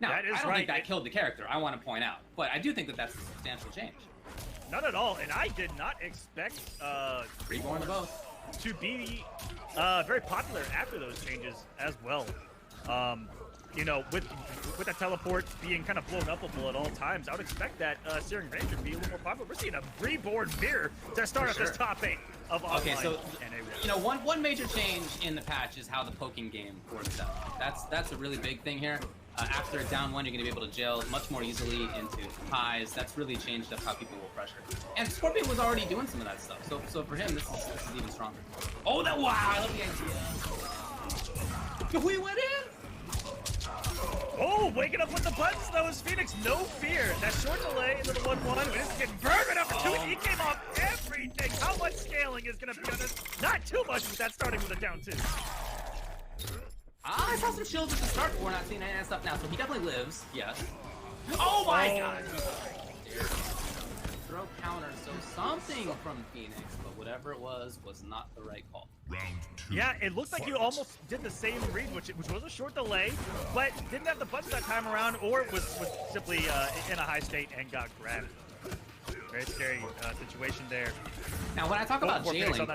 Now, That is I don't right. think that killed the character, I want to point out. But I do think that that's a substantial change. Not at all, and I did not expect Reborn to both. to be very popular after those changes as well. You know, with that teleport being kind of blown upable at all times, I would expect that Searing Ranger to be a little more popular. We're seeing a reborn mirror to start off this top 8 of offline. Okay, so NA. you know, one major change in the patch is how the poking game works out. That's a really big thing here. After a down one, you're going to be able to jail much more easily into highs. That's really changed up how people will pressure. And Scorpion was already doing some of that stuff, so for him, this is even stronger. Oh, that wow! I love the idea. We went in. Oh, waking up with the buttons though is Phoenix. No fear. That short delay into the 1-1. This is getting burned up for 2. He came off everything. How much scaling is going to be on this? Not too much with that starting with a down 2. I saw some shields at the start, but we're not seeing any of that stuff now, so he definitely lives, yes. Oh my god! Throw counter, so something from Phoenix, but whatever it was not the right call. Round 2. Yeah, it looks like you almost did the same read, which was a short delay, but didn't have the buttons that time around, or was simply in a high state and got grabbed. Very scary situation there. Now, when I talk about jailing,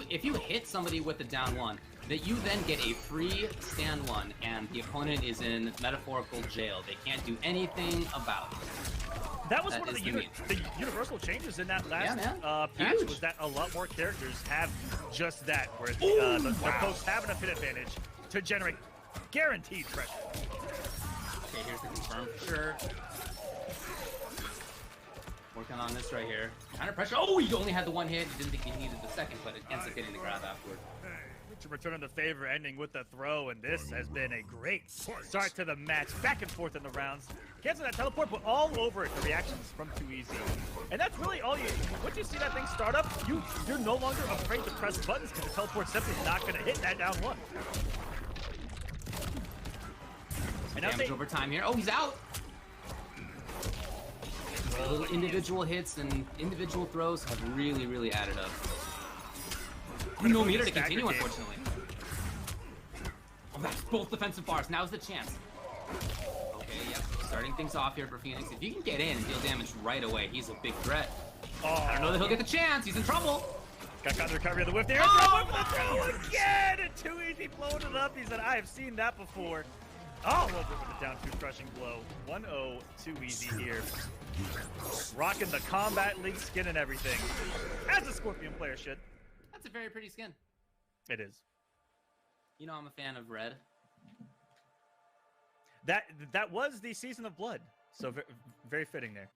if you hit somebody with a down 1, that you then get a free stand 1, and the opponent is in metaphorical jail. They can't do anything about it. That was one of the universal changes in that last patch, was that a lot more characters have just that, where the posts have enough hit advantage to generate guaranteed pressure. Okay, here's the confirm for sure. Working on this right here. Counter pressure. Oh, you only had the 1 hit. You didn't think you needed the second, but it ends up getting the grab afterward. To return the favor, ending with the throw, and this has been a great start to the match. Back and forth in the rounds. Cancel that teleport, but all over it. The reactions from 2Easy. And that's really all you... Once you see that thing start up, you're no longer afraid to press buttons because the teleport's simply not going to hit that down 1. And Damage over time here. Oh, he's out! Little individual hits and individual throws have really, really added up. No meter to continue, unfortunately. Oh, that's both defensive bars. Now's the chance. Okay, yeah. Starting things off here for Phoenix. If he can get in and deal damage right away, he's a big threat. I don't know that he'll get the chance. He's in trouble. Got caught in the recovery of the whip there. Oh, Throw again! And 2Easy blowing it up. He said, I have seen that before. Oh, a little bit with the down 2 crushing blow. 1-0, 2Easy here. Rocking the Kombat League skin and everything. As a Scorpion player should. That's a very pretty skin. It is. You know I'm a fan of red. That was the Season of Blood, so very, very fitting there.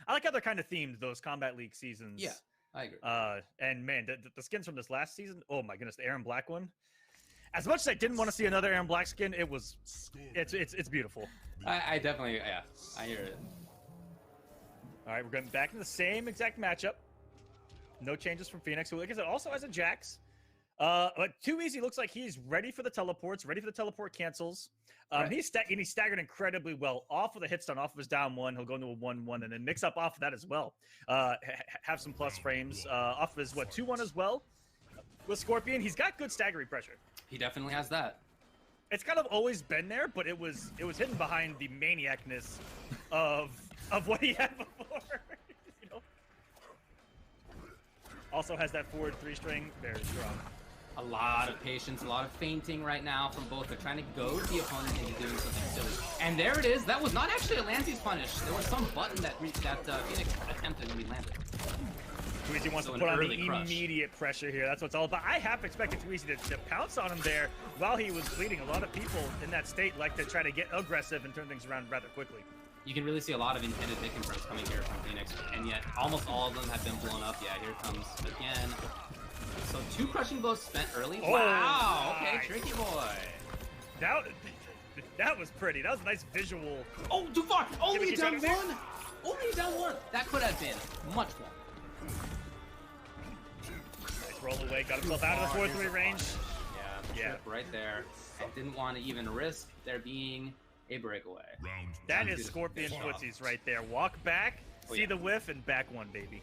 I like how they're kind of themed, those Kombat League seasons. Yeah, I agree. And man, the skins from this last season, oh my goodness, the Aaron Black one. As much as I didn't want to see another Aaron Black skin, it's beautiful. I definitely, yeah, I hear it. All right, we're going back in the same exact matchup. No changes from Phoenix, who, like I said, also has a Jax. But 2Easy looks like he's ready for the teleports, ready for the teleport cancels. Right. He's staggered incredibly well. Off of the hit stun, off of his down 1, he'll go into a 1-1, and then mix up off of that as well. Have some plus frames off of his, 2-1 as well. With Scorpion, he's got good staggering pressure. He definitely has that. It's kind of always been there, but it was hidden behind the maniacness of what he had before. You know? Also has that forward 3-string, very strong. A lot of patience, a lot of feinting right now from both. They're trying to goad the opponent into doing something silly. And there it is. That was not actually a Lancy's punish. There was some button that Phoenix attempted when he landed. 2Easy wants to put on the immediate pressure here. That's what it's all about. I half expected 2Easy to pounce on him there while he was bleeding. A lot of people in that state like to try to get aggressive and turn things around rather quickly. You can really see a lot of intended pick and throws coming here from Phoenix, and yet almost all of them have been blown up. Yeah, here comes again. So 2 crushing blows spent early. Oh, wow, okay, tricky boy. That was pretty. That was a nice visual. Oh, too far. Only down 1. Only down 1. That could have been much more. Nice roll away. Got himself out of the 4-3 range. Yeah, right there. And didn't want to even risk there being a breakaway. That is Scorpion footsies right there. Walk back, see the whiff, and back 1, baby.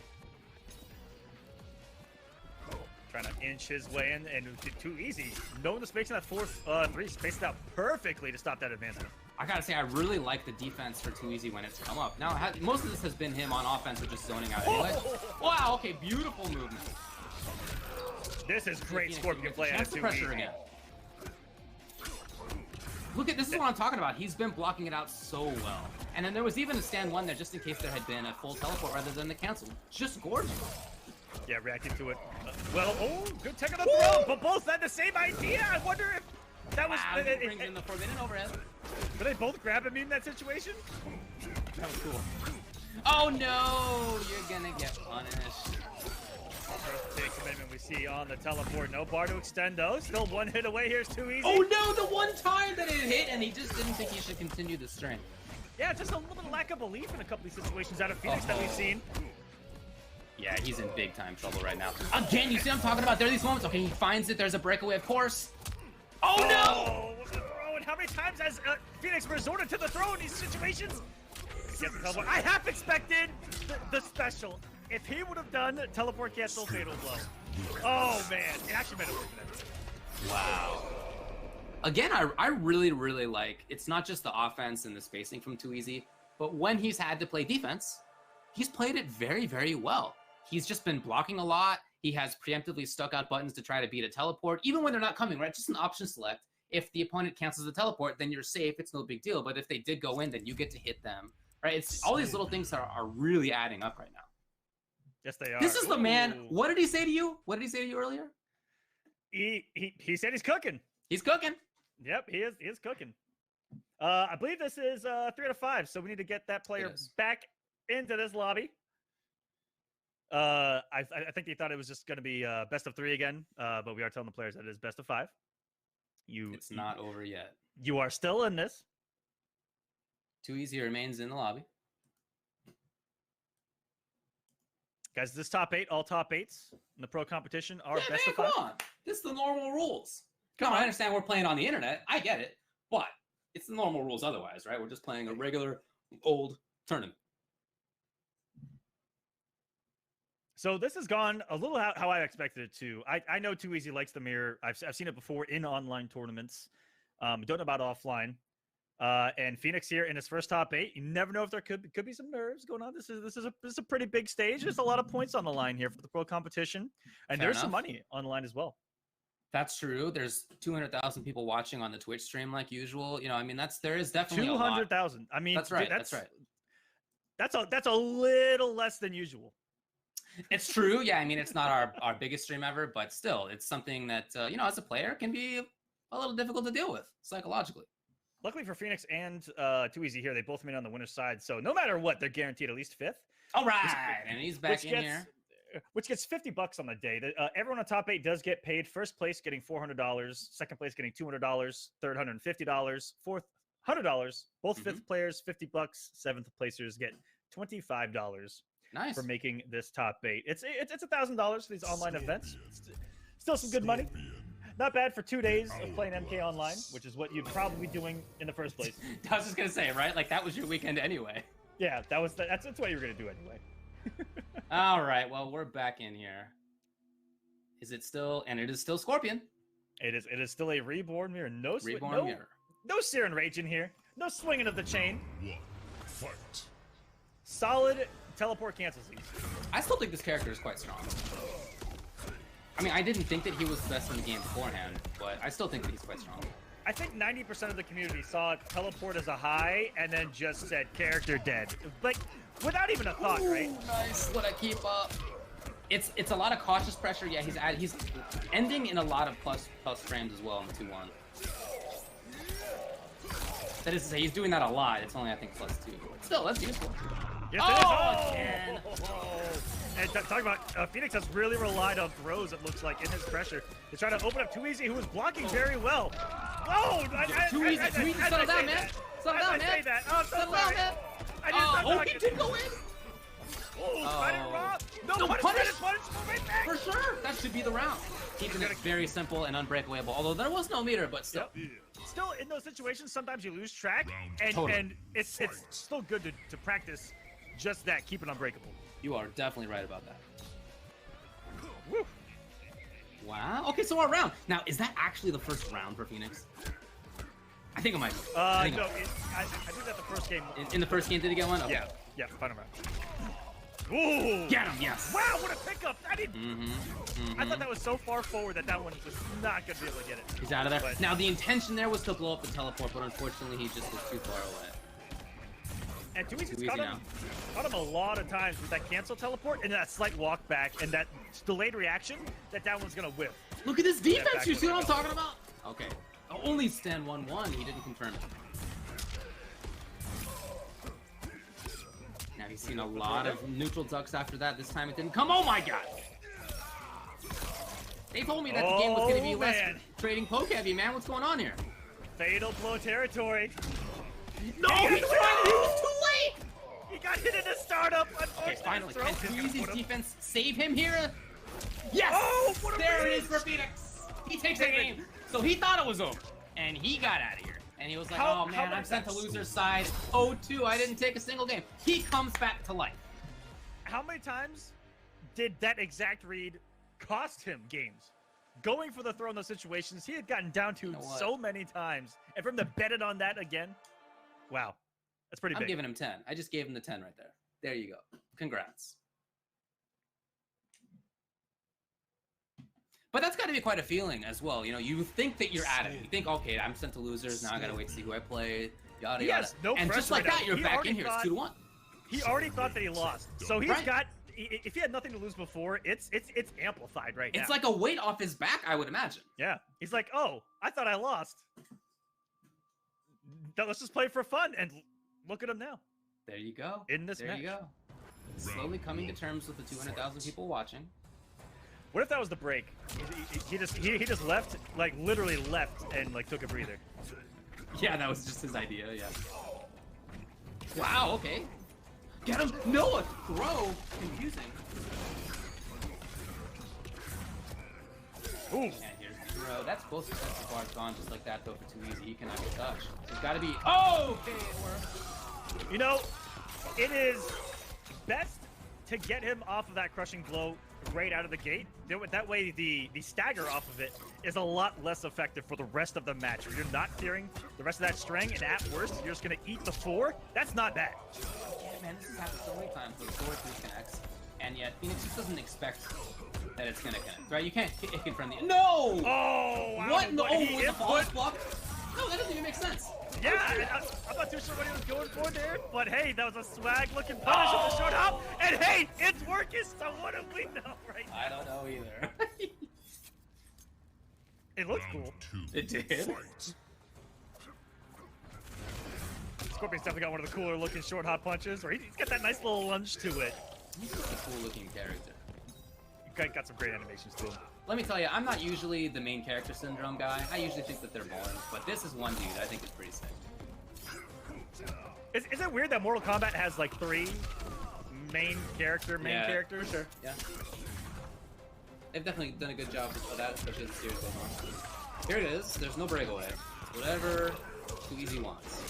Trying to inch his way in, and 2Easy. Knowing the space in that 4-3, spaced out perfectly to stop that advancement. I gotta say, I really like the defense for Too Easy when it's come up. Now, most of this has been him on offense or just zoning out anyway. Wow, okay, beautiful movement. This is great Scorpion play out of Too Easy. Again. Look at this is what I'm talking about. He's been blocking it out so well. And then there was even a stand one there just in case there had been a full teleport rather than the cancel. Just gorgeous. Yeah, reacting to it. Well, oh, good tech on the throw, but both had the same idea. I wonder if that was... Wow, brings in the forbidden overhead. Did they both grab him in that situation? That was cool. Oh no, you're gonna get punished. First big commitment we see on the teleport. No bar to extend though. Still one hit away. Here's Too Easy. Oh no, the one time that it hit and he just didn't think he should continue the string. Yeah, just a little bit of lack of belief in a couple of these situations out of Phoenix that we've seen. Yeah, he's in big time trouble right now. Again, you see what I'm talking about? There are these moments. Okay, he finds it. There's a breakaway, of course. Oh no! The throw, and how many times has Phoenix resorted to the throw in these situations? I half expected the special. If he would have done teleport cancel fatal blow. Oh man, it actually made it work for them. Wow. Again, I really, really like, it's not just the offense and the spacing from Too Easy, but when he's had to play defense, he's played it very, very well. He's just been blocking a lot. He has preemptively stuck out buttons to try to beat a teleport, even when they're not coming, right? Just an option select. If the opponent cancels the teleport, then you're safe. It's no big deal. But if they did go in, then you get to hit them, right? It's all these little things are really adding up right now. Yes, they are. This is the man. What did he say to you? What did he say to you earlier? He said he's cooking. He's cooking. Yep, he is cooking. I believe this is 3 out of 5, so we need to get that player back into this lobby. I think he thought it was just going to be best of 3 again, but we are telling the players that it is best of 5. It's not over yet. You are still in this. Too Easy remains in the lobby. Guys, this top 8, all top 8s in the pro competition are best of 5. Come on. This is the normal rules. Come on, I understand we're playing on the internet. I get it. But it's the normal rules otherwise, right? We're just playing a regular old tournament. So this has gone a little how I expected it to. I know Too Easy likes the mirror. I've seen it before in online tournaments. Don't know about offline. And Phoenix here in his first top 8. You never know if there could be some nerves going on. This is a pretty big stage. There's a lot of points on the line here for the pro competition, and there's some money on the line as well. That's true. There's 200,000 people watching on the Twitch stream like usual. You know, I mean, there is definitely 200,000. I mean, that's right. That's right. That's a little less than usual. It's true. Yeah, I mean, it's not our biggest stream ever, but still, it's something that you know, as a player, can be a little difficult to deal with psychologically. Luckily for Phoenix and Too Easy here, they both made on the winner's side. So no matter what, they're guaranteed at least 5th. All right, and he's back in here. Which gets $50 on the day. Everyone on top 8 does get paid. First place getting $400, second place getting $200, third $150, fourth $100. Both fifth players $50, seventh placers get $25. Nice for making this top 8. It's $1,000 for these online events. Still some good money. Not bad for 2 days of playing MK online, which is what you'd probably be doing in the first place. I was just gonna say, right? Like that was your weekend anyway. Yeah, that's what you were gonna do anyway. All right, well, we're back in here. Is it still? And it is still Scorpion. It is still a reborn mirror. No mirror. No Siren Rage in here. No swinging of the chain. Fight. Solid teleport cancels these. I still think this character is quite strong. I mean, I didn't think that he was the best in the game beforehand, but I still think that he's quite strong. I think 90% of the community saw teleport as a high and then just said character dead. Like, without even a thought, right? Nice. What I keep up. It's a lot of cautious pressure. Yeah, he's ending in a lot of plus frames as well in the 2-1. That is to say, he's doing that a lot. It's only, I think, +2. But still, that's useful. Yes, again. And talking about Phoenix has really relied on throws, it looks like, in his pressure. They're trying to open up Too Easy, who was blocking very well. Oh! Too easy, settle down, man. Settle down, man. Settle down, man. Oh, he did go in. Oh, no punish. Right back. For sure. That should be the round. Keeping it very simple and unbreakable, although there was no meter, but still. Yep. Still, in those situations, sometimes you lose track, and it's still good to practice just that, keep it unbreakable. You are definitely right about that. Woo. Wow. Okay, so our round. Now, is that actually the first round for Phoenix? I think it might be. I I think that the first game. In the first game, did he get one? Okay. Yeah, final round. Ooh! Get him, yes! Wow, what a pickup! I thought that was so far forward that one was not going to be able to get it. He's out of there. But, now, the intention there was to blow up the teleport, but unfortunately, he just was too far away. And Deoxys caught him a lot of times with that cancel teleport and that slight walk back and that delayed reaction that one's going to whip. Look at this defense! You see what I'm talking about? Okay. Only stand 1-1. He didn't confirm it. Now he's seen a lot of neutral ducks after that. This time it didn't come. Oh my god! They told me that the game was going to be less trading poke heavy, man. What's going on here? Fatal blow territory. No, he tried. He was too late. He got hit in the startup. Okay, finally. Can Easy's defense save him here? Yes! Oh, what a there it is for Phoenix. He takes the game. So he thought it was over, and he got out of here. And he was like, oh man, I'm sent to loser's side. 0-2, I didn't take a single game. He comes back to life. How many times did that exact read cost him games? Going for the throw in those situations, he had gotten down to so many times. And for him to bet it on that again, wow. That's pretty big. I'm giving him 10. I just gave him the 10 right there. There you go. Congrats. But that's got to be quite a feeling as well. You know, you think that you're at it. You think, okay, I'm sent to losers. Now I got to wait to see who I play. Yada, yada. No and just like that, you're back in here. It's 2-1. He already thought that he lost. So he's got, if he had nothing to lose before, it's amplified right now. It's like a weight off his back, I would imagine. Yeah. He's like, oh, I thought I lost. Let's just play for fun. And look at him now. There you go. In this match. There you go. Slowly coming to terms with the 200,000 people watching. What if that was the break? He just left, like literally left, and like took a breather. Yeah, that was just his idea. Yeah. Wow. Okay. Get him! No, a throw. Confusing. Ooh. And here's the throw. That's both defensive bars gone just like that though for too easy. He cannot get touched. He's got to be. Oh, okay, it worked. You know, it is best to get him off of that crushing blow right out of the gate. That way the stagger off of it is a lot less effective for the rest of the match. If you're not clearing the rest of that string, and at worst, you're just going to eat the 4, that's not bad. Yeah, man, this has happened so many times where the 4-3 connects, and yet Phoenix just doesn't expect that it's going to connect, right? You can't hit it from the... No! Oh, wow. What? No, was the false block? No, that doesn't even make sense. Yeah, I'm not too sure what he was going for there, but hey, that was a swag-looking punish with the short hop, and hey, it's working, so what do we know right now? I don't know either. It looks cool. It did. Scorpion's definitely got one of the cooler looking short hop punches, or he's got that nice little lunge to it. He's just a cool looking character. Got some great animations to him. Let me tell you, I'm not usually the main character syndrome guy. I usually think that they're boring, but this is one dude I think is pretty sick. Is it weird that Mortal Kombat has like 3 main characters? For sure. Yeah. They've definitely done a good job with that, especially as the series goes on. Here it is. There's no breakaway. Whatever Too Easy wants.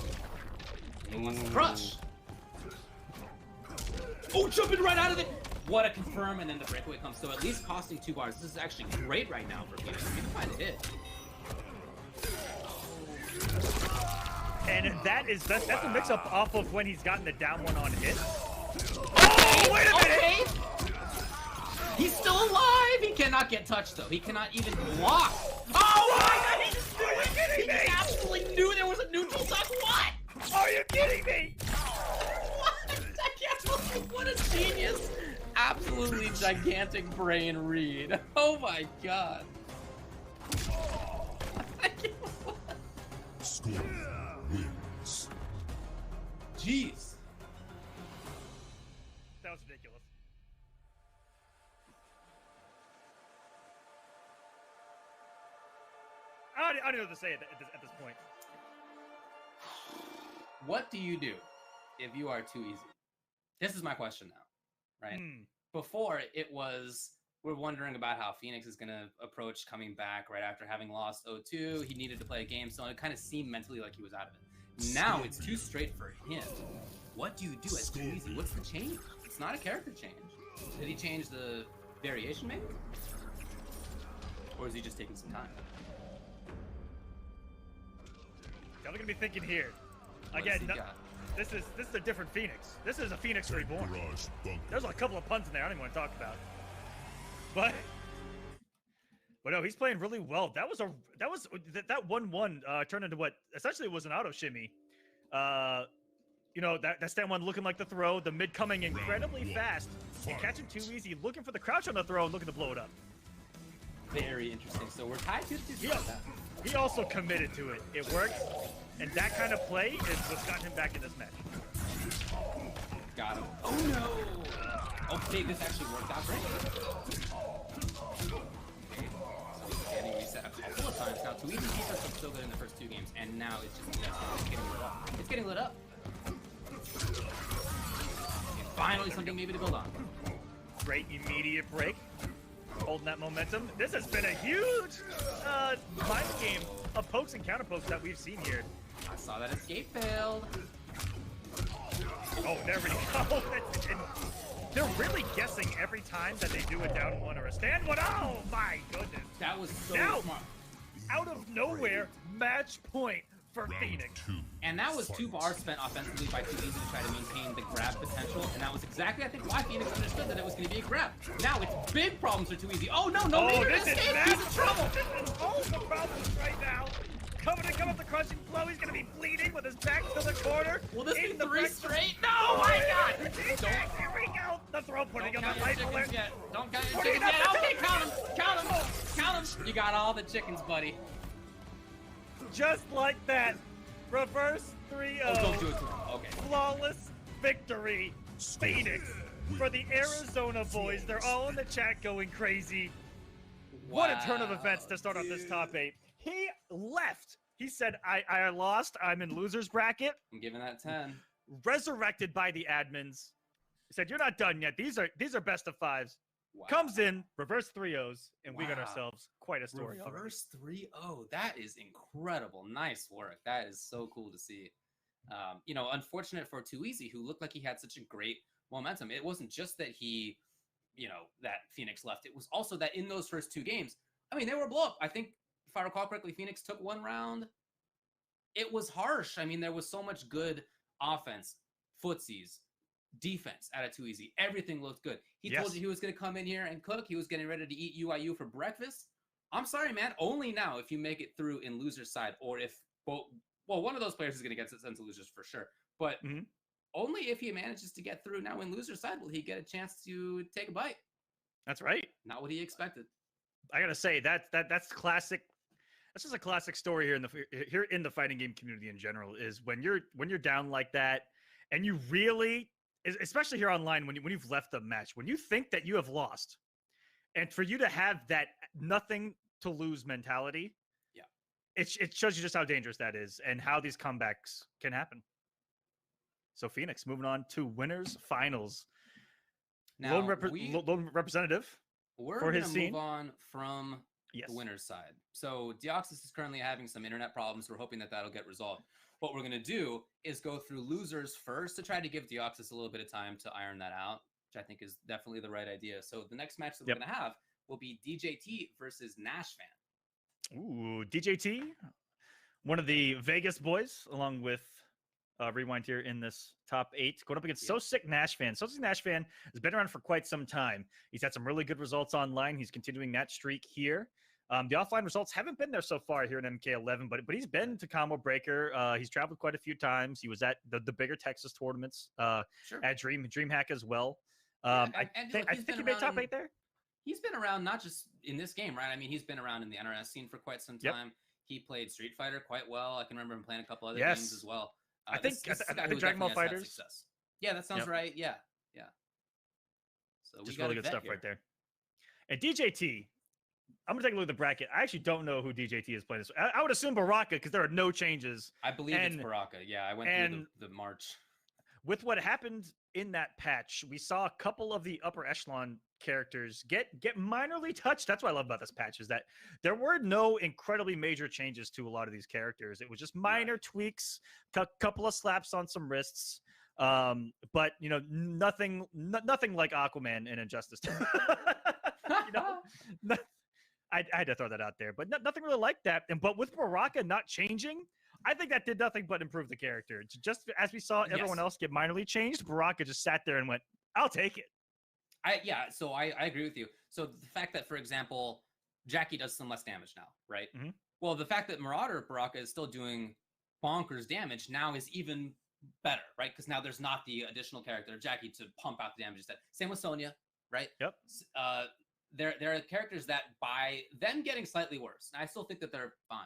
He wants to crush. Oh, jumping right out of it! What a confirm, and then the breakaway comes. So at least costing 2 bars. This is actually great right now for Phoenix. You can find a hit. And that's a mix-up off of when he's gotten the down 1 on hit. Oh, wait a minute! Okay. He's still alive! He cannot get touched, though. He cannot even block. Oh my god, he just knew it! He just absolutely knew there was a neutral duck. What? Are you kidding me? What? I can't believe what a genius. Absolutely gigantic brain read. Oh my god. Score wins. Jeez. That was ridiculous. I don't know what to say at this point. What do you do if you are too easy? This is my question now, right? Before, it was, we're wondering about how Phoenix is going to approach coming back right after having lost 0-2. He needed to play a game, so it kind of seemed mentally like he was out of it. Now, it's too straight for him. What do you do as too easy? What's the change? It's not a character change. Did he change the variation, maybe? Or is he just taking some time? Definitely gonna be thinking here. Again, this is a different Phoenix. This is a Phoenix reborn. Garage bunker. There's a couple of puns in there I don't even want to talk about. But no, he's playing really well. That 1-1 turned into what essentially was an auto shimmy. You know, that stand one looking like the throw, the mid coming incredibly fast, and catching too easy, looking for the crouch on the throw and looking to blow it up. Very interesting. So we're tied to He also committed to it. It worked, and that kind of play is what's gotten him back in this match. Got him. Oh no! Okay, this actually worked out great. Okay, so he's getting reset a couple of times now. Too easy defense was still good in the first 2 games, and now it's just getting lit up. It's getting lit up. Okay, finally something maybe to build on. Great immediate break. Holding that momentum. This has been a huge mind game of pokes and counter pokes that we've seen here. I saw that escape failed. Oh, there we go. And they're really guessing every time that they do a down one or a stand one. Oh my goodness. That was so smart. Out of nowhere, match point for Phoenix. And that was 2 bars spent offensively by Too Easy to try to maintain the grab potential, and that was exactly, I think, why Phoenix understood that it was going to be a grab. Now it's big problems for Too Easy. Oh no, Mater this is escaped. massive. He's in trouble. This is all the problems right now. Coming to come up the crushing blow. He's going to be bleeding with his back to the corner. Will this be In the 3 back- straight? No, my God! Here we go. The throw putting Don't on count the your light chickens alert. yet. Don't count your Putting chickens it yet. up. Okay, count them. Count them. Count them. You got all the chickens, buddy. Just like that. Reverse 3-0. Oh, don't do it to him. Okay. Flawless victory. Phoenix for the Arizona boys. They're all in the chat going crazy. What a turn of events to start off this top 8. He left. He said, I lost. I'm in loser's bracket. I'm giving that 10. Resurrected by the admins. He said, you're not done yet. These are best of 5s. Wow. Comes in, reverse 3-0s, and we got Wow. ourselves quite a story. Reverse 3-0. That is incredible. Nice work. That is so cool to see. You know, unfortunate for Too Easy, who looked like he had such a great momentum. It wasn't just that he, you know, that Phoenix left. It was also that in those first 2 games, I mean, they were a blow up. I think, if I recall correctly, Phoenix took 1 round. It was harsh. I mean, there was so much good offense, footsies, defense out of Too Easy. Everything looked good. He told you he was going to come in here and cook. He was getting ready to eat UIU for breakfast. I'm sorry, man. Only now if you make it through in loser's side, or if, well, one of those players is going to get sent to losers for sure. But only if he manages to get through now in loser's side will he get a chance to take a bite. That's right. Not what he expected. I gotta say that's classic. That's just a classic story here in the fighting game community in general. Is when you're down like that, and you really, especially here online, when you've left the match, when you think that you have lost, and for you to have that nothing to lose mentality, it shows you just how dangerous that is and how these comebacks can happen. So Phoenix moving on to winners finals. Now lone representative we're for going his to scene. move on from the winner's side. So Deoxys is currently having some internet problems. We're hoping that that'll get resolved. What we're going to do is go through losers first to try to give Deoxys a little bit of time to iron that out, which I think is definitely the right idea. So the next match that we're going to have will be DJT versus Nash Fan. Ooh, DJT, one of the Vegas boys, along with Rewind here in this top 8, going up against So Sick Nash Fan. So Sick Nash Fan has been around for quite some time. He's had some really good results online. He's continuing that streak here. The offline results haven't been there so far here in MK11, but he's been to Combo Breaker. He's traveled quite a few times. He was at the bigger Texas tournaments at DreamHack as well. I think he made top 8 there. He's been around not just in this game, right? I mean, he's been around in the NRS scene for quite some time. He played Street Fighter quite well. I can remember him playing a couple other games as well. I think Dragon Ball Fighters. Yeah, that sounds right. Yeah. So just really good stuff right there. And DJT, I'm gonna take a look at the bracket. I actually don't know who DJT is playing this. I would assume Baraka because there are no changes. I believe it's Baraka. Yeah, I went through the March. With what happened in that patch, we saw a couple of the upper echelon characters get minorly touched. That's what I love about this patch, is that there were no incredibly major changes to a lot of these characters. It was just minor tweaks, couple of slaps on some wrists, but you know, nothing like Aquaman and Injustice. You know, I had to throw that out there, but nothing really like that. But with Baraka not changing, I think that did nothing but improve the character. Just as we saw everyone else get minorly changed, Baraka just sat there and went, "I'll take it." So I agree with you. So the fact that, for example, Jackie does some less damage now, right? Mm-hmm. Well, the fact that Marauder Baraka is still doing bonkers damage now is even better, right? Because now there's not the additional character Jackie to pump out the damage instead. Same with Sonya, right? Yep. There are characters that, by them getting slightly worse, and I still think that they're fine.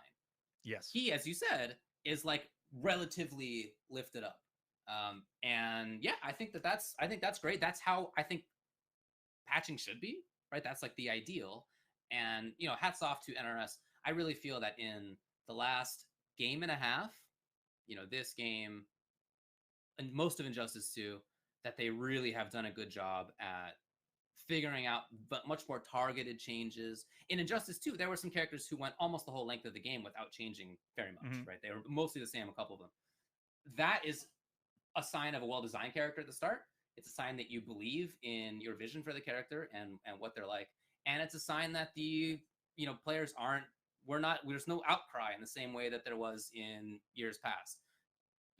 Yes. He, as you said, is like relatively lifted up. And yeah, I think that's great. That's how I think patching should be, right? That's like the ideal. And, you know, hats off to NRS. I really feel that in the last game and a half, you know, this game and most of Injustice 2, that they really have done a good job at figuring out much more targeted changes. In Injustice 2, there were some characters who went almost the whole length of the game without changing very much, right? They were mostly the same, a couple of them. That is a sign of a well-designed character at the start. It's a sign that you believe in your vision for the character and what they're like. And it's a sign that the, you know, players there's no outcry in the same way that there was in years past.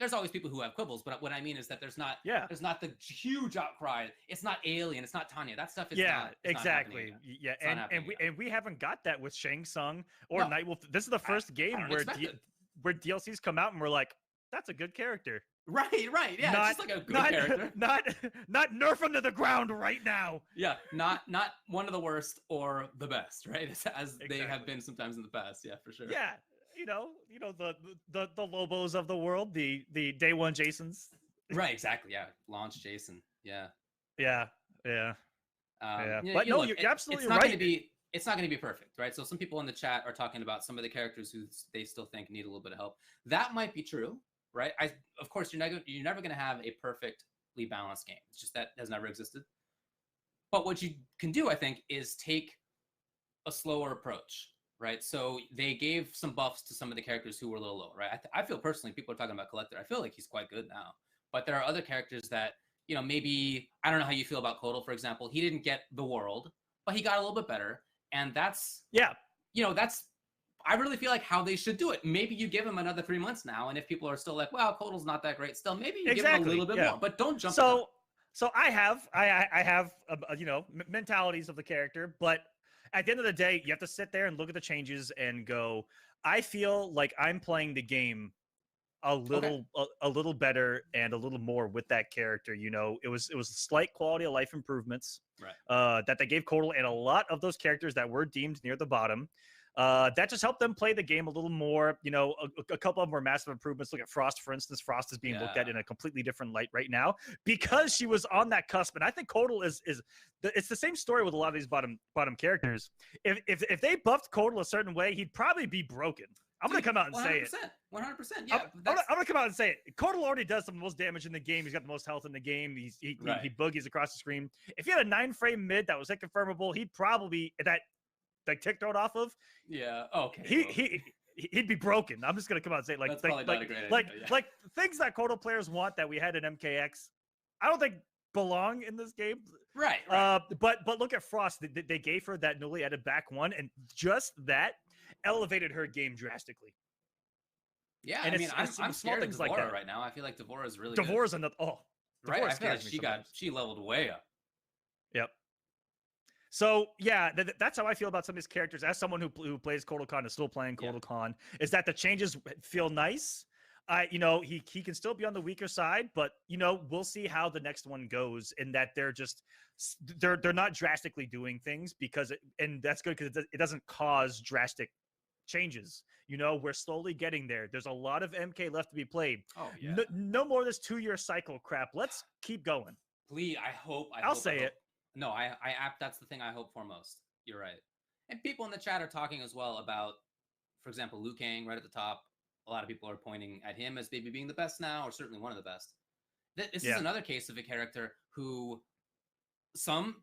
There's always people who have quibbles, but what I mean is that there's not the huge outcry. It's not Alien, it's not Tanya. That stuff is exactly. And we haven't got that with Shang Tsung or Nightwolf. This is the first game where DLCs come out and we're like, that's a good character. Right. Yeah, it's just like a good character. Not nerf him to the ground right now. Yeah, not one of the worst or the best, right? As they have been sometimes in the past. Yeah, for sure. Yeah. You know the Lobos of the world, the day one Jasons. Right, exactly. Yeah, launch Jason. Yeah. But no, you're absolutely it's not right. It's not going to be perfect, right? So some people in the chat are talking about some of the characters who they still think need a little bit of help. That might be true, right? Of course, you're never going to have a perfectly balanced game. It's just that has never existed. But what you can do, I think, is take a slower approach. Right, so they gave some buffs to some of the characters who were a little low, right? I feel personally, people are talking about Collector. I feel like he's quite good now, but there are other characters that, you know, maybe I don't know how you feel about Kodal, for example. He didn't get the world, but he got a little bit better, and that's I really feel like how they should do it. Maybe you give him another 3 months now, and if people are still like, "Well, Kodal's not that great," still maybe you give him a little bit more, but don't jump. So I have mentalities of the character, but at the end of the day, you have to sit there and look at the changes and go, I feel like I'm playing the game a little better and a little more with that character. You know, it was slight quality of life improvements that they gave Kodal and a lot of those characters that were deemed near the bottom. That just helped them play the game a little more. You know, a couple of them were massive improvements. Look at Frost, for instance. Frost is being looked at in a completely different light right now because she was on that cusp. And I think Kodal it's the same story with a lot of these bottom characters. If they buffed Kodal a certain way, he'd probably be broken. I'm going to come out and say it. 100%. Yeah. I'm going to come out and say it. Kodal already does some of the most damage in the game. He's got the most health in the game. He boogies across the screen. If he had a 9-frame mid that was hit confirmable, he'd probably like tick thrown off of. Yeah. Okay. He'd be broken. I'm just gonna come out and say like things that Kodal players want that we had in MKX. I don't think belong in this game. Right. But look at Frost. They gave her that newly added back one, and just that elevated her game drastically. Yeah. And I mean, I'm scared of Devora right now. I feel like Devora is really Devora's good. Right. I feel like she leveled way up. Yep. So yeah, that's how I feel about some of these characters. As someone who plays Kotal Khan, is still playing Kotal Khan, is that the changes feel nice. You know, he can still be on the weaker side, but you know, we'll see how the next one goes. In that they're not drastically doing things and that's good because it doesn't cause drastic changes. You know, we're slowly getting there. There's a lot of MK left to be played. Oh yeah. No more of this 2-year cycle crap. Let's keep going. Please, I'll say it. No, that's the thing I hope for most. You're right. And people in the chat are talking as well about, for example, Liu Kang right at the top. A lot of people are pointing at him as maybe being the best now, or certainly one of the best. This is another case of a character who some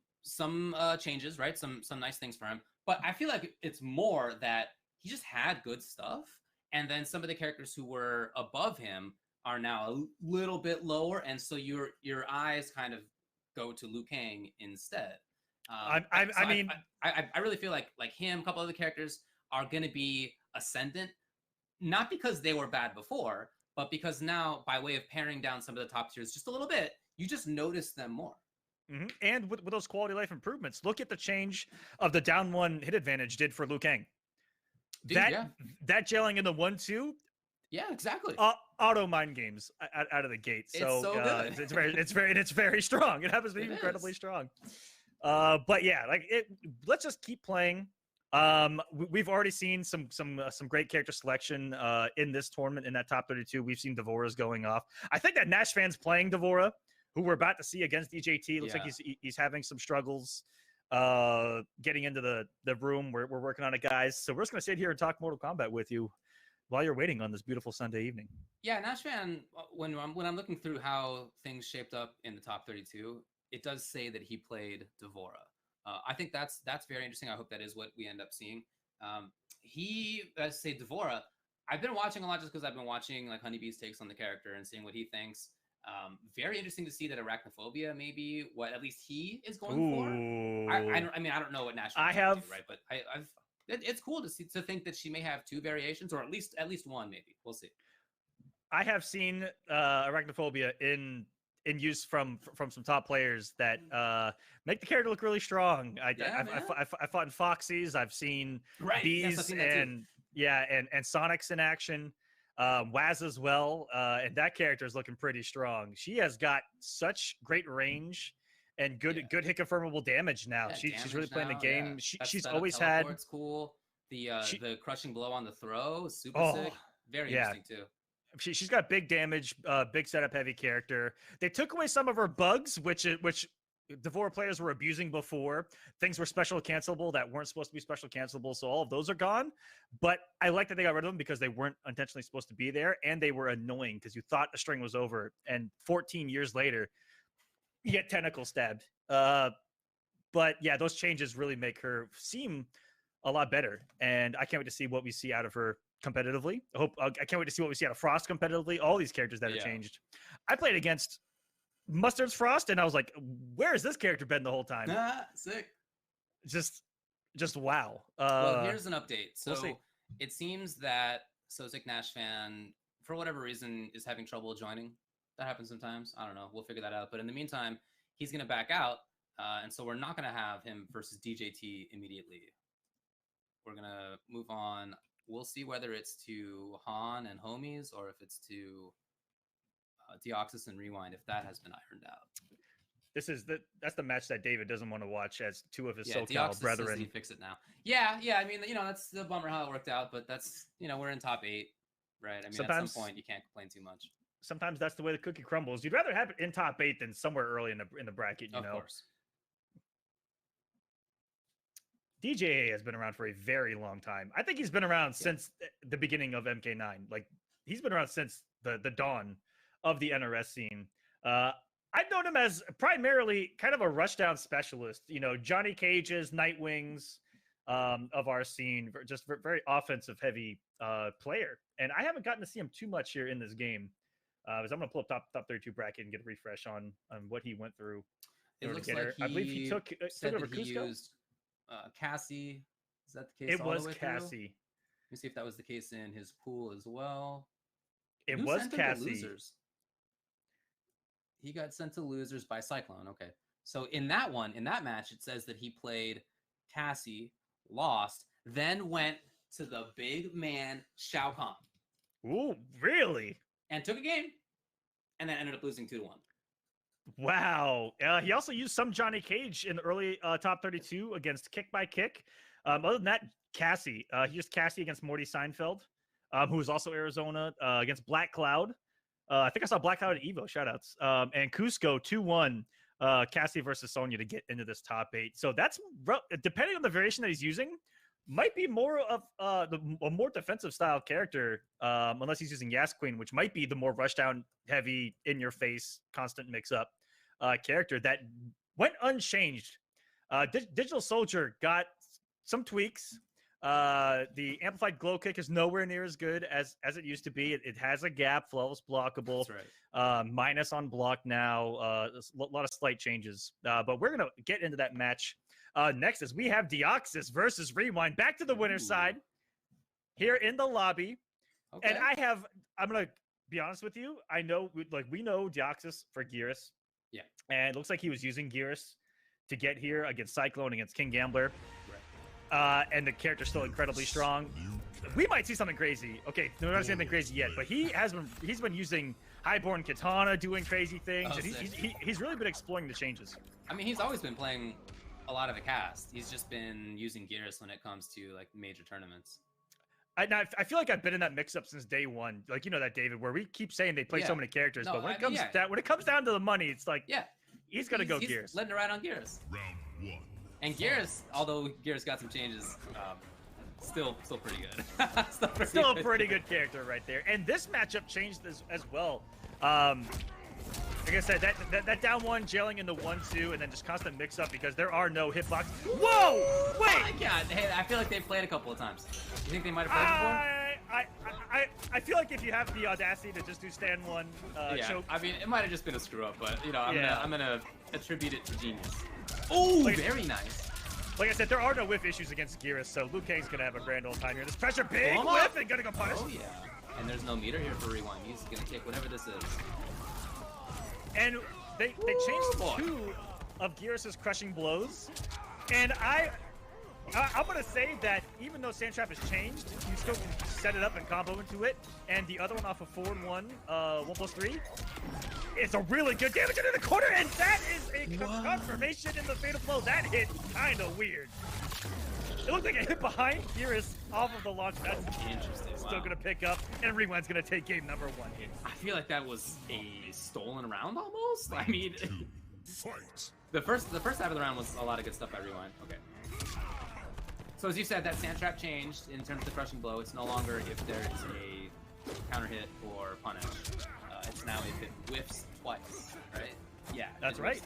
changes, right? Some nice things for him. But I feel like it's more that he just had good stuff. And then some of the characters who were above him are now a little bit lower. And so your eyes kind of go to Liu Kang instead. I really feel like him, a couple other characters are going to be ascendant, not because they were bad before, but because now, by way of paring down some of the top tiers just a little bit, you just notice them more. And with those quality life improvements, look at the change of the down one hit advantage did for Liu Kang. Dude, That gelling in the 1-2. Yeah, exactly. Auto mind games out of the gate. It's so good. It's very strong. It happens to be incredibly strong. But yeah, like let's just keep playing. We've already seen some great character selection in this tournament in that top 32. We've seen Devora's going off. I think that Nash fans playing Devora, who we're about to see against DJT, looks like he's having some struggles getting into the room. We're working on it, guys. So we're just gonna sit here and talk Mortal Kombat with you while you're waiting on this beautiful Sunday evening. Yeah, Nash fan, when I'm looking through how things shaped up in the top 32, it does say that he played Devora. I think that's very interesting. I hope that is what we end up seeing. He, let's say Devora, I've been watching a lot just because I've been watching like Honeybee's takes on the character and seeing what he thinks. Very interesting to see that arachnophobia may be what at least he is going for. I mean, I don't know what Nash fans do, right? But it's cool to think that she may have two variations, or at least one, maybe. We'll see. I have seen arachnophobia in use from some top players that make the character look really strong. I fought in Foxy's. I've seen Bees and Sonics in action. Waz as well, and that character is looking pretty strong. She has got such great range and good hit confirmable damage now. She's really playing the game. She's always had. It's cool. The crushing blow on the throw is super sick. Very interesting too. She's got big damage, big setup heavy character. They took away some of her bugs, which Devora players were abusing before. Things were special cancelable that weren't supposed to be special cancelable, so all of those are gone. But I like that they got rid of them because they weren't intentionally supposed to be there, and they were annoying because you thought the string was over, and 14 years later, you get tentacle stabbed. But yeah, those changes really make her seem a lot better, and I can't wait to see what we see out of her competitively. I can't wait to see what we see out of Frost competitively. All these characters that have changed. I played against Mustard's Frost, and I was like, where has this character been the whole time? Sick. Just wow. Well, here's an update. So it seems that Sozik Nash fan, for whatever reason, is having trouble joining. That happens sometimes. I don't know. We'll figure that out. But in the meantime, he's going to back out. And so we're not going to have him versus DJT immediately. We're going to move on. We'll see whether it's to Han and Homies or if it's to Deoxys and Rewind, if that has been ironed out. That's the match that David doesn't want to watch as two of his SoCal Deoxys brethren. Says he'd fix it now. Yeah. I mean, that's the bummer how it worked out, but that's, we're in top 8, right? I mean, at some point you can't complain too much. Sometimes that's the way the cookie crumbles. You'd rather have it in top 8 than somewhere early in the bracket, you know. Of course. DJA has been around for a very long time. I think he's been around since the beginning of MK9. Like, he's been around since the dawn of the NRS scene. I've known him as primarily kind of a rushdown specialist. Johnny Cage's, Nightwings of our scene, just very offensive heavy player. And I haven't gotten to see him too much here in this game. Because I'm going to pull up top 32 bracket and get a refresh on what he went through. It looks like I believe he took over he Cusco. Used Cassie. Is that the case? It was Cassie. Let me see if that was the case in his pool as well. It was Cassie. He got sent to losers by Cyclone. Okay. So in that match, it says that he played Cassie, lost, then went to the big man Shao Kahn. Ooh, really? And took a game, and then ended up losing 2-1. Wow. He also used some Johnny Cage in the early top 32 against Kick by Kick. Other than that, Cassie. He used Cassie against Morty Seinfeld, who was also Arizona, against Black Cloud. I think I saw Black Cloud at Evo, shoutouts. And Cusco 2-1, Cassie versus Sonya to get into this top 8. So that's, depending on the variation that he's using, might be more of a more defensive style character, unless he's using Yas Queen, which might be the more rushdown heavy, in your face, constant mix up character that went unchanged. Digital Soldier got some tweaks. The amplified glow kick is nowhere near as good as it used to be. It has a gap, flawless blockable. That's right. Minus on block now. A lot of slight changes. But we're gonna get into that match. Next is we have Deoxys versus Rewind. Back to the winner's side here in the lobby. Okay. And I'm gonna be honest with you. I know, we know Deoxys for Geras. Yeah. And it looks like he was using Geras to get here against Cyclone, against King Gambler. Right. And the character's still incredibly strong. We might see something crazy. Okay, no, not anything crazy yet, but he's been using Highborn Katana, doing crazy things, and he's really been exploring the changes. I mean, he's always been playing a lot of the cast. He's just been using Geras when it comes to like major tournaments. I feel like I've been in that mix-up since day one. Like, you know that, David, where we keep saying they play so many characters, but when it comes down to the money, it's like, he's gonna go Geras. Letting it ride on Geras. Round 1. And Geras, although Geras got some changes, still pretty good. Still a pretty good character right there. And this matchup changed as well. Like I said, that down one, jailing into 1-2, and then just constant mix-up because there are no hitbox. Whoa! Wait! Oh my God! Hey, I feel like they've played a couple of times. You think they might have played before? I feel like if you have the audacity to just do stand one, choke. I mean, it might have just been a screw-up, but, you know, I'm gonna attribute it to genius. Oh, very nice. Like I said, there are no whiff issues against Geras, so Liu Kang's gonna have a grand old time here. This pressure, big whiff, and gonna go punish. Oh, yeah. And there's no meter here for Rewind. He's gonna take whatever this is. And they changed 2 of Geras' crushing blows, and I'm gonna say that even though Sandtrap has changed, you still can set it up and combo into it, and the other one off of 4-1, 1+3, it's a really good damage into the corner, and that is a confirmation in the fatal blow. That hit kind of weird. It looked like a hit behind Geras off of the launch. That's interesting. Still gonna pick up, and Rewind's gonna take game number 1 here. I feel like that was a stolen round almost. I mean, Fight. the first half of the round was a lot of good stuff by Rewind. Okay. So as you said, that Sandtrap changed in terms of the crushing blow. It's no longer if there is a counter hit or punish. It's now if it whiffs twice, right? Yeah. That's right.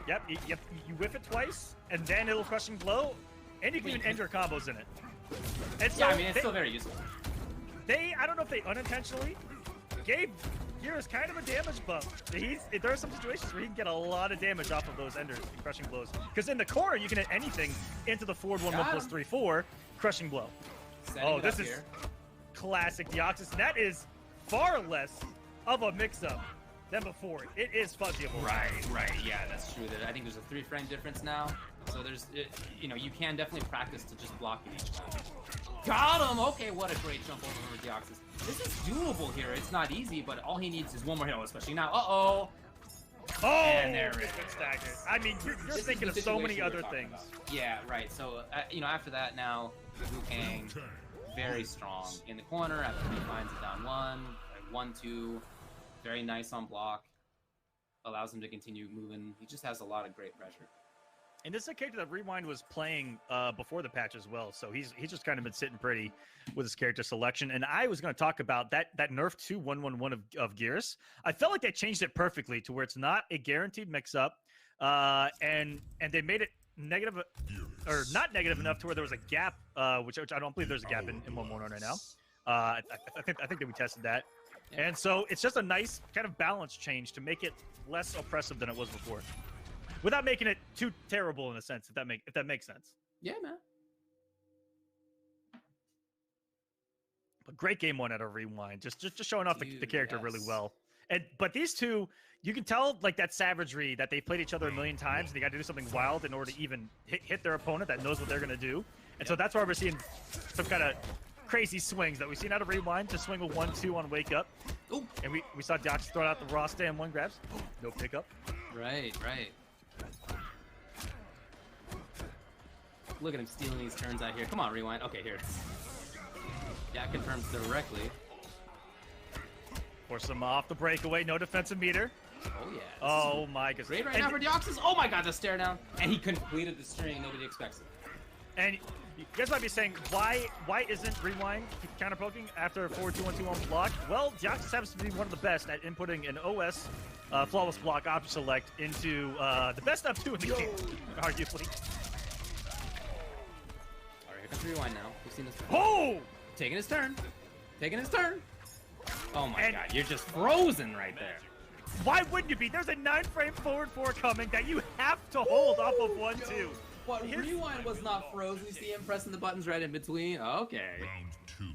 Yep. You whiff it twice, and then it'll crushing blow, and you can even enter combos in it. And so I mean, it's still very useful. I don't know if they unintentionally gave Geras kind of a damage bump. There are some situations where he can get a lot of damage off of those enders and crushing blows. Because in the core, you can hit anything into the forward 1+3/4 crushing blow. Oh, this is classic Deoxys. That is far less of a mix-up than before. It is fuzzyable. Right. Yeah, that's true. I think there's a 3-frame difference now. So there's, you know, you can definitely practice to just block it each time. Got him! Okay, what a great jump over for Deoxys. This is doable here. It's not easy, but all he needs is one more hit, especially now. Uh-oh! Oh! And there it is. Staggered. I mean, you're thinking of so many other things. Yeah, right. So, you know, after that now, Liu Kang, very strong in the corner. After he finds it down 1-2. Very nice on block. Allows him to continue moving. He just has a lot of great pressure. And this is a character that Rewind was playing before the patch as well, so he's just kind of been sitting pretty with his character selection. And I was going to talk about that nerf 2-1-1-1 of Geras. I felt like they changed it perfectly to where it's not a guaranteed mix-up, and they made it negative, or not negative enough to where there was a gap, which I don't believe there's a gap in 1-1-1 right now. I think that we tested that. Yeah. And so it's just a nice kind of balance change to make it less oppressive than it was before, without making it too terrible in a sense, if that makes sense. Yeah, man. But great game 1 out of Rewind, just showing off the character really well. But these two, you can tell like that savagery that they played each other a million times, and they got to do something wild in order to even hit their opponent that knows what they're gonna do. And so that's why we're seeing some kind of crazy swings that we've seen out of Rewind to swing with 1-2 on Wake Up. Ooh. And we saw Deoxys throw out the raw stand 1 grabs. No pickup. Right. Look at him stealing these turns out here. Come on, Rewind. Okay, here. Yeah, it confirms directly. Force him off the breakaway. No defensive meter. Oh, yeah. Oh, my goodness. Great right now for Deoxys. Oh, my God, the stare down. And he completed the string. Nobody expects it. And you guys might be saying, why isn't Rewind counter-poking after a 4-2-1-2 on block? Well, Deoxys happens to be one of the best at inputting an OS flawless block option select into the best up 2 in the game, arguably. All right, here comes Rewind now. We've seen this. Oh! Taking his turn. Oh, my God. You're just frozen right there. Why wouldn't you be? There's a 9-frame forward 4 coming that you have to hold off of 1-2. But Rewind was not frozen. You see him pressing the buttons right in between. Okay. Round 2.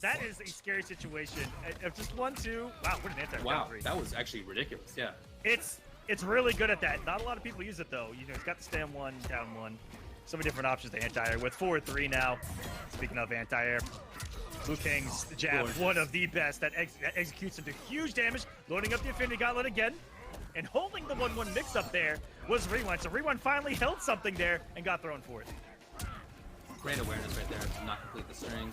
That is a scary situation. Just 1-2. Wow, what an anti-down Wow, 3. that was actually ridiculous. Yeah. It's really good at that. Not a lot of people use it though. You know, he's got the stand 1, down 1. So many different options to anti-air with. Forward 3 now. Speaking of anti-air, Liu Kang's jab, Gorgeous. one of the best that executes into huge damage. Loading up the Infinity Gauntlet again. And holding the 1-1 mix-up there was Rewind. So Rewind finally held something there and got thrown for it. Great awareness right there to not complete the string.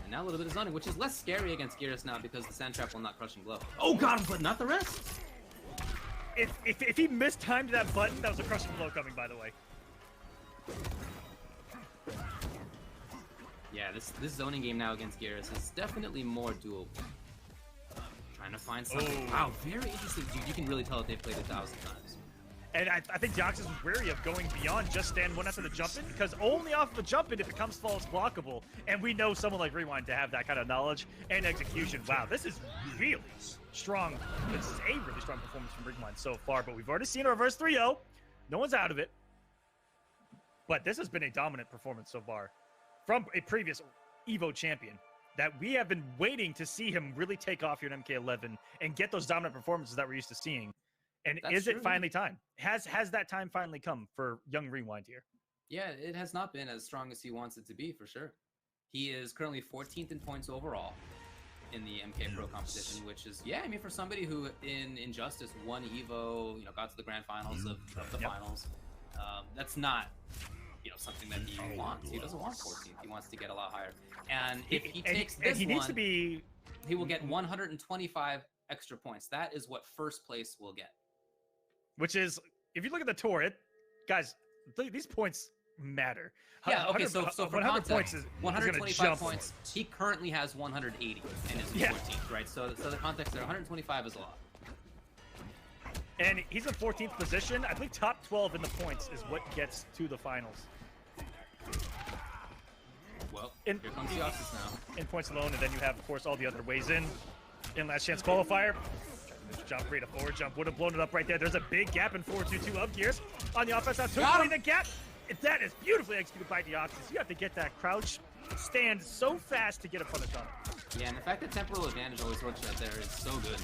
And now a little bit of zoning, which is less scary against Geras now because the sand trap will not crushing blow. Oh, got him, but not the rest. If he mistimed that button, that was a crushing blow coming, by the way. Yeah, this zoning game now against Geras is definitely more doable. Trying to find something. Oh. Wow, very interesting. Dude, you can really tell that they've played 1,000 times. And I think Deoxys was wary of going beyond just stand 1 after the jump in, because only off the jump in it becomes false blockable. And we know someone like Rewind to have that kind of knowledge and execution. Wow, this is really strong. This is a really strong performance from Rewind so far, but we've already seen a reverse 3-0. No one's out of it. But this has been a dominant performance so far from a previous EVO champion that we have been waiting to see him really take off here in MK11 and get those dominant performances that we're used to seeing. And That's is true. it finally time? Has that time finally come for young Rewind here? Yeah, it has not been as strong as he wants it to be, for sure. He is currently 14th in points overall in the MK Pro competition, which is, yeah, I mean, for somebody who in Injustice won EVO, you know, got to the grand finals of the finals, that's not, you know, something that he wants. He doesn't want 14th. He wants to get a lot higher. And if he takes this he one, needs to be... he will get 125 extra points. That is what first place will get. Which is, if you look at the tour, guys, these points matter. Yeah, okay, so for 100 context, points is 125 points. He currently has 180 and is 14th, right? So the context there, 125 is a lot. And he's in 14th position. I believe top 12 in the points is what gets to the finals. Well, here comes Deoxys now. In points alone, and then you have, of course, all the other ways in last chance qualifier. Jump, create a forward jump, would have blown it up right there. There's a big gap in 4-2-2 of Gears on the offense. Now, took the gap. That is beautifully executed by Deoxys. You have to get that crouch stand so fast to get a punish on it. Yeah, and the fact that temporal advantage always works right there is so good.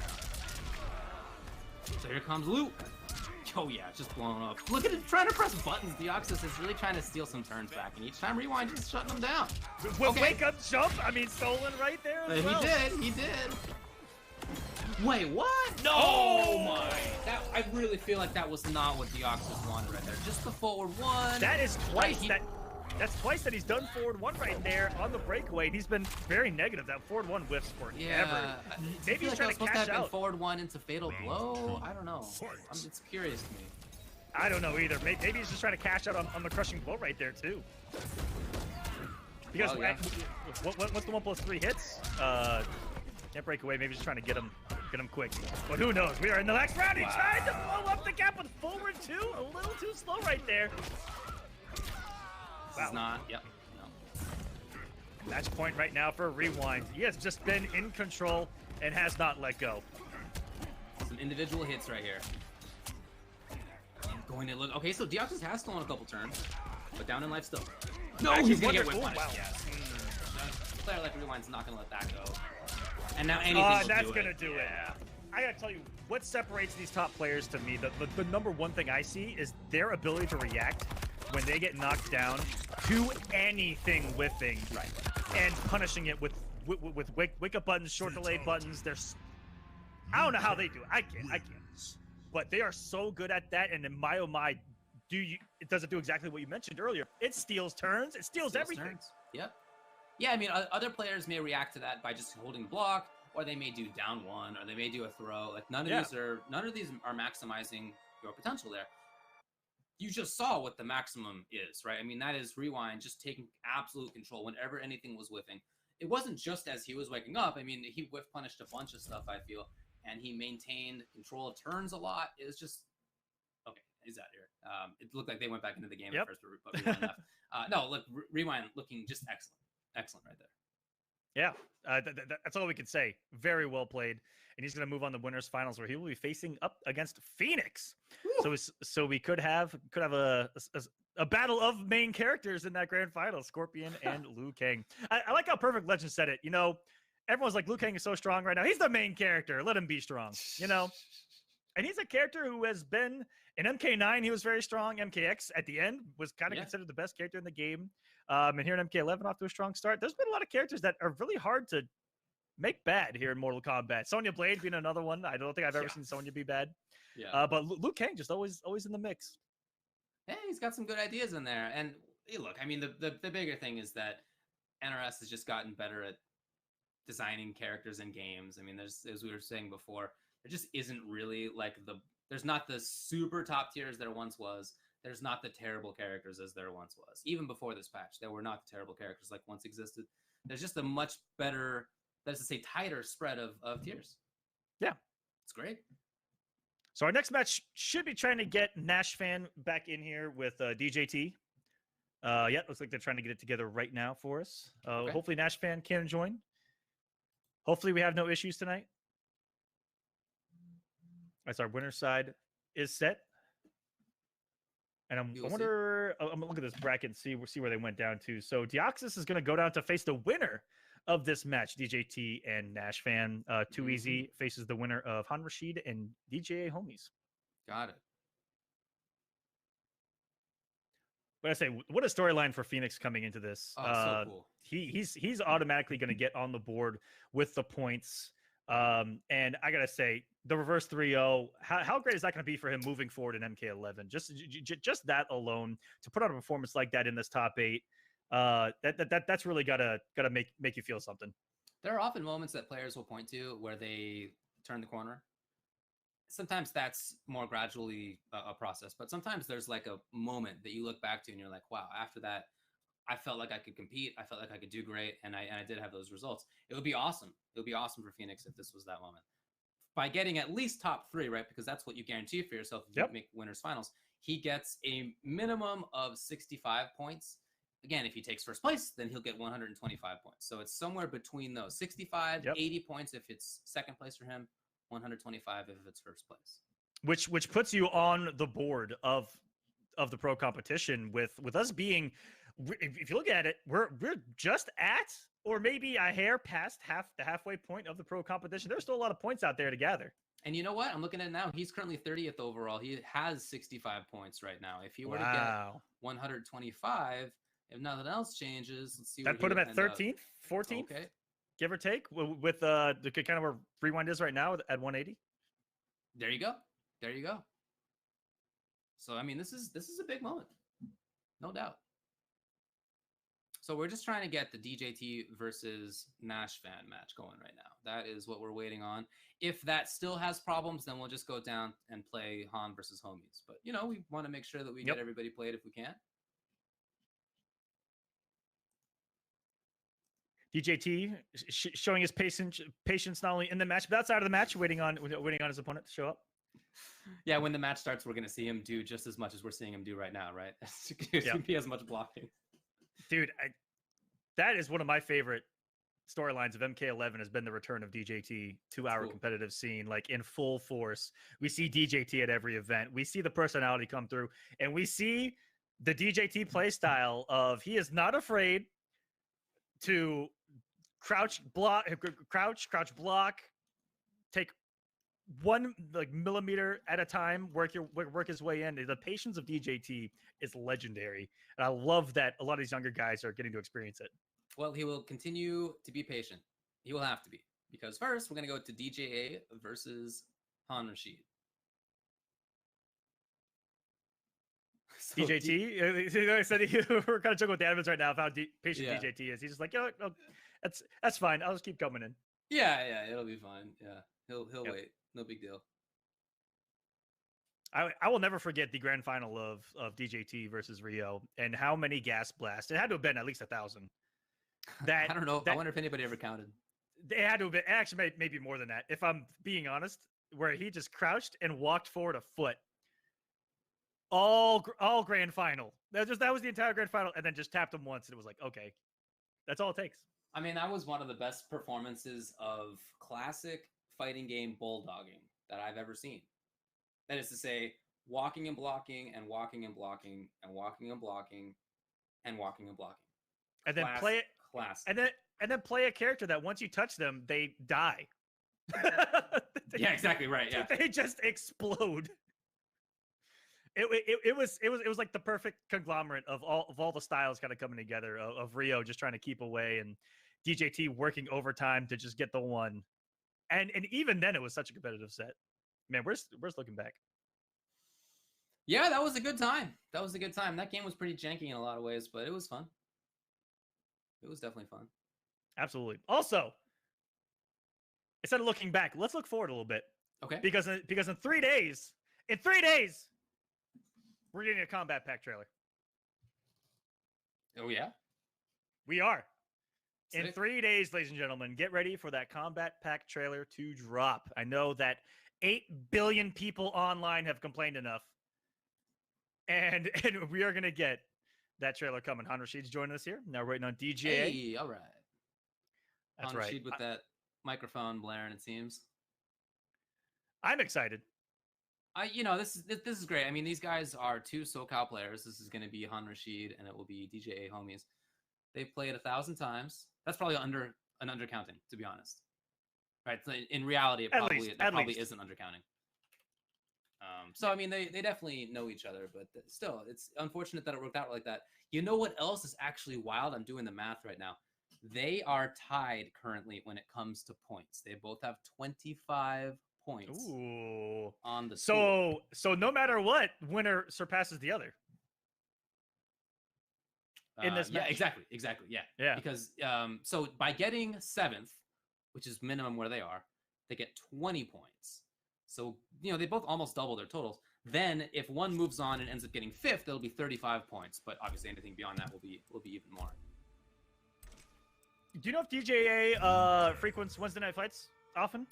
So here comes Luke. Oh yeah, just blowing up. Look at him trying to press buttons. Deoxys is really trying to steal some turns back, and each time Rewind just shutting them down. Wake up jump. I mean, stolen right there as well. He did. Wait, what? No! Oh my! I really feel like that was not what Deoxys wanted right there. Just the forward one. That is twice. That's twice that he's done forward one right there on the breakaway. And he's been very negative. That forward one whiffs forever. Yeah. Maybe he's trying to cash out. Forward one into fatal blow. I don't know. It's curious to me. I don't know either. Maybe he's just trying to cash out on the crushing blow right there too. Because what's the 1+3 hits? Can't break away. Maybe just trying to get him quick. But who knows? We are in the next round. He tried to blow up the gap with forward 2. A little too slow right there. This is not. Yep. No. Match point right now for Rewind. He has just been in control and has not let go. Some individual hits right here. Going to look. Okay, so Deoxys has stolen a couple turns, but down in life still. No, he's gonna get whip punished. Wow. Yes. A player like Rewind's not gonna let that go. And now anything that's gonna do it. I gotta tell you, what separates these top players to me, the number one thing I see is their ability to react when they get knocked down to anything whiffing, right, and punishing it with wake up buttons, short delay buttons. I don't know how they do it. I can't. But they are so good at that, and in my oh my, it doesn't do exactly what you mentioned earlier. It steals turns. It steals everything. Turns. Yep. Yeah, I mean, other players may react to that by just holding block, or they may do down one, or they may do a throw. Like none of these are maximizing your potential there. You just saw what the maximum is, right? I mean, that is Rewind just taking absolute control whenever anything was whiffing. It wasn't just as he was waking up. I mean, he whiff punished a bunch of stuff, I feel, and he maintained control of turns a lot. It was just okay. He's out here. It looked like they went back into the game at first, but Rewind left. No, look, Rewind looking just excellent. Excellent right there. Yeah, that's all we can say. Very well played. And he's going to move on to winners finals where he will be facing up against Phoenix. Woo! So we could have a a battle of main characters in that grand final, Scorpion and Liu Kang. I like how Perfect Legend said it. You know, everyone's like, Liu Kang is so strong right now. He's the main character. Let him be strong, you know? And he's a character who has been in MK9. He was very strong. MKX at the end was kind of considered the best character in the game. And here in MK11 off to a strong start. There's been a lot of characters that are really hard to make bad here in Mortal Kombat. Sonya Blade being another one. I don't think I've ever seen Sonya be bad. Yeah. But Liu Kang just always in the mix. Hey, he's got some good ideas in there. And hey, look, I mean, the bigger thing is that NRS has just gotten better at designing characters in games. I mean, there's, as we were saying before, there just isn't really like there's not the super top tiers there once was. There's not the terrible characters as there once was. Even before this patch, there were not the terrible characters like once existed. There's just a much better, that is to say, tighter spread of tiers. Yeah. It's great. So our next match should be trying to get Nash Fan back in here with DJT. Yeah, looks like they're trying to get it together right now for us. Okay. Hopefully Nash Fan can join. Hopefully we have no issues tonight. As our winner side is set. And I wonder, I'm going to look at this bracket and see where they went down to. So Deoxys is going to go down to face the winner of this match, DJT and Nash Fan. Too Easy faces the winner of Han Rashid and DJA Homies. Got it. But I say, what a storyline for Phoenix coming into this. Oh, so cool. He's automatically going to get on the board with the points. And I got to say, the reverse 3-0, how great is that going to be for him moving forward in MK11? Just that alone, to put out a performance like that in this top 8, that's really gotta make you feel something. There are often moments that players will point to where they turn the corner. Sometimes that's more gradually a process, but sometimes there's like a moment that you look back to and you're like, wow, after that, I felt like I could compete. I felt like I could do great. And I did have those results. It would be awesome. It would be awesome for Phoenix if this was that moment. By getting at least top 3, right? Because that's what you guarantee for yourself if you make winners finals. He gets a minimum of 65 points. Again, if he takes first place, then he'll get 125 points. So it's somewhere between those 65, 80 points if it's second place for him, 125 if it's first place. Which puts you on the board of the pro competition with us being, if you look at it, we're just at or maybe a hair past the halfway point of the pro competition. There's still a lot of points out there to gather. And you know what? I'm looking at it now. He's currently 30th overall. He has 65 points right now. If he were to get 125, if nothing else changes, let's see. That put him at 13th, 14th, okay, give or take, with the kind of where Rewind is right now at 180. There you go. There you go. So I mean, this is a big moment, no doubt. So we're just trying to get the DJT versus Nash Fan match going right now. That is what we're waiting on. If that still has problems, then we'll just go down and play Han versus Homies. But, you know, we want to make sure that we get everybody played if we can. DJT showing his patience not only in the match, but outside of the match, waiting on his opponent to show up. Yeah, when the match starts, we're going to see him do just as much as we're seeing him do right now, right? He has much blocking. Dude, that is one of my favorite storylines of MK11 has been the return of DJT to our competitive scene, like in full force. We see DJT at every event. We see the personality come through, and we see the DJT play style of he is not afraid to crouch, block, take 1 millimeter at a time, work his way in. The patience of DJT is legendary, and I love that a lot of these younger guys are getting to experience it. Well, he will continue to be patient. He will have to be, because first we're going to go to DJA versus Han Rashid. So DJT, I said we're kind of joking with the admins right now of how patient DJT is. He's just like, you know, no, that's fine. I'll just keep coming in. Yeah, it'll be fine. Yeah, he'll wait. No big deal. I will never forget the grand final of DJT versus Rio and how many gas blasts. It had to have been at least 1,000. I don't know. I wonder if anybody ever counted. It had to have been, actually maybe more than that, if I'm being honest, where he just crouched and walked forward a foot. All grand final. That was the entire grand final, and then just tapped him once, and it was like, okay, that's all it takes. I mean, that was one of the best performances of classic fighting game bulldogging that I've ever seen. That is to say, walking and blocking and walking and blocking and walking and blocking and walking and blocking. And then play it. Class. And then play a character that once you touch them, they die. Yeah, exactly right. Yeah, they just explode. It was like the perfect conglomerate of all the styles kind of coming together of Rio just trying to keep away and DJT working overtime to just get the one. And even then it was such a competitive set. Man, where's looking back? Yeah, that was a good time. That game was pretty janky in a lot of ways, but it was fun. It was definitely fun. Absolutely. Also, instead of looking back, let's look forward a little bit. Okay. Because in 3 days, we're getting a Kombat pack trailer. Oh yeah? We are. Sick. In 3 days, ladies and gentlemen, get ready for that Kombat pack trailer to drop. I know that 8 billion people online have complained enough. And we are going to get that trailer coming. Han Rashid's joining us here. Now we're waiting on DJA. Hey, all right. That's Han right. Rashid with that microphone blaring, it seems. I'm excited. This is great. I mean, these guys are 2 SoCal players. This is going to be Han Rashid and it will be DJA homies. They've played 1,000 times. That's probably undercounting, to be honest. Right? So in reality, it probably isn't undercounting. So I mean, they definitely know each other, but still, it's unfortunate that it worked out like that. You know what else is actually wild? I'm doing the math right now. They are tied currently when it comes to points. They both have 25 points. Ooh. On the so no matter what, winner surpasses the other. In this match. Yeah, exactly. Yeah. Because so by getting 7th, which is minimum where they are, they get 20 points. So, they both almost double their totals. Then if one moves on and ends up getting 5th, it'll be 35 points. But obviously anything beyond that will be even more. Do you know if DJA frequents Wednesday night fights often?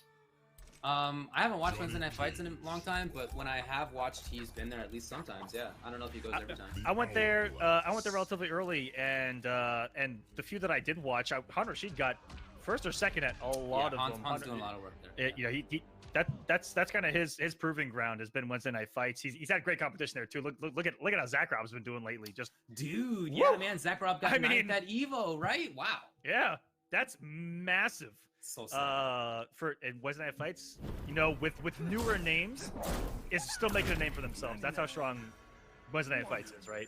I haven't watched Wednesday night fights in a long time, but when I have watched, he's been there at least sometimes. Yeah, I don't know if he goes every time. I went there relatively early, and the few that I did watch, Han Rashid got 1st or 2nd at a lot of them. Han's doing a lot of work there. That's kind of his proving ground has been Wednesday night fights. He's had great competition there too. Look at how Zach Rob's been doing lately. Just dude, yeah, man. Zach Rob got ninth at Evo, right? Wow. Yeah, that's massive. So sad. For Wednesday night fights, with newer names, is still making a name for themselves. That's how strong Wednesday night fights is, right?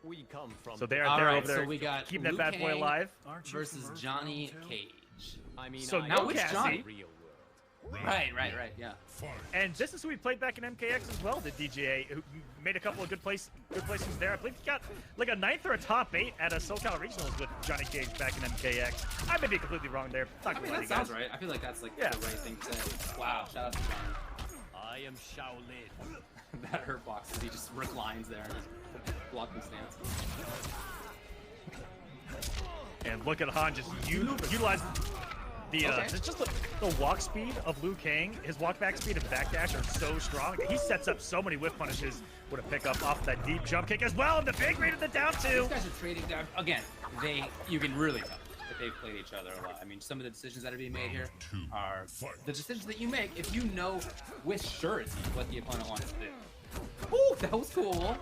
We come from. So they're over there. So we got keeping that bad boy alive versus Johnny Cage. I mean, so now which Johnny? Right, yeah. And this is who we played back in MKX as well, the DJA, who made a couple of good placings there. I believe he got like a 9th or a top 8 at a SoCal Regionals with Johnny Cage back in MKX. I may be completely wrong there. I mean, that sounds right. I feel like that's like the right thing to say. Wow, shout out to Johnny. I am Shaolin. That hurt box, he just reclines there and just blocking stance. And look at Han just utilize just the walk speed of Liu Kang. His walk back speed and backdash are so strong. He sets up so many whiff punishes with a pickup off that deep jump kick as well. And the big rate of the down 2. These guys are trading down. Again, you can really tell that they've played each other a lot. I mean, some of the decisions that are being made here are the decisions that you make if you know with surety what the opponent wants to do. Ooh, that was cool.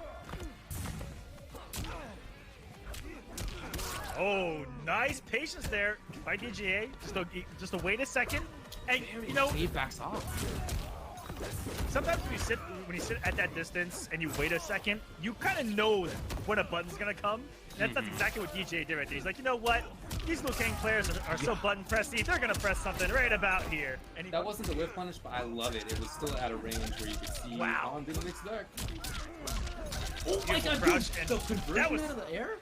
Oh, nice patience there by DJA. Just to wait a second, and he backs off. Sometimes when you sit at that distance and you wait a second, you kind of know when a button's gonna come. And that's exactly what DJ did right there. He's like, you know what? These Liu Kang players are so button pressy. They're gonna press something right about here. And that wasn't the whip punish, but I love it. It was still at a range where you could see on the next deck. Oh my god, dude, the conversion out of the air?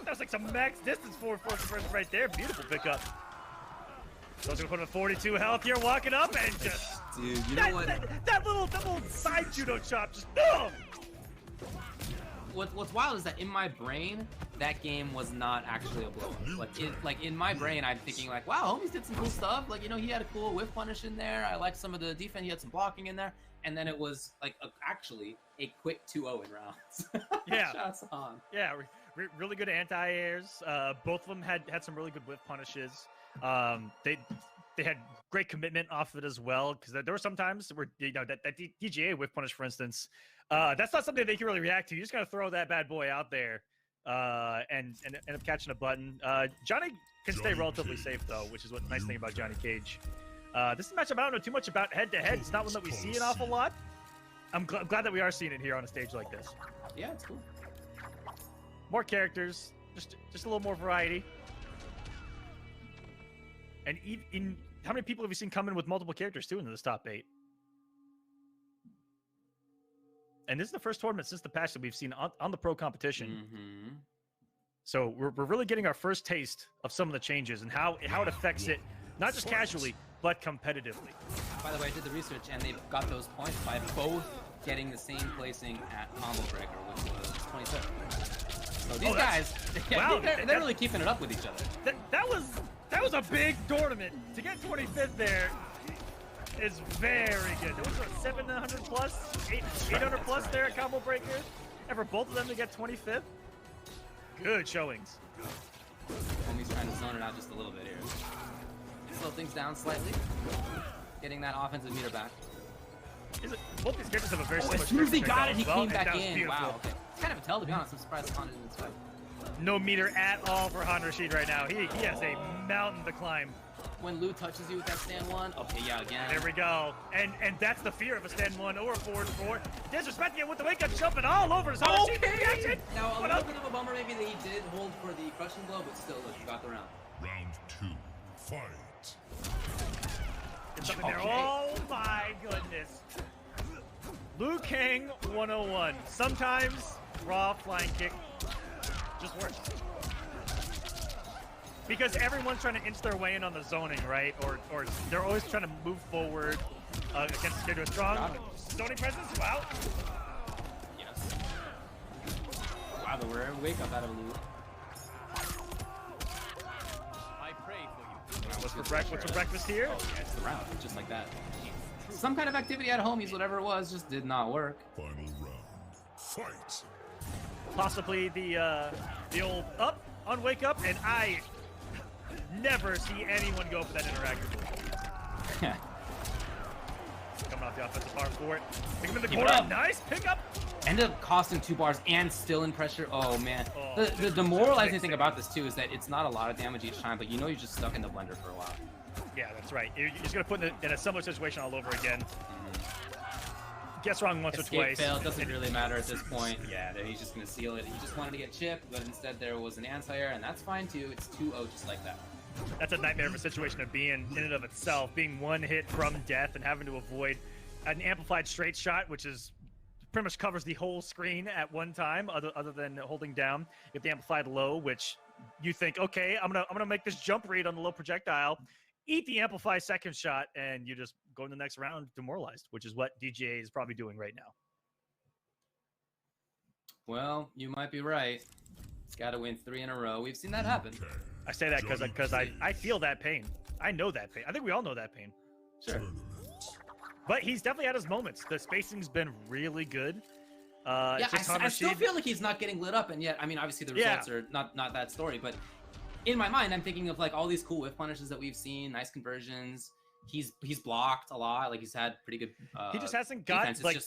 That was like some max distance forward conversion right there. Beautiful pickup. So he's gonna put him at 42 health here, walking up and just dude, you know what? That little side judo chop just What's wild is that in my brain, that game was not actually a blow up. Like in my brain, I'm thinking like, wow, homies did some cool stuff. Like, he had a cool whiff punish in there. I liked some of the defense. He had some blocking in there. And then it was like actually a quick 2-0 in rounds. Yeah. Shots on. Yeah, really good anti-airs. Both of them had some really good whiff punishes. they had great commitment off of it as well, because there were some times where, you know, that DJA whiff punish, for instance, that's not something they can really react to. You just gotta throw that bad boy out there and end up catching a button. Johnny can stay relatively safe though, which is what the nice thing about Johnny Cage. This is a matchup I don't know too much about head-to-head. It's not one that we see an awful lot. I'm glad that we are seeing it here on a stage like this. Yeah, it's cool. More characters, just a little more variety. And in how many people have you seen come in with multiple characters too into this top 8? And this is the first tournament since the patch that we've seen on the pro competition. Mm-hmm. So we're really getting our first taste of some of the changes and how it affects it, not just casually, but competitively. By the way, I did the research, and they've got those points by both getting the same placing at Combo Breaker, which was 27. So these guys, wow, they're really keeping it up with each other. That was a big tournament. To get 25th there is very good. There was what, 700 plus, 800 plus there at Combo Breaker, and for both of them to get 25th, good showings. Homie's trying to zone it out just a little bit here. Slow things down slightly. Getting that offensive meter back. Both these characters have a very similar. As soon as he got it, he well, came back in. Beautiful. Wow. Okay. It's kind of a tell, to be honest. I'm surprised Khan didn't sweat. No meter at all for Han Rashid right now. He has a mountain to climb. When Lou touches you with that stand 1, okay, yeah, again. There we go. And that's the fear of a stand 1 or a forward 4. Disrespecting it with the wake up, jumping all over his Han Rashid reaction. Now, a little bit of a bummer maybe that he did hold for the crushing blow, but still, look, he got the round. Round 2, fight. Something there. Oh my goodness. Liu Kang 101. Sometimes raw flying kick just works. Because everyone's trying to inch their way in on the zoning, right? Or they're always trying to move forward against the character with strong zoning presence. Wow. Yes. Wow, the rare wake up out of Lou. I pray for you. What's for breakfast here? Oh, yeah, it's the round, just like that. Some kind of activity at homies, whatever it was, just did not work. Final round, fight. Possibly the old up on wake up, and I never see anyone go for that interactive move. Coming off the offensive bar for it. Pick him in the corner. Nice pickup. Ended up costing 2 bars and still in pressure. Oh man. The demoralizing thing about this too is that it's not a lot of damage each time, but you know you're just stuck in the blender for a while. Yeah, that's right. You're just gonna put in a similar situation all over again. Guess wrong once Escape or twice. Fail doesn't really matter at this point. Yeah, he's just gonna seal it. He just wanted to get chipped, but instead there was an anti-air, and that's fine too. It's 2-0 just like that. That's a nightmare of a situation to be in and of itself. Being one hit from death and having to avoid an amplified straight shot, which is pretty much covers the whole screen at one time, other than holding down. You get the amplified low, which you think, okay, I'm gonna make this jump read on the low projectile, eat the amplified second shot, and you just go in the next round demoralized, which is what DJA is probably doing right now. Well, you might be right. It's got to win 3 in a row. We've seen that happen. I say that because I feel that pain. I know that pain. I think we all know that pain. Sure. But he's definitely had his moments. The spacing's been really good. Yeah, I still feel like he's not getting lit up, and yet, I mean, obviously the results are not that story, but in my mind, I'm thinking of like all these cool whiff punishes that we've seen, nice conversions. He's blocked a lot. Like he's had pretty good. He just hasn't got defense. like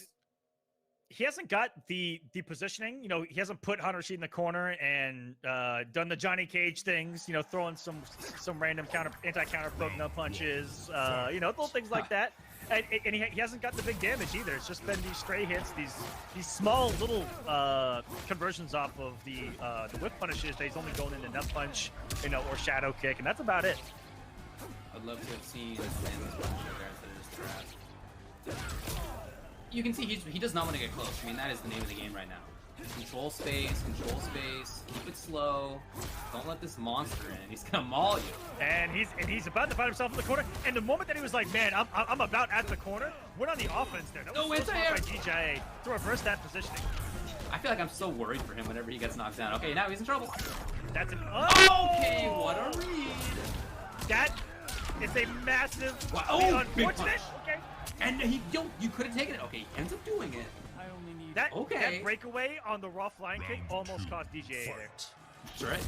he hasn't got the positioning. You know, he hasn't put Hunter Sheet in the corner and done the Johnny Cage things. You know, throwing some random anti-counter poke no punches. You know, little things like that. And he hasn't got the big damage either. It's just been these stray hits, these small little conversions off of the whip punishes that he's only going into nut punch, you know, or shadow kick, and that's about it. I'd love to have seen this You can see he does not want to get close. I mean, that is the name of the game right now. Control space, keep it slow. Don't let this monster in. He's gonna maul you. And he's about to find himself in the corner. And the moment that he was like, man, I'm about at the corner, went on the offense there. That was so smart by DJA to reverse that positioning. I feel like I'm so worried for him whenever he gets knocked down. Okay, now he's in trouble. That's an okay, what a read. That is a massive, unfortunate. Okay. And you could have taken it. Okay, he ends up doing it. I only need that breakaway on the raw flying kick almost cost DJA there. That's right.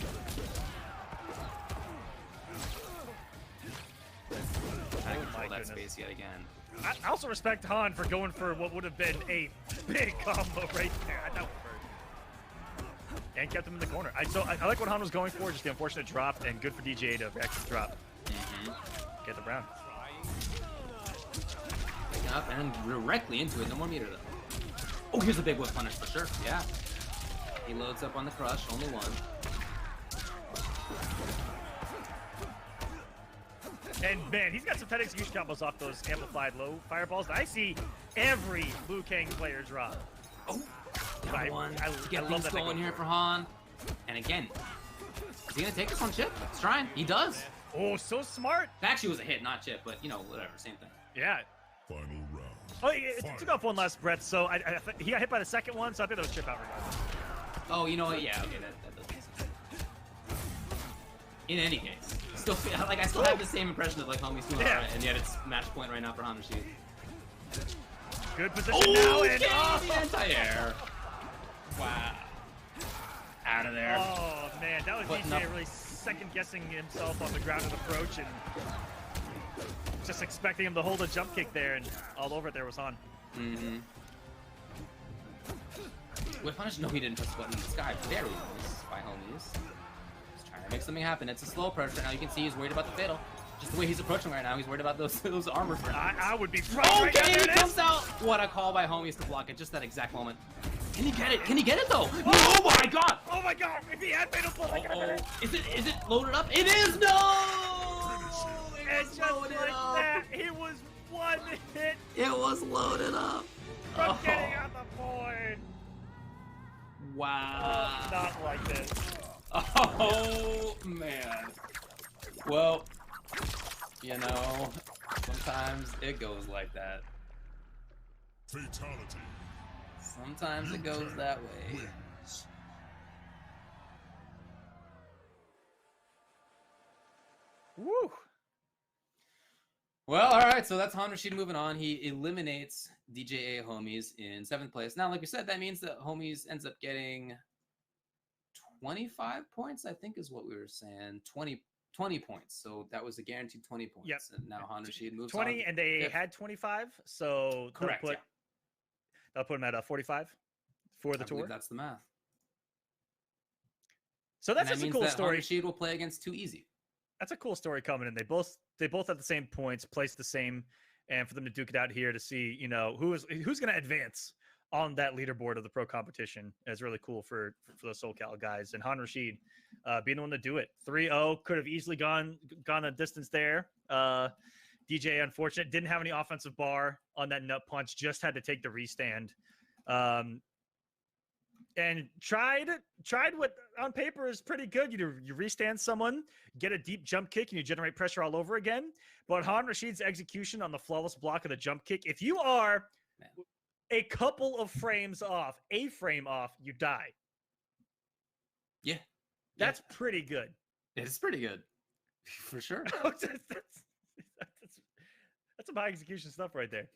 trying to Oh control my that goodness. space yet again. I also respect Han for going for what would have been a big combo right there. I thought and kept him in the corner. I like what Han was going for, just the unfortunate drop, and good for DJ to react to the drop. Get the round. Up and directly into it. No more meter though. Oh, here's a big whip punish for sure. Yeah. He loads up on the crush. Only one. And man, he's got some tight execution combos off those amplified low fireballs that I see every Liu Kang player drop. Oh, I one. I Get love things that they going go here for for Han. And again, is he gonna take this on Chip? He's trying. He does. Oh, so smart. It actually was a hit, not Chip, but you know, whatever, same thing. Yeah. Final round. Oh, it took off one last breath, so he got hit by the second one, so I think that was chip out regardless. Oh, you know what? Yeah, okay, that does make sense. In any case, still feel like I still have the same impression of like homie's doing alright, and yet it's match point right now for Han Rashid. Good position now, and the anti-air. Wow. Out of there. Oh man, that was Putting DJ up- really second guessing himself on the ground of approach and just expecting him to hold a jump kick there, and all over it there was Han. With punish, no, he didn't press the button in the sky. Very nice by homies. Just trying to make something happen. It's a slow approach right now. You can see he's worried about the fatal. Just the way he's approaching right now, he's worried about those armor frames. I would be right Okay, there he it is. comes out. What a call by homies to block it. Just that exact moment. Can he get it? Can he get it though? Oh my god! Oh my god! If he had fatal pull, Is it loaded up? It is. No! and just loaded like up. that, it was one hit It was loaded up. from getting on the board. Wow. Not like this. Oh man. Well, you know, sometimes it goes like that. Fatality. Sometimes it goes that way. Wins. Woo! Well, all right. So that's Han Rashid moving on. He eliminates DJA homies in 7th place. Now, like we said, that means that homies ends up getting 25 points. I think is what we were saying. 20 points. So that was a guaranteed 20 points. Yep. And now Han Rashid moves 20, on. and they fifth. had 25, so Correct. they'll put him at 45 for the I tour. believe that's the math. So that's And that just a means cool that Han story. Rashid will play against Too Easy. That's a cool story coming in. They both have the same points, placed the same, and for them to duke it out here to see, you know, who's going to advance on that leaderboard of the pro competition is really cool for the SoCal guys. And Han Rashid being the one to do it. 3-0 could have easily gone a distance there. DJ, unfortunate, didn't have any offensive bar on that nut punch, just had to take the restand. And tried what on paper is pretty good. You restand someone, get a deep jump kick, and you generate pressure all over again. But Han Rashid's execution on the flawless block of the jump kick, if you are a couple of frames off, a frame off, you die. Yeah. That's pretty good. It's pretty good. For sure. that's some high execution stuff right there.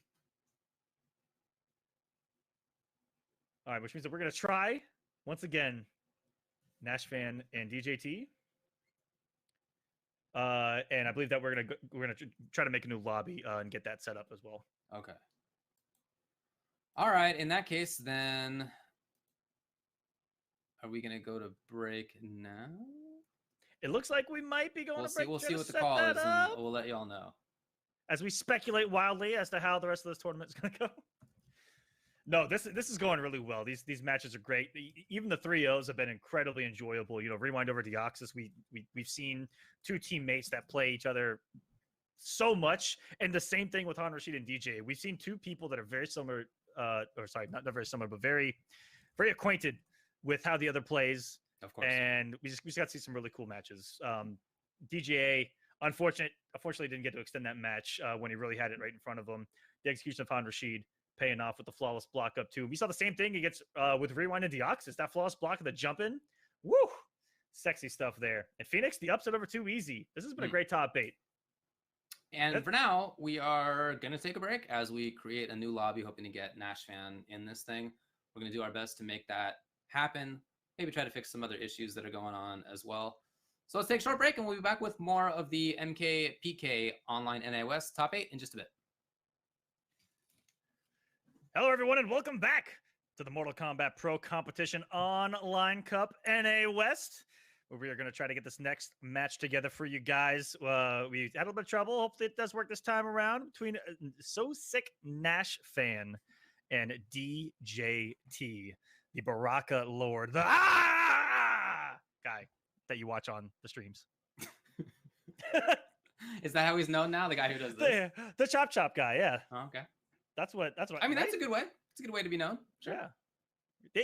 All right, which means that we're going to try, once again, Nashvan and DJT. And I believe that we're going to try to make a new lobby and get that set up as well. Okay. All right. In that case, then, are we going to go to break now? It looks like we might be going to break. We'll see Gonna what the set call that is, up and we'll let y'all know. as we speculate wildly as to how the rest of this tournament is going to go. No, this is going really well. These matches are great. Even the 3-0s have been incredibly enjoyable. You know, rewind over Deoxys. We've seen two teammates that play each other so much, and the same thing with Han Rashid and DJ. We've seen two people that are very similar, not very similar, but very, very acquainted with how the other plays. Of course. And we just got to see some really cool matches. DJA, unfortunately didn't get to extend that match when he really had it right in front of him. The execution of Han Rashid paying off with the flawless block up too. We saw the same thing against with Rewind and Deoxys. That flawless block of the jump in. Woo! Sexy stuff there. And Phoenix, the upset over Too Easy. This has been a great top 8. And for now, we are going to take a break as we create a new lobby, hoping to get Nashvan in this thing. We're going to do our best to make that happen. Maybe try to fix some other issues that are going on as well. So let's take a short break, and we'll be back with more of the MK PK online NA West top 8 in just a bit. Hello, everyone, and welcome back to the Mortal Kombat Pro Competition Online Cup NA West, where we are going to try to get this next match together for you guys. We had a little bit of trouble. Hopefully it does work this time around between So Sick Nash fan and DJT, the Baraka Lord, the guy that you watch on the streams. Is that how he's known now? The guy who does this? The Chop guy, yeah. Oh, okay. That's what. I mean, that's a good way. It's a good way to be known. Sure. Yeah.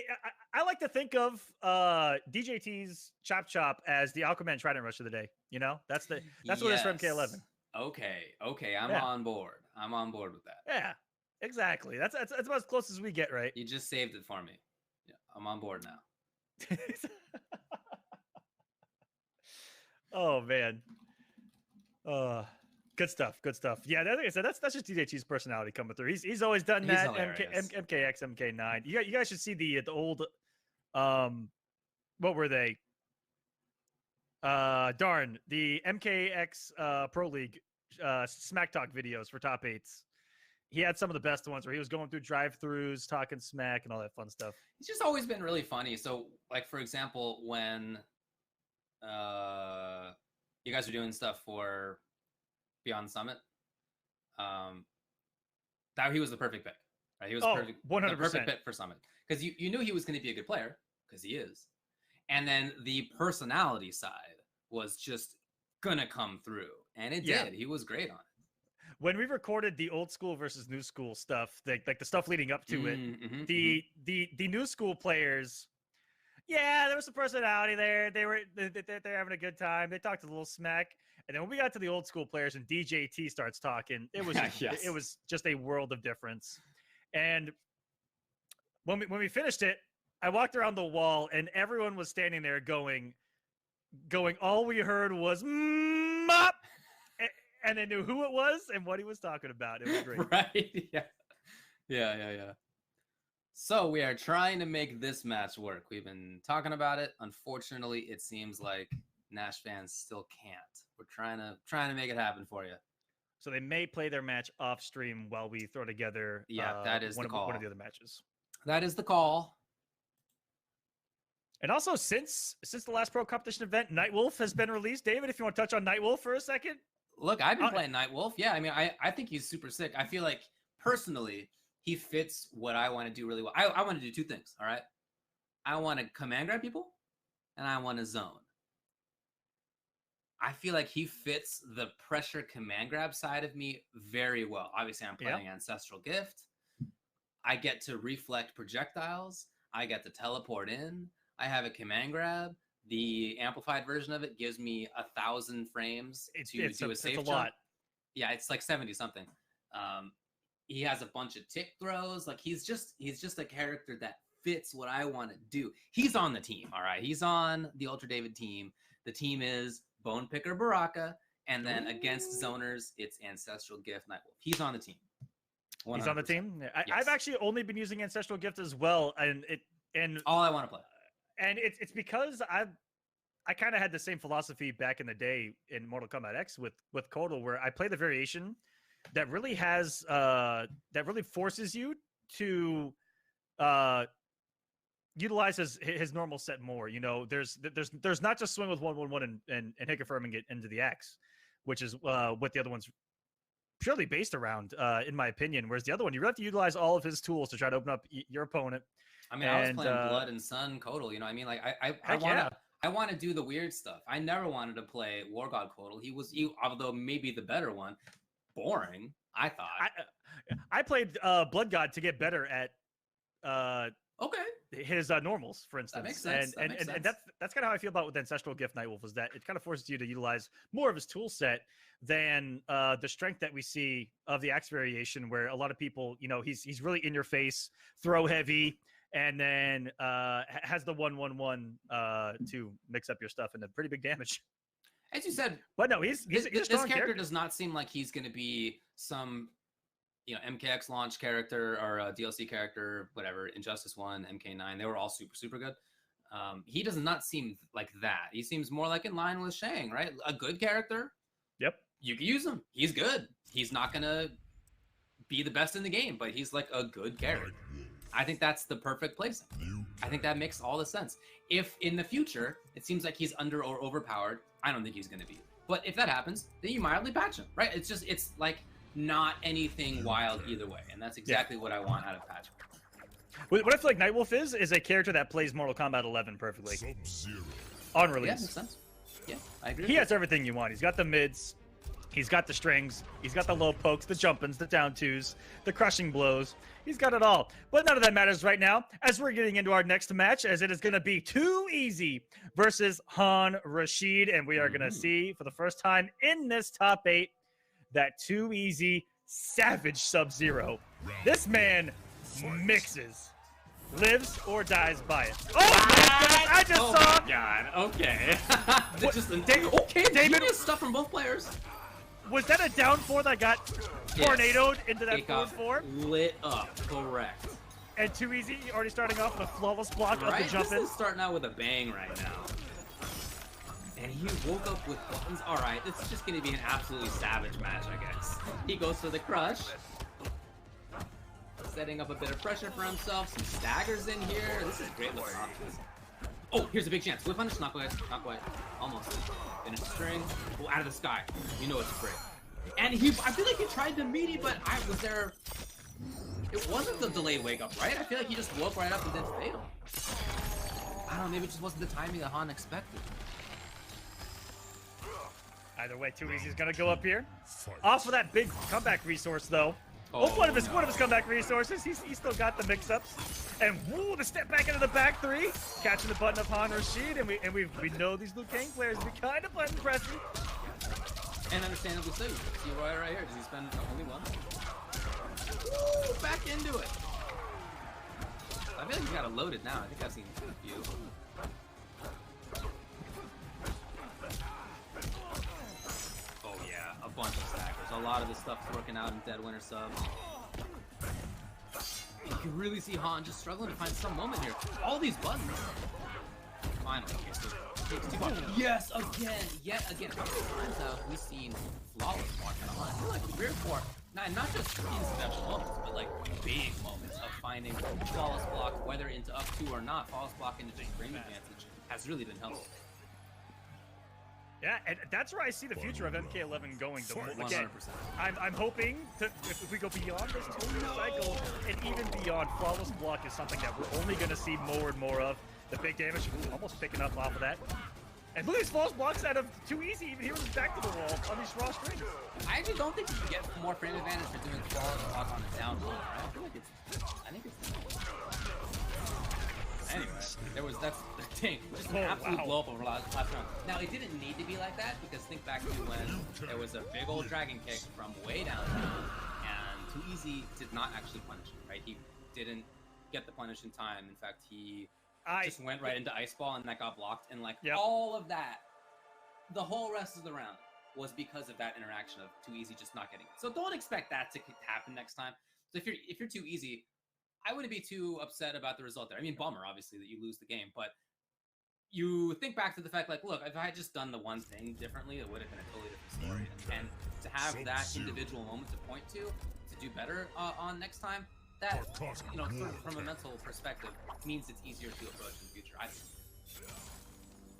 I like to think of DJT's Chop as the Aquaman Trident Rush of the day. You know, that's what it is for MK11. Okay, I'm on board. I'm on board with that. Yeah, exactly. That's about as close as we get, right? You just saved it for me. Yeah, I'm on board now. Oh man. Good stuff. Yeah, like I said, that's just DJT's personality coming through. He's always done that. MKX, MK9. You guys should see the old what were they? The MKX Pro League smack talk videos for top 8s. He had some of the best ones where he was going through drive-throughs, talking smack, and all that fun stuff. He's just always been really funny. So, like for example, when you guys were doing stuff for Beyond Summit, that he was the perfect pick. Right? He was the 100% pick for Summit because you knew he was going to be a good player because he is, and then the personality side was just gonna come through, and it did. He was great on it. When we recorded the old school versus new school stuff, like the stuff leading up to it, the new school players. Yeah, there was some personality there. They're having a good time. They talked a little smack, and then when we got to the old school players and DJT starts talking, it was it was just a world of difference. And when we finished it, I walked around the wall, and everyone was standing there going. All we heard was "mop," and they knew who it was and what he was talking about. It was great, right? Yeah. So we are trying to make this match work. We've been talking about it. Unfortunately, it seems like Nash fans still can't. We're trying to make it happen for you. So they may play their match off stream while we throw together. Yeah, that is the call. One of the other matches. That is the call. And also, since the last Pro Competition event, Nightwolf has been released. David, if you want to touch on Nightwolf for a second. Look, I've been playing Nightwolf. Yeah, I mean, I think he's super sick. I feel like, personally, he fits what I want to do really well. I want to do two things, all right? I want to command grab people, and I want to zone. I feel like he fits the pressure command grab side of me very well. Obviously, I'm playing Ancestral Gift. I get to reflect projectiles. I get to teleport in. I have a command grab. The amplified version of it gives me 1,000 frames to do a safe jump. Lot. Yeah, it's like 70 something. He has a bunch of tick throws. Like he's just a character that fits what I want to do. He's on the team, all right. He's on the Ultra David team. The team is Bone Picker Baraka, and then against zoners, it's Ancestral Gift Nightwolf. He's on the team. 100%. He's on the team. I've actually only been using Ancestral Gift as well, and all I want to play. And it's because I kind of had the same philosophy back in the day in Mortal Kombat X with Kotal, where I play the variation that really has that really forces you to utilize his normal set more. You know, there's not just swing with 1-1-1 and hit confirm and get into the X, which is what the other one's purely based around, in my opinion. Whereas the other one, you really have to utilize all of his tools to try to open up your opponent. I mean, I was playing Blood and Sun Kotal. You know, I mean, like I want to do the weird stuff. I never wanted to play War God Kotal. He although maybe the better one, boring. I thought I played Blood God to get better at his normals, for instance. That makes sense. And that's kind of how I feel about with Ancestral Gift Nightwolf, is that it kind of forces you to utilize more of his tool set than the strength that we see of the axe variation, where a lot of people, you know, he's really in your face, throw heavy, and then has the 1-1-1 to mix up your stuff and a pretty big damage. As you said, but no, he's this character does not seem like he's going to be some, you know, MKX launch character or a DLC character, whatever. Injustice 1, MK9, they were all super good. He does not seem like that. He seems more like in line with Shang, right? A good character. Yep. You can use him. He's good. He's not gonna be the best in the game, but he's like a good character. I think that's the perfect placing. I think that makes all the sense. If in the future it seems like he's under or overpowered, I don't think he's gonna be. But if that happens, then you mildly patch him, right? It's like not anything wild either way, and that's exactly what I want out of patch. What I feel like Nightwolf is a character that plays Mortal Kombat 11 perfectly. On release. Yeah, makes sense. Yeah, I agree. He has everything you want. He's got the mids, he's got the strings, he's got the low pokes, the jump-ins, the down twos, the crushing blows. He's got it all. But none of that matters right now, as we're getting into our next match, as it is going to be Too Easy versus Han Rashid, and we are going to see for the first time in this top 8 that Too Easy savage Sub-Zero. This man mixes, lives or dies by it. Oh my goodness, I just saw. Oh God. Okay. Just David, genius stuff from both players. Was that a down 4 that got tornadoed into that forward 4? Lit up. Correct. And Too Easy already starting off with a flawless block of the jump in. This is starting out with a bang right now. And he woke up with buttons. All right, this is just going to be an absolutely savage match, I guess. He goes for the crush. Setting up a bit of pressure for himself. Some staggers in here. This is great with options. Oh, here's a big chance. Whip punish. Not quite. Not quite. Almost. Finish the string. Oh, out of the sky. You know it's great. And I feel like he tried to meaty, but I was there. It wasn't the delayed wake up, right? I feel like he just woke right up and then failed. I don't know. Maybe it just wasn't the timing that Han expected. Either way, Too Easy's gonna go up here. Off of that big comeback resource, though. Oh, one of his comeback resources. He's still got the mix-ups. And woo, the step back into the back 3, catching the button of Han Rashid, and we know these Liu Kang players be kind of button pressing. And understandably so. See right here. Does he spend only one? Woo, back into it. I feel like he's got it loaded now. I think I've seen a few. Oh yeah, a bunch of stackers. A lot of this stuff's working out in Dead Winter subs. You can really see Han just struggling to find some moment here. All these buttons. Finally, takes too much. Yes, again, yet again. How many times have we seen flawless walking on? I feel like 3 or 4. Not just incidental moments, but like big moments of finding flawless block, whether into up 2 or not. Flawless block into just frame advantage has really been helpful. Yeah, and that's where I see the future of MK11 going. Again, 100%. I'm hoping that if we go beyond this 2-year cycle and even beyond, flawless block is something that we're only going to see more and more of. The big damage, almost picking up off of that. And look at these flawless blocks out of Too Easy, even here with his back to the wall on these raw strings. I actually don't think you can get more frame advantage for doing flawless block on the down low, right? I think it's anyway, that's the thing. Just an absolute blow up over last round. Now, it didn't need to be like that, because think back to when there was a big old dragon kick from way down here, and Too Easy did not actually punish it, right? He didn't get the punish in time. In fact, he just went right into Ice Ball, and that got blocked, and like all of that, the whole rest of the round was because of that interaction of Too Easy just not getting it. So don't expect that to happen next time. So if you're Too Easy, I wouldn't be too upset about the result there. I mean, bummer, obviously, that you lose the game, but you think back to the fact, like, look, if I had just done the one thing differently, it would have been a totally different story. And to have that individual moment to point to do better on next time, that, you know, from a mental perspective, means it's easier to approach in the future, I think.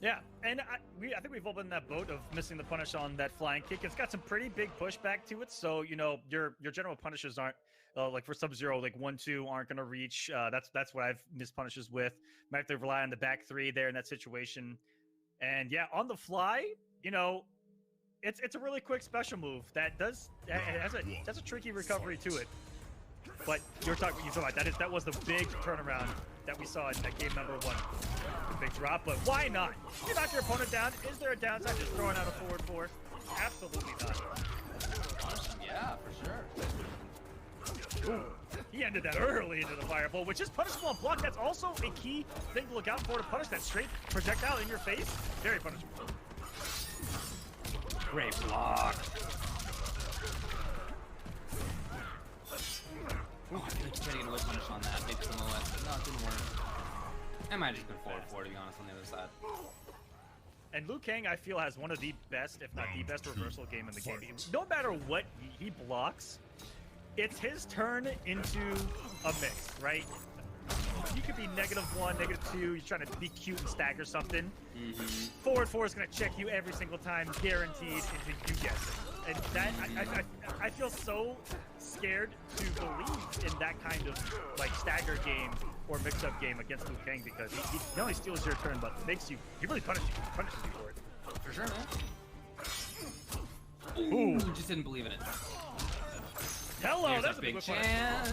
Yeah, and I think we've all been in that boat of missing the punish on that flying kick. It's got some pretty big pushback to it, so, you know, your general punishes aren't, like for Sub-Zero, like 1-2 aren't going to reach. That's what I've missed punishes with. Might have to rely on the back 3 there in that situation. And yeah, on the fly, you know, it's a really quick special move that has a tricky recovery to it. But you're talking about that was the big turnaround that we saw in that game number 1. The big drop, but why not? You knock your opponent down. Is there a downside just throwing out a forward 4? Absolutely not. Yeah, for sure. Ooh, he ended that early into the fireball, which is punishable on block. That's also a key thing to look out for, to punish that straight projectile in your face. Very punishable. Great block. Oh, I feel like he's trying to get a whip punish on that. Maybe some OS, but no, it didn't work. I might just been forward 4 to be honest on the other side. And Liu Kang, I feel, has one of the best, if not the best, reversal game in the game. No matter what he blocks, it's his turn into a mix, right? You could be -1, -2, you're trying to be cute and stagger something. Forward 4 is going to check you every single time, guaranteed, until you guess it. And that, I feel so scared to believe in that kind of like stagger game or mix-up game against Liu Kang because he not only steals your turn, but makes you, he really punishes you for it. For sure, man. Ooh, just didn't believe in it. Hello, Here's that's a big chance.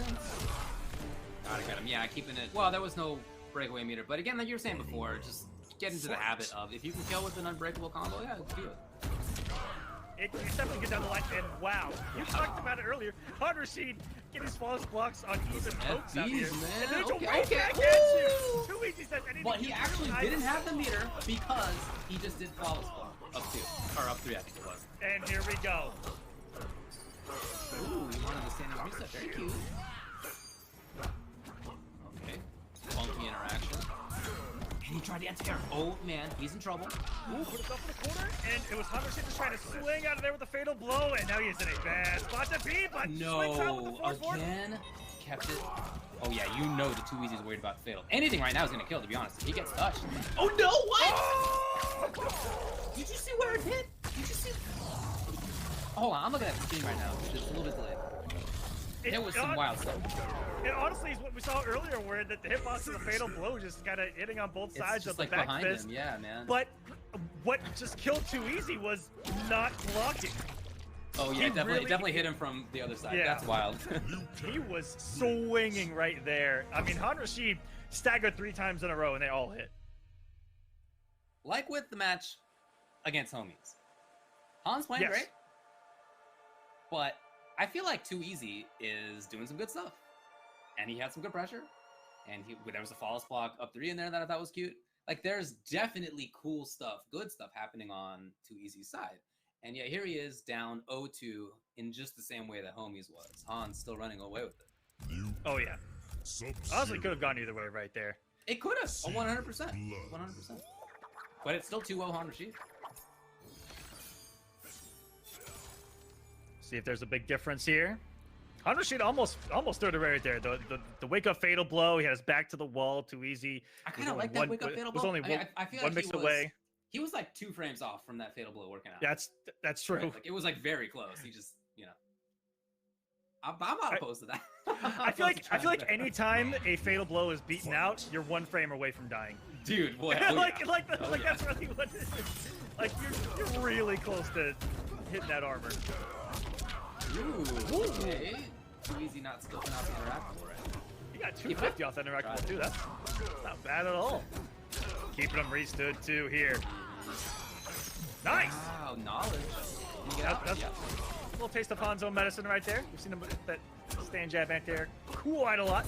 Gotta get him. Yeah, keeping it. Well, there was no breakaway meter, but again, like you were saying before, just get into the habit of if you can kill with an unbreakable combo, yeah, do it. It's definitely good down the line, and wow, you talked about it earlier. Hard Rashid getting flawless blocks on even pokes out here. Man. And there's Okay, a right back at you. Too easy says anything. But he actually didn't have the meter because he just did flawless block up 2 or up 3, I think it was. And here we go. Ooh, he wanted the standing reset. Very cute. Okay, funky interaction. And he tried the anti-air. Oh man, he's in trouble. Ooh, put himself in the corner, and it was Hard Rashid just trying to swing out of there with a fatal blow, and now he's in a bad spot to be, but swings out with the forward. Again, kept it. Oh yeah, you know the 2 Easy's worried about fatal. Anything right now is gonna kill, to be honest. If he gets touched. Oh no, what? Oh! Did you see where it hit? Did you see? Hold on, I'm looking at the screen right now. It's a little bit delayed. It was some wild stuff. It honestly is what we saw earlier, where the hitbox of the fatal blow just kind of hitting on both sides of the like back behind fist. him, yeah, man. But what just killed Too Easy was not blocking. Oh yeah, definitely hit him from the other side. Yeah. That's wild. He was swinging right there. I mean, Hard Rashid staggered 3 times in a row, and they all hit. Like with the match against homies, Han's playing great, but I feel like Too Easy is doing some good stuff. And he had some good pressure. And there was a flawless block up 3 in there that I thought was cute. Like, there's definitely cool stuff, good stuff happening on Too Easy's side. And yet here he is down 0-2 in just the same way that Homies was. Han's still running away with it. Oh, yeah. Honestly, could have gone either way right there. It could have. 100%. 100%. But it's still 2-0 Han Rashid. See if there's a big difference here. Hard Rashid almost threw it right there. The wake up fatal blow. He had his back to the wall. Too Easy. I kind of like that wake up fatal blow. Was only I feel one like mix away. He was like 2 frames off from that fatal blow working out. That's true. Right? Like, it was like very close. He just, you know. I'm not opposed to that. I feel like anytime a fatal blow is beaten out, you're 1 frame away from dying. Dude, boy. That's really what it is. Like you're really close to hitting that armor. Ooh, okay. Too Easy not scoping out the interactable, right? You got 250 off that interactable too. That's not bad at all. Keeping him restood too here. Nice! Wow, knowledge. That's a little taste of Han's own medicine right there. We've seen him with that stand jab back there. Quite a lot.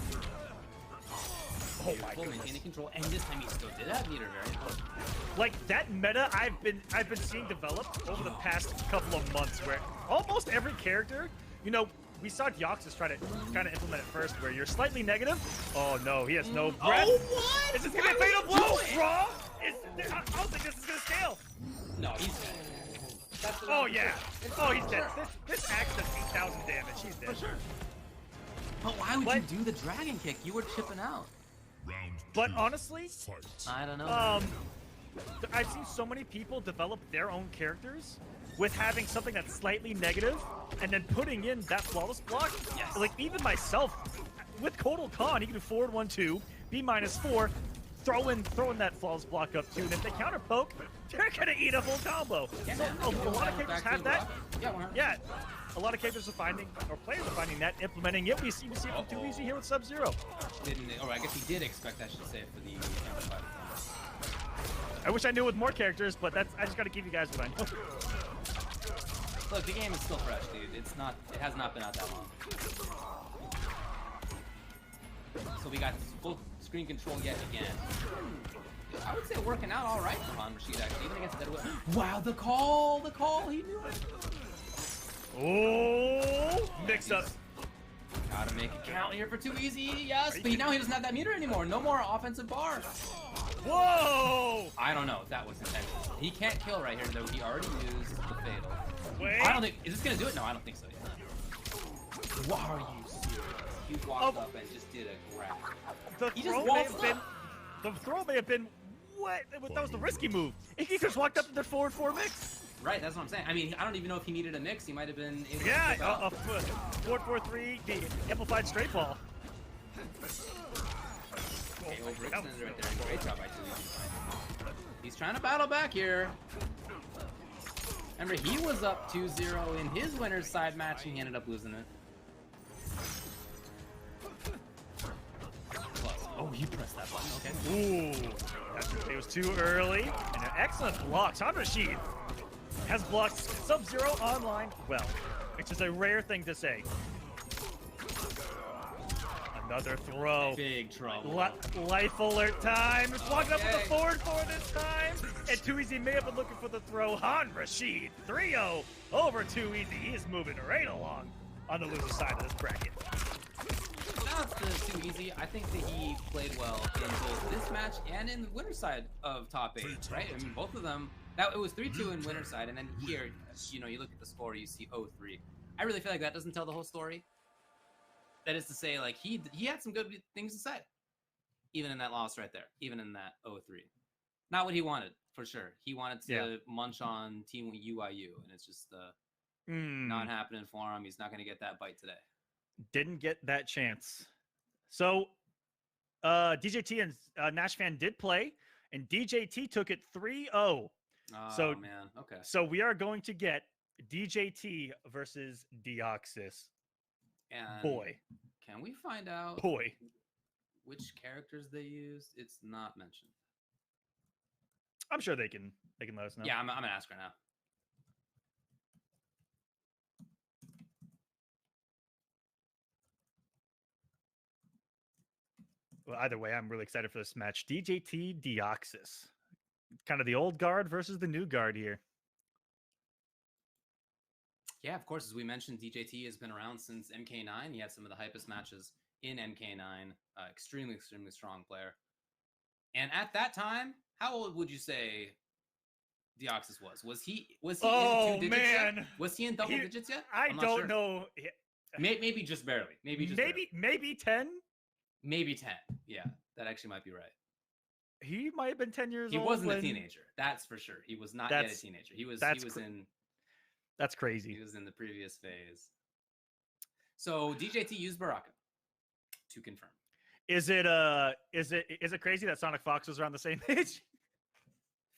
Oh my goodness. Maintaining control, and this time he still did have meter very important. Like that meta I've been seeing develop over the past couple of months, where almost every character, you know, we saw Deoxys try to kind of implement it first, where you're slightly negative. Oh no, he has no breath. Oh what? Is this gonna be a fatal blow? Raw? I don't think this is gonna scale. No, he's dead. Oh yeah. Oh, he's dead. This axe does 8,000 damage. He's dead. For sure. But why would you do the dragon kick? You were chipping out. But honestly, I don't know. I've seen so many people develop their own characters with having something that's slightly negative and then putting in that flawless block. Yes. Like even myself, with Kotal Khan, he can do forward 1-2, B-4, throw in that flawless block up too, and if they counter poke, they're gonna eat a full combo. Yeah, So a lot of characters have that. Yeah, A lot of characters are finding, or players are finding that, implementing it. We see it from Too Easy here with Sub-Zero. Or I guess he did expect, I should say, for the counter. I wish I knew with more characters, but I just gotta give you guys what I know. Look, the game is still fresh, dude. It has not been out that long. So we got full screen control yet again. I would say working out all right for Han Rashid, actually, even against Deadwood. Wow, the call, he knew it. Oh, mix up. Gotta make it count here for Too Easy, yes, but now he doesn't have that meter anymore. No more offensive bar. Whoa! I don't know if that was intentional. He can't kill right here, though. He already used the fatal. Wait. I don't think. Is this gonna do it? No, I don't think so yet. Why are you serious? He walked up and just did a grab. The He throw just may waltzed have been. up. The throw may have been. What? That was the risky move. He just walked up to the forward 4 mix. Right, that's what I'm saying. I mean, I don't even know if he needed a mix. He might have been. Able Yeah, to a 4-4-3, the amplified straight ball. Okay, overextended right there. Great job by Too Easy. He's trying to battle back here. Remember, he was up 2-0 in his winner's side match, and he ended up losing it. Close. Oh, he pressed that button. Okay. Ooh, it was too early. And an excellent block. Tom Rashid has blocked Sub-Zero online well, which is a rare thing to say. Another throw. Big trouble. Life alert time. He's walking up with the forward 4 this time. And Too Easy may have been looking for the throw. Han Rashid, 3-0 over Too Easy. He is moving right along on the loser side of this bracket. Shout out to Too Easy. I think that he played well in both this match and in the winner's side of top 8, right? I mean, both of them. It was 3-2 in winner's side, and then here, you know, you look at the score, you see 0-3. I really feel like that doesn't tell the whole story. That is to say, like, he had some good things to say, even in that loss right there, even in that 0-3. Not what he wanted, for sure. He wanted to munch on Team UIU, and it's just not happening for him. He's not going to get that bite today. Didn't get that chance. So, DJT and Nash Fan did play, and DJT took it 3-0. Oh, so, man. Okay. So we are going to get DJT versus Deoxys. And boy, can we find out which characters they used? It's not mentioned. I'm sure they can let us know. Yeah, I'm gonna ask her now. Well, either way, I'm really excited for this match. DJT Deoxys. Kind of the old guard versus the new guard here. Yeah, of course, as we mentioned, DJT has been around since MK9. He had some of the hypest matches in MK9. Extremely, extremely strong player. And at that time, how old would you say Deoxys was? Was he in 2 digits yet? Was he in double digits yet? I don't know. Maybe just barely. Maybe 10. Maybe 10. Yeah, that actually might be right. He might have been 10 years old. He wasn't a teenager. That's for sure. He was not yet a teenager. He was in. That's crazy. He was in the previous phase. So DJT used Baraka to confirm. Is it crazy that Sonic Fox was around the same age?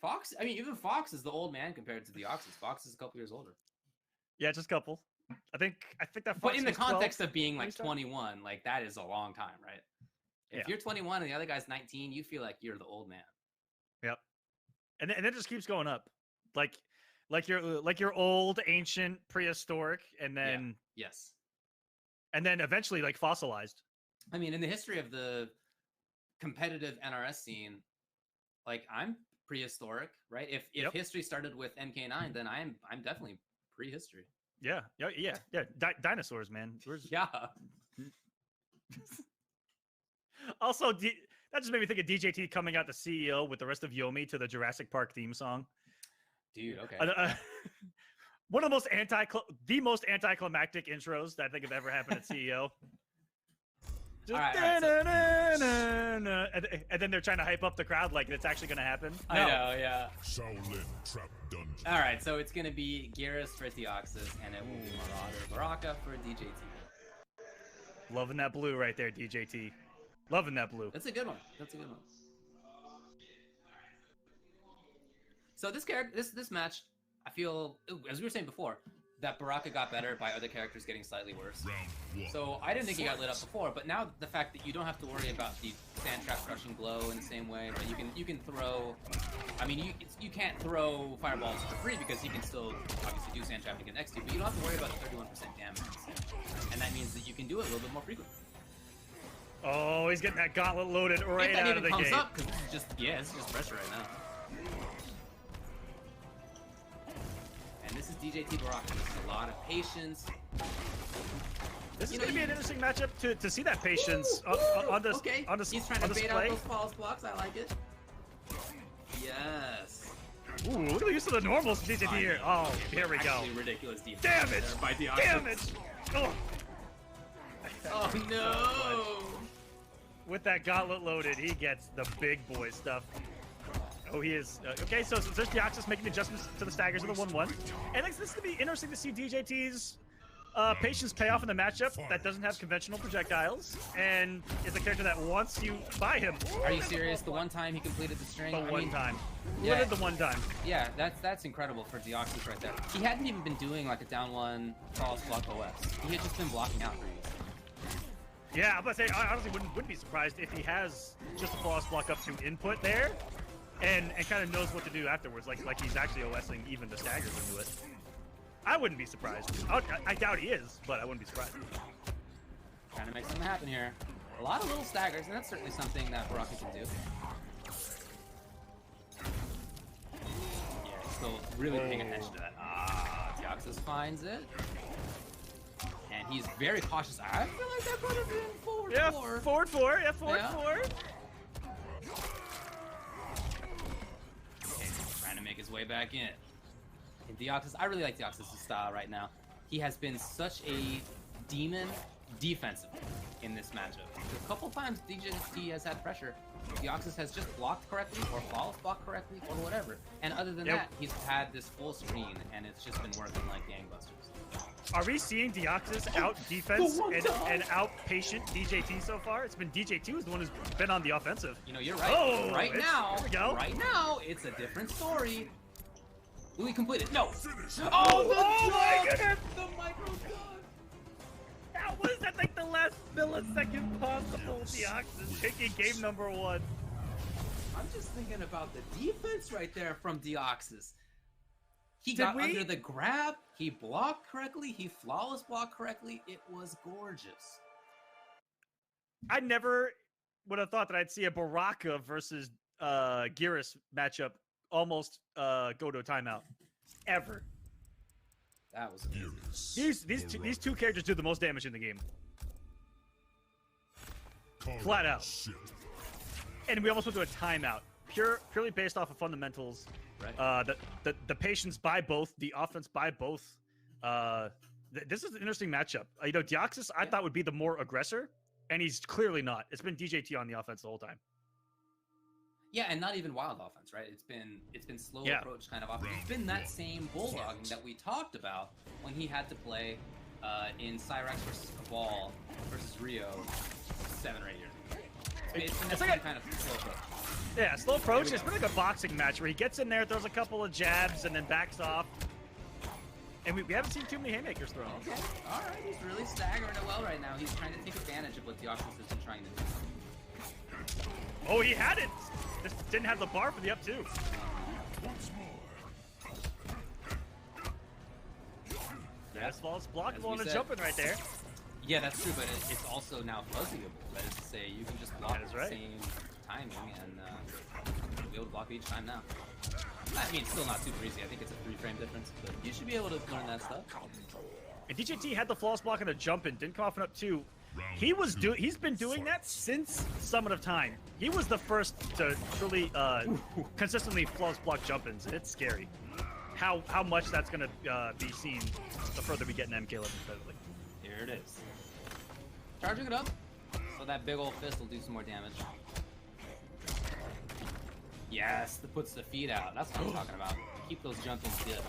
Fox? I mean, even Fox is the old man compared to Deoxys. Fox is a couple years older. Yeah, just a couple. I think that Fox. But in the context 12, of being like 21, like that is a long time, right? If you're 21 and the other guy's 19, you feel like you're the old man. Yep. And it just keeps going up. Like you're old, ancient, prehistoric, and then yes. And then eventually like fossilized. I mean, in the history of the competitive NRS scene, like I'm prehistoric, right? If history started with MK9, then I'm definitely prehistory. Yeah. Dinosaurs, man. Yeah. Also, that just made me think of DJT coming out the CEO with the rest of Yomi to the Jurassic Park theme song. Dude, okay. One of the most anticlimactic intros that I think have ever happened at CEO. Just and then they're trying to hype up the crowd like it's actually going to happen. I know, yeah. Shaolin Trap Dungeon. All right, so it's going to be Garrus for Deoxys, and it will be Marauder Baraka for DJT. Loving that blue right there, DJT. Loving that blue. That's a good one. So this match, I feel, as we were saying before, that Baraka got better by other characters getting slightly worse. So I didn't think he got lit up before, but now the fact that you don't have to worry about the sand trap crushing glow in the same way, but you can throw. I mean, you can't throw fireballs for free because he can still obviously do sand trap to get next to you, but you don't have to worry about the 31% damage, and that means that you can do it a little bit more frequently. Oh, he's getting that gauntlet loaded right out of the gate. Up, because this is just pressure right now. And this is DJT Baraka. A lot of patience. This is going to be an interesting matchup to see that patience on this Okay, on this he's trying on to bait display. out those false blocks. I like it. Yes. Ooh, look at the use of the normals from DJT here. Oh, here we go. Actually, ridiculous defense. Damage! There by Deoxys. Damage! Oh. Oh no! With that gauntlet loaded, he gets the big boy stuff. Oh, he is. Okay, so there's Deoxys making adjustments to the staggers of the 1-1. And this is going to be interesting to see DJT's patience pay off in the matchup that doesn't have conventional projectiles and is a character that wants you by him. Are you serious? The one time he completed the string? The one time. Yeah. Literally the one time. Yeah, that's incredible for Deoxys right there. He hadn't even been doing like a down one false block OS. He had just been blocking out for years. Yeah, I'm about to say, I honestly wouldn't be surprised if he has just a flawless block up to input there and kind of knows what to do afterwards, like he's actually OSing even the staggers into it. I wouldn't be surprised. I doubt he is, but I wouldn't be surprised. Trying to make something happen here. A lot of little staggers, and that's certainly something that Baraka can do. Yeah, still really paying attention to that. Ah, Deoxys finds it. And he's very cautious. I feel like that could have been forward Yeah, 4. forward 4. Yeah, forward Yeah. 4. Okay, trying to make his way back in. And Deoxys, I really like Deoxys' style right now. He has been such a demon defensively in this matchup. A couple times DJT has had pressure. Deoxys has just blocked correctly or flawless blocked correctly or whatever. And other than that, he's had this full screen and it's just been working like gangbusters. Are we seeing Deoxys out defense and out patient DJT so far? It's been DJT who's the one who's been on the offensive. You know, you're right. Oh, right now, here we go. It's a different story. Will he complete it? No. Oh my goodness! The micro gun. That was, I think, the last millisecond possible Deoxys taking game number 1. I'm just thinking about the defense right there from Deoxys. He got under the grab, he blocked correctly, he flawless blocked correctly. It was gorgeous. I never would have thought that I'd see a Baraka versus Geras matchup almost go to a timeout. Ever. That was amazing. These two characters do the most damage in the game. Flat out. And we almost went to a timeout. Purely based off of fundamentals. Right. The patience by both, the offense by both. This is an interesting matchup. You know, Deoxys I thought would be the more aggressor, and he's clearly not. It's been DJT on the offense the whole time. Yeah, and not even wild offense, right? It's been slow approach kind of offense. It's been that same bulldogging that we talked about when he had to play in Cyrax versus Cabal versus Rio 7 or 8 years ago. It's been that same kind of slow approach. Yeah, slow approach. It's been like a boxing match where he gets in there, throws a couple of jabs, and then backs off. And we haven't seen too many haymakers thrown. Okay, all right. He's really staggering it well right now. He's trying to take advantage of what Deoxys has been trying to do. Oh, he had it! Just didn't have the bar for the up two. Yeah, flawless blockable on the jumping right there. Yeah, that's true, but it's also now fuzzyable. That is to say, you can just block the same timing and you'll be able to block each time now. I mean, it's still not super easy. I think it's a 3-frame difference, but you should be able to learn that stuff. And DJT had the flawless block on the jump and didn't come off an up two. He's been doing that since Summit of Time. He was the first to truly consistently flawless block jump-ins, and it's scary. How much that's gonna be seen the further we get in MK11 competitively. Here it is. Charging it up, so that big old fist will do some more damage. Yes, that puts the feet out. That's what I'm talking about. Keep those jump-ins good.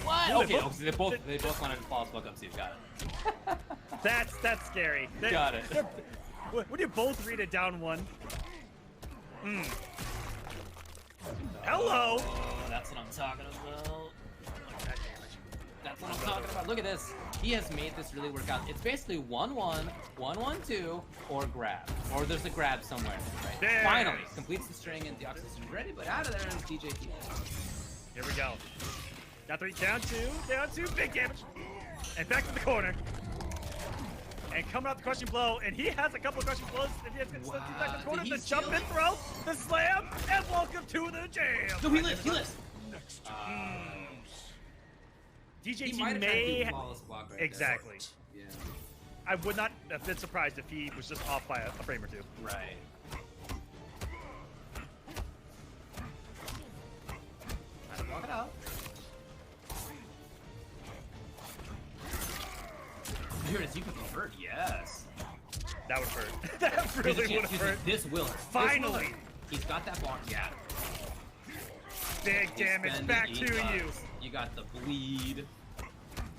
What? Okay, they both wanted to flawless block up too. Got it. That's scary. Got it. When you both read it down one. Hello. Oh, that's what I'm talking about. That's what I'm talking about. Look at this. He has made this really work out. It's basically 1-1, 1-1-2, or grab. Or there's a grab somewhere, right? There. Finally, completes the string and Deoxys is ready, but out of there is DJT. Here we go. Down 3, down 2, big damage. And back to the corner. And coming out the crushing blow, and he has a couple of crushing blows. And he has back to the corner, the jump and throw, the slam, and welcome to the jam. No, he lives. DJT he might have tried to do flawless block right exactly. there. Yeah. I would not have been surprised if he was just off by a frame or two. Right. Trying to block it out. Here it is, you can convert, yes. That would hurt. That really would have hurt. This will hurt. Finally! He's got that bar, yeah. Big damage back to you. You got the bleed.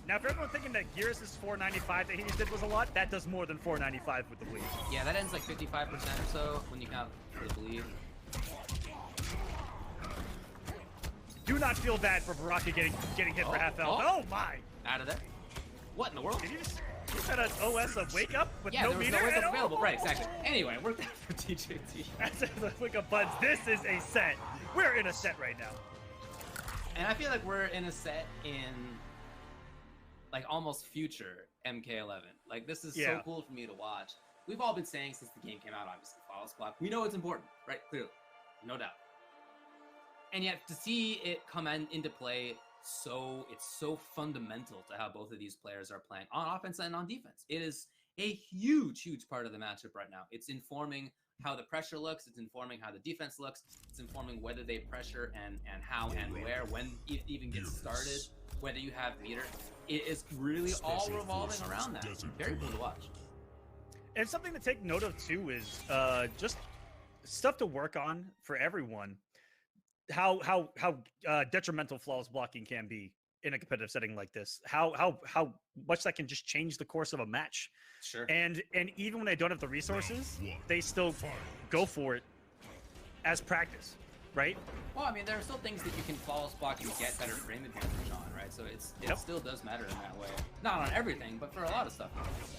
Now, for everyone thinking that Gears' 495 that he just did was a lot, that does more than 495 with the bleed. Yeah, that ends like 55% or so when you count the bleed. Do not feel bad for Baraka getting hit for half health. Oh my! Out of there. What in the world? Did you just had an OS of wake up with yeah, no there was meter? no wake up available. Right, exactly. Anyway, it worked out for DJT. That's a wake up buds. This is a set. We're in a set right now. And I feel like we're in a set in like almost future MK11. Like this is so cool for me to watch. We've all been saying since the game came out, obviously, flawless block. We know it's important, right? Clearly, no doubt. And yet to see it come into play, it's so fundamental to how both of these players are playing on offense and on defense. It is a huge part of the matchup right now. It's informing how the pressure looks. It's informing how the defense looks. It's informing whether they pressure and how and where, when it even gets started, whether you have meter. It is really all revolving around that. Very cool to watch. And something to take note of too is just stuff to work on for everyone. How detrimental flawless blocking can be in a competitive setting like this. How much that can just change the course of a match. Sure. And even when they don't have the resources, they still go for it as practice, right? Well, I mean, there are still things that you can flawless block and get better frame advantage on, right? So it still does matter in that way. Not on everything, but for a lot of stuff.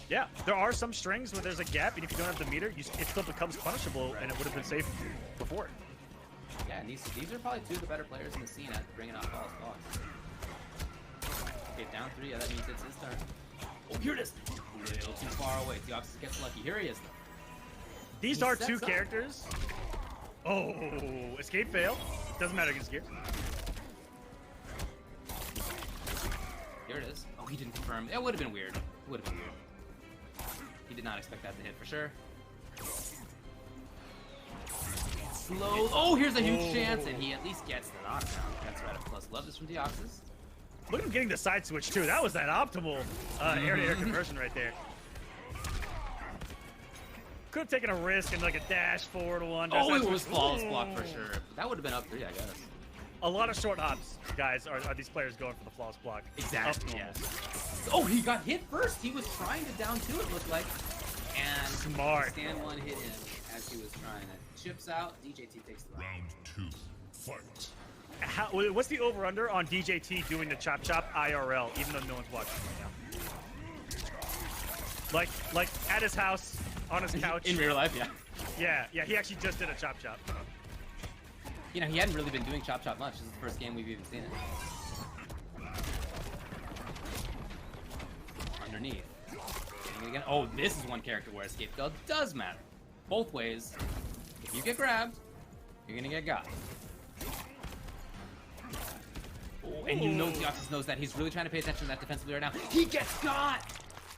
Yeah, there are some strings where there's a gap, and if you don't have the meter, it still becomes punishable, and it would have been safe before. Yeah, and these are probably two of the better players in the scene at bringing out flawless blocks. Okay, down 3. Yeah, that means it's his turn. Oh, here it is. A little too far away. Deoxys gets lucky. Here he is, though. These are two characters. Oh, escape fail. Doesn't matter against Gear. Here it is. Oh, he didn't confirm. It would have been weird. It would have been weird. He did not expect that to hit for sure. Slow. Oh, here's a huge chance, and he at least gets the knockdown. That's right. Plus, love this from Deoxys. Look at him getting the side switch too. That was that optimal air-to-air conversion right there. Could have taken a risk and like a dash forward one. Oh, it was flawless block for sure. That would have been up 3, I guess. A lot of short hops, guys, are these players going for the flawless block. Exactly. Yes. Oh, he got hit first. He was trying to down 2, it looked like. And smart. Stand 1 hit him as he was trying it. Chips out. DJT takes the round. Round 2. Fight. What's the over/under on DJT doing the chop IRL, even though no one's watching right now? Like at his house, on his couch. In real life, yeah. Yeah, he actually just did a chop. You know, he hadn't really been doing chop much. This is the first game we've even seen it. Underneath. Again. Oh, this is one character where escape fail does matter. Both ways. If you get grabbed, you're gonna get got. Oh, and you know Deoxys knows that. He's really trying to pay attention to that defensively right now. He gets got!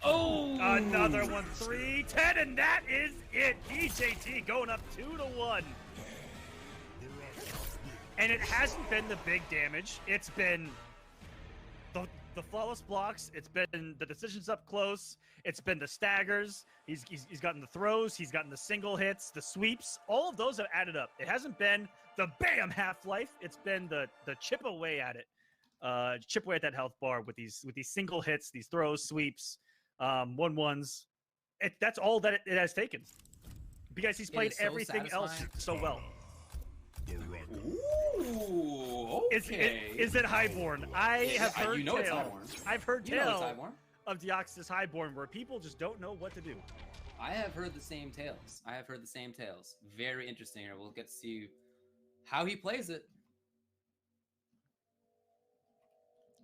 Oh! Another one, 3-10, and that is it. DJT going up 2-1. And it hasn't been the big damage. It's been the flawless blocks. It's been the decisions up close. It's been the staggers. He's gotten the throws. He's gotten the single hits, the sweeps. All of those have added up. It hasn't been the bam half-life. It's been the chip away at it. Chip away at that health bar with these single hits, these throws, sweeps, 1-1s. That's all that it has taken. Because he's played everything else so well. Ooh, okay. Is it Highborn? I have heard you know it's Highborn. I've heard tales of Deoxys Highborn where people just don't know what to do. I have heard the same tales. Very interesting here. We'll get to see how he plays it.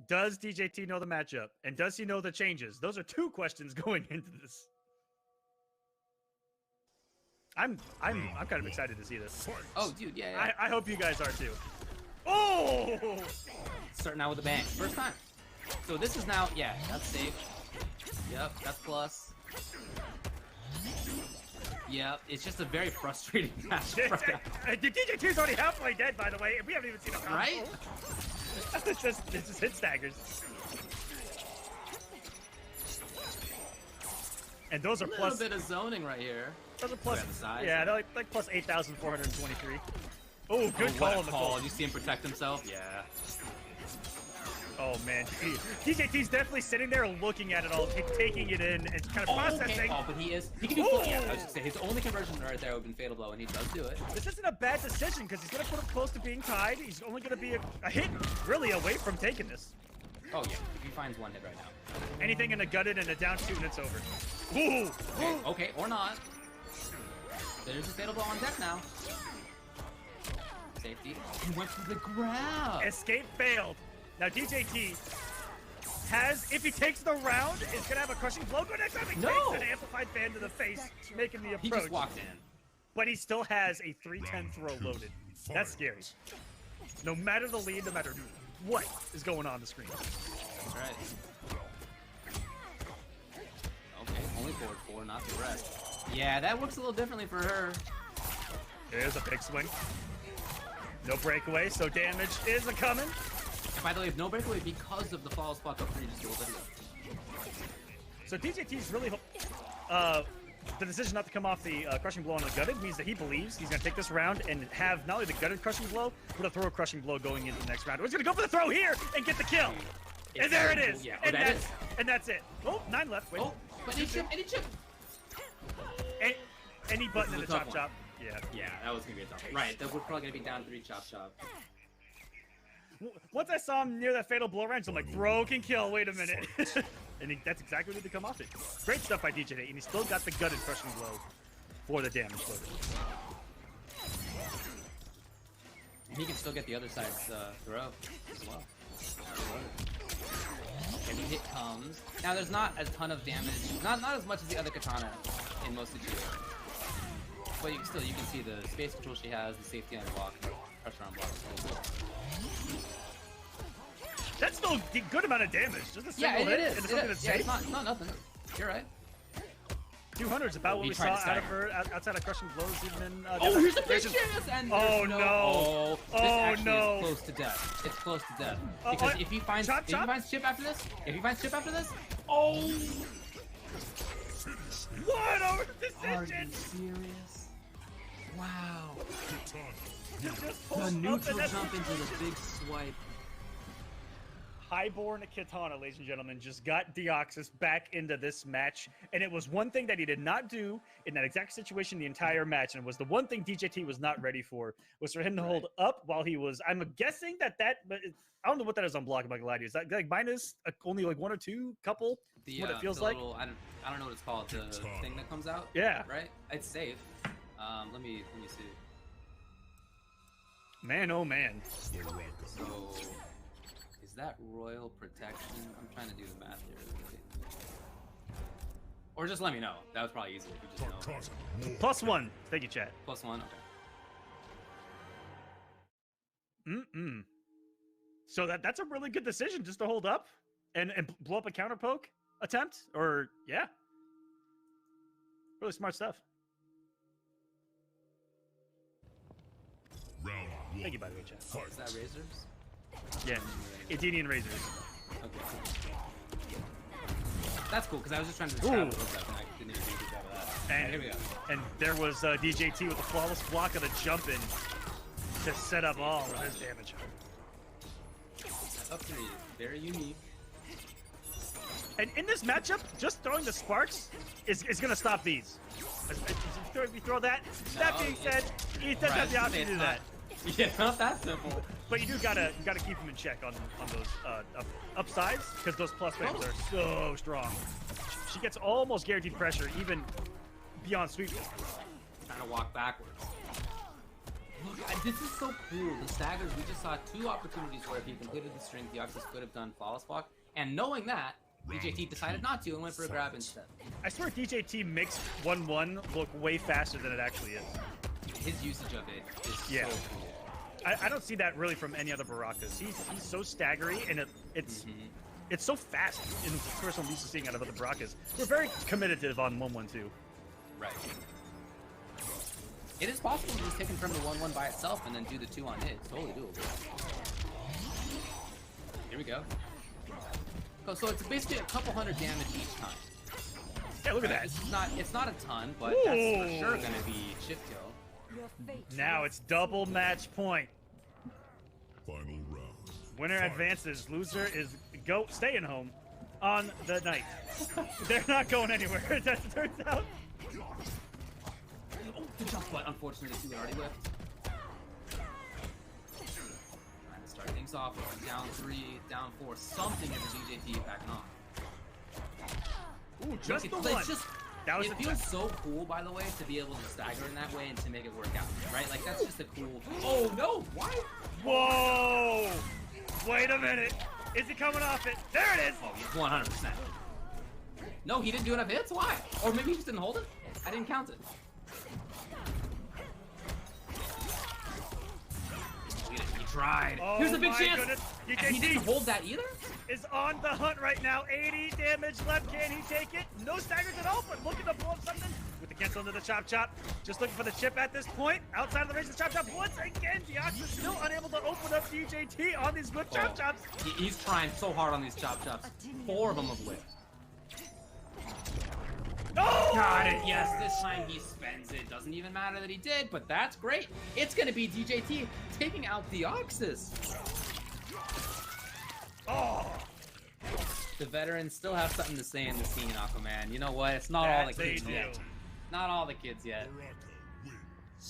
Does DJT know the matchup? And does he know the changes? Those are 2 questions going into this. I'm kind of excited to see this. Oh, dude, yeah. I hope you guys are too. Oh! Starting out with a bang. First time. So this is now, that's safe. Yep, that's plus. Yeah, it's just a very frustrating match. DJT's already halfway dead, by the way, and we haven't even seen a combo. Right? It's just hit staggers. And those are A plus. little bit of zoning right here. Those are plus. On the side, Yeah, they're like plus 8,423. Oh, good Oh, call what on a the call. call. You see him protect himself? Yeah. Oh man, DJT's definitely sitting there looking at it all, taking it in, and kind of processing. Oh, but he can do full. Yeah, I was just saying, his only conversion right there would have been fatal blow, and he does do it. This isn't a bad decision because he's gonna put him close to being tied. He's only gonna be a hit really away from taking this. Oh yeah, if he finds one hit right now. Anything in a gutted and a down 2 and it's over. Ooh. Okay, or not. There's a fatal blow on deck now. Safety. He went for the grab. Escape failed. Now DJT has, if he takes the round, is gonna have a crushing blow. Go next time he takes an amplified fan to the face, making the approach. He just walked in. But he still has a 310 throw loaded. That's scary. No matter the lead, no matter what is going on the screen. That's right. Okay, only forward 4, not the rest. Yeah, that works a little differently for her. There's a big swing. No breakaway, so damage is a coming. And by the way, if no breakaway because of the flawless block up 3, just do a video. So DJT's really the decision not to come off the crushing blow on the gutted means that he believes he's going to take this round and have not only the gutted crushing blow, but a throw crushing blow going into the next round. He's going to go for the throw here and get the kill. And there it is. Yeah, and that's it. Oh, 9 left. Wait. Oh, but any chip. Any button in the chop one. chop. Yeah. Yeah, that was going to be a tough one. Right, that we're probably going to be down 3 chop chop. Once I saw him near that fatal blow range, I'm like, throw can kill, wait a minute. And that's exactly what he did to come off it. Great stuff by DJT, and he still got the gutted crushing blow for the damage loaded. He can still get the other side's throw as well. Heavy hit comes. Now there's not a ton of damage, not as much as the other katana in most situations. But you can see the space control she has, the safety on block, pressure on block. That's still a good amount of damage. Just a single hit is. into something that's safe. It's not nothing. You're right. 200 is about what we saw out of her outside of crushing blows, even in. Oh, here's the pitch and oh no! Oh no! Is close to death. It's close to death because if he finds chip after this, oh! What over decision? Are you serious? Wow! The neutral jump into the big swipe. Highborn Kitana, ladies and gentlemen, just got Deoxys back into this match, and it was one thing that he did not do in that exact situation the entire match, and it was the one thing DJT was not ready for, was for him to hold up while he was, I'm guessing but I don't know what that is on block, I'm not gonna lie to you. Is that like minus only like 1 or 2 couple? What it feels like? Little, I don't know what it's called, the thing that comes out? Yeah. Right? It's safe. Let me see. Man, oh man. So... is that royal protection? I'm trying to do the math here. Or just let me know. That was probably easier if you just know. +1. Thank you, chat. +1, okay. So that's a really good decision just to hold up and blow up a counter poke attempt? Or, yeah. Really smart stuff. Round 1. Thank you, by the way, chat. Oh, is that razors? Yeah, Edenian razors. Okay. That's cool, because I was just trying to describe what it looks like, and I didn't even do a good job of that. And, here we go. And there was DJT with the flawless block of the jump in to set up all of his damage. Up 3 is very unique. And in this matchup, just throwing the sparks is going to stop these. If you throw that, that being said, he doesn't have the option to do that. Yeah, it's not that simple. But you gotta keep him in check on those upsides, because those plus frames are so strong. She gets almost guaranteed pressure, even beyond sweep distance. Trying to walk backwards. Look, this is so cool. The staggers, we just saw 2 opportunities where if he completed the string, Deoxys could have done flawless block. And knowing that, DJT decided not to and went for a grab instead. I swear DJT makes 1-1 look way faster than it actually is. His usage of it is so cool. I don't see that really from any other Barakas. He's so staggery, and it's it's so fast in the first one I'm used to seeing out of the Baracas. We're very committed on 1-1-2. Right. It is possible to just take him from the 1-1 by itself and then do the 2 on hit. It's totally doable. Here we go. So it's basically a couple hundred damage each time. Yeah, look at that. It's not a ton, but that's for sure gonna be chip kill. Now it's double match point. Final round. Winner advances. Loser is staying home on the night. They're not going anywhere, as it turns out. Oh, good jump, but unfortunately, he already whipped. Trying to start things off with down 3, down 4, something in the DJT backing off. Ooh, just Look, the it's one. just, That was it feels so cool, by the way, to be able to stagger in that way and to make it work out, right? Like, that's just a cool... Oh, no! Why? Whoa! Wait a minute. Is he coming off it? There it is! Oh, he's 100%. No, he didn't do enough hits? Why? Or maybe he just didn't hold it? I didn't count it. He tried. Oh, Here's a big my chance! goodness. And he didn't hold that either? Is on the hunt right now. 80 damage left. Can he take it? No staggers at all, but looking to pull up something with the cancel into the chop chop. Just looking for the chip at this point. Outside of the range of the chop chop. Once again, Deoxys still unable to open up DJT on these good chop chops. He's trying so hard on these chop chops. 4 of them have whipped. Oh! Got it. Yes, this time he spends it. Doesn't even matter that he did, but that's great. It's going to be DJT taking out Deoxys. Oh! The veterans still have something to say in the scene, Aquaman. You know what? It's not all the kids yet. Not all the kids yet.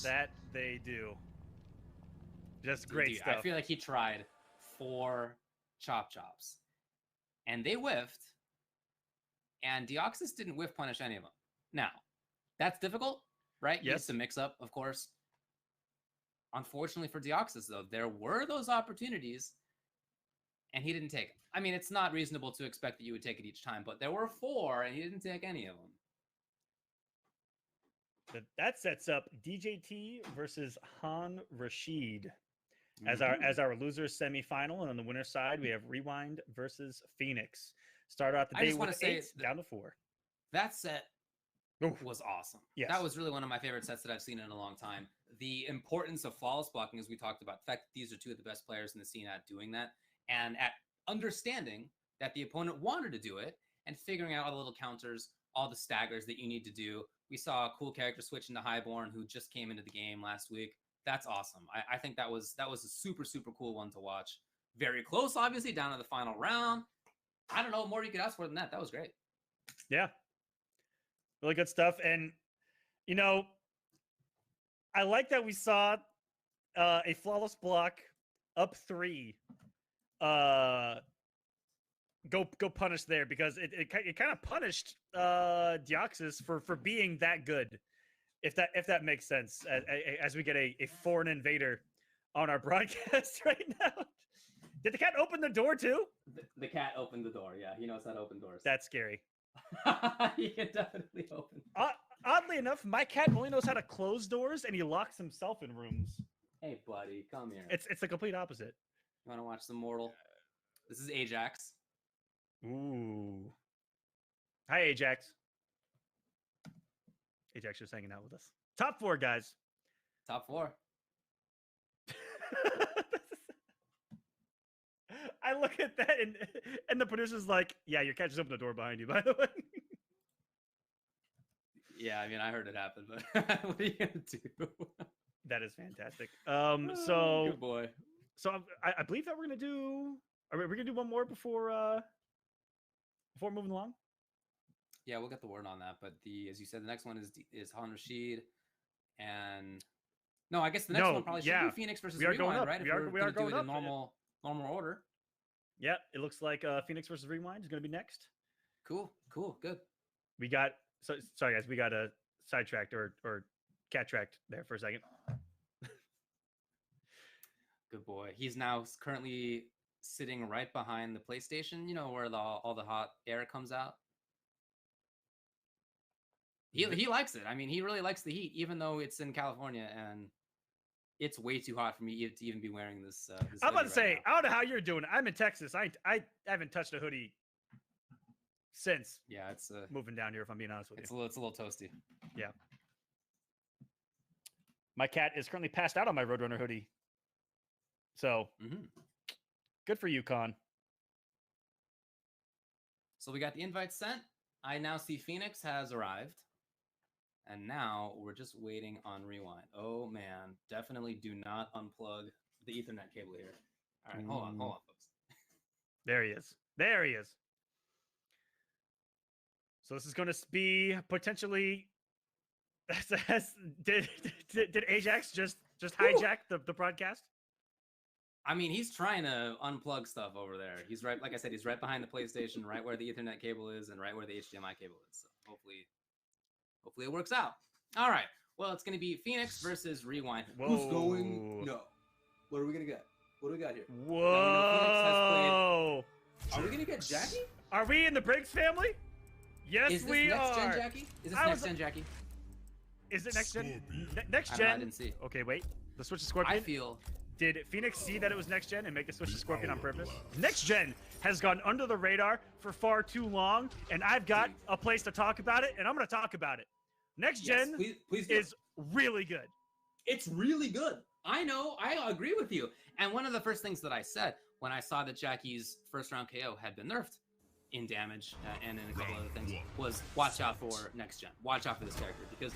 That they do. Just great stuff. I feel like he tried 4 chop chops, and they whiffed. And Deoxys didn't whiff punish any of them. Now, that's difficult, right? Yes. It's to mix up, of course. Unfortunately for Deoxys, though, there were those opportunities, and he didn't take it. I mean, it's not reasonable to expect that you would take it each time, but there were 4, and he didn't take any of them. But that sets up DJT versus Han Rashid as our losers semifinal, and on the winner's side, we have Rewind versus Phoenix. Start out the day with 8, down to 4. That set was awesome. Yes. That was really one of my favorite sets that I've seen in a long time. The importance of flawless blocking, as we talked about, the fact that these are 2 of the best players in the scene at doing that, and at understanding that the opponent wanted to do it, and figuring out all the little counters, all the staggers that you need to do. We saw a cool character switch into Highborn who just came into the game last week. That's awesome. I think that was a super, super cool one to watch. Very close, obviously, down to the final round. I don't know what more you could ask for than that. That was great. Yeah. Really good stuff. And, you know, I like that we saw a flawless block up 3 go punish there, because it kind of punished Deoxys for being that good, if that makes sense, as we get a foreign invader on our broadcast right now. Did the cat open the door too? The cat opened the door. Yeah, he knows how to open doors. That's scary. He can definitely open. Oddly enough, my cat only knows how to close doors, and he locks himself in rooms. Hey, buddy, come here. It's the complete opposite. You want to watch some Mortal? This is Ajax. Ooh. Hi, Ajax. Ajax just hanging out with us. Top 4, guys. Top 4. I look at that, and the producer's like, yeah, your cat just opened the door behind you, by the way. Yeah, I mean, I heard it happen, but what are you going to do? That is fantastic. So good boy. So I believe that we're going to do... Are we going to do one more before moving along? Yeah, we'll get the word on that. But as you said, the next one is Han Rashid, and no, I guess the next one probably should be Phoenix versus Rewind, right? We are going up. In normal order. Yeah, it looks like Phoenix versus Rewind is going to be next. Cool, good. We got sorry guys, we got a sidetracked or cat tracked there for a second. Good boy. He's now currently sitting right behind the PlayStation, you know, where all the hot air comes out. He likes it. I mean, he really likes the heat, even though it's in California and It's way too hot for me to even be wearing this. This I'm about to hoodie say, right I don't know how you're doing. I'm in Texas. I haven't touched a hoodie since now. Yeah, it's moving down here, if I'm being honest with you. it's a little toasty. Yeah. My cat is currently passed out on my Roadrunner hoodie. So, good for you, Con. So we got the invite sent. I now see Phoenix has arrived. And now we're just waiting on rewind. Oh, man. Definitely do not unplug the Ethernet cable here. All right, hold on, folks. There he is. There he is. So this is going to be potentially... did Ajax just hijack the broadcast? I mean, he's trying to unplug stuff over there. He's right, like I said, he's right behind the PlayStation, right where the Ethernet cable is, and right where the HDMI cable is. So hopefully it works out. All right. Well, it's going to be Phoenix versus Rewind. Whoa. Who's going? No. What are we going to get? What do we got here? Whoa. Are we going to get Jackie? Are we in the Briggs family? Yes, Is this we next are. gen Jackie? Is this next gen Jackie? Is it next gen? Next I gen? didn't see. Okay, wait. The switch to Scorpion. I feel... Did Phoenix see that it was next gen and make the switch to Scorpion on purpose? Next gen has gone under the radar for far too long, and I've got a place to talk about it, and I'm going to talk about it. Next gen please is really good. It's really good. I know. I agree with you. And one of the first things that I said when I saw that Jackie's first round KO had been nerfed in damage and in a couple other things was watch out for next gen. Watch out for this character because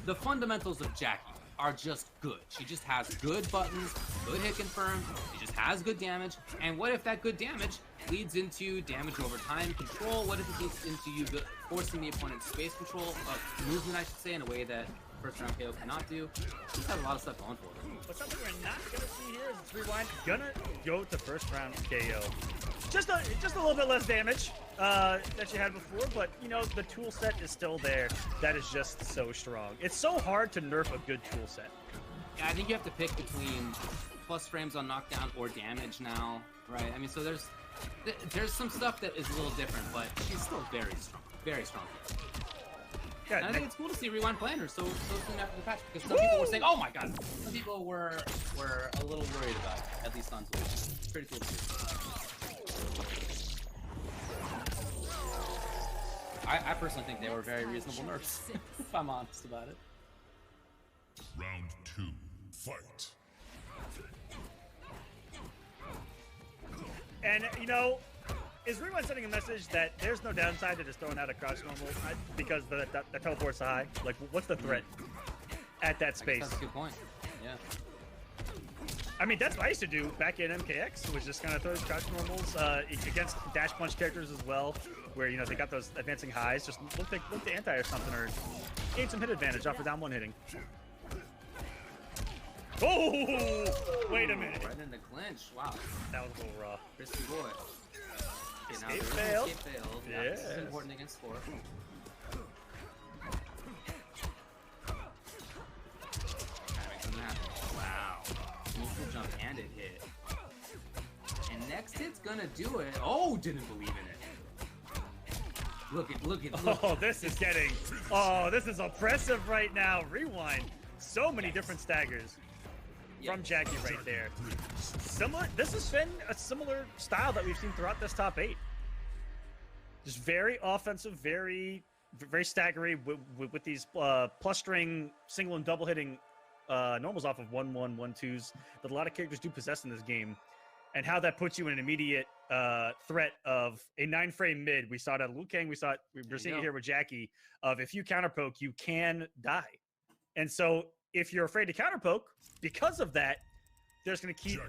the fundamentals of Jackie are just good. She just has good buttons, good hit confirm, she just has good damage. And what if that good damage leads into damage over time control? What if it leads into you forcing the opponent's space control of movement, I should say, in a way that first round KO cannot do? She's got a lot of stuff going for her. But something we're not gonna see here is it's Rewind gonna go to first round KO. Just a little bit less damage that she had before, but you know the tool set is still there. That is just so strong. It's so hard to nerf a good tool set. Yeah, I think you have to pick between plus frames on knockdown or damage now, right? I mean, so there's some stuff that is a little different, but she's still very strong, very strong. Yeah, and I think it's cool to see Rewind playing her so soon after the patch because some people were saying, "Oh my God!" Some people were a little worried about it, at least on Twitch. It's pretty cool to see. I personally think they were very reasonable nerfs, if I'm honest about it. Round 2, fight. And you know, is Rewind sending a message that there's no downside to just throwing out a crouch normal because the teleport's high? Like, what's the threat at that space? That's a good point. Yeah. I mean, that's what I used to do back in MKX, was just kind of throw crouch normals against dash punch characters as well, where, you know, they got those advancing highs. Just look to anti or something, or gain some hit advantage off of down one hitting. Oh, wait a minute. Right in the clinch. Wow. That was a little raw. Risky boy. Okay, Escape failed. Escape failed. Yeah, Yes. this is important against score. Wow. Neutral jump and it hit. And next hit's gonna do it. Oh, didn't believe in it. Look at. Oh, this is oppressive right now. Rewind. So many different staggers from Jackie right there. Similar. This has been a similar style that we've seen throughout this top 8. Just very offensive, very staggery with these plus string single and double hitting normals off of 1-1, 1-2s that a lot of characters do possess in this game, and how that puts you in an immediate threat of a 9-frame mid. We saw it at Liu Kang. We're seeing it here with Jackie. Of if you counterpoke, you can die. And so if you're afraid to counterpoke, because of that, they're just going to keep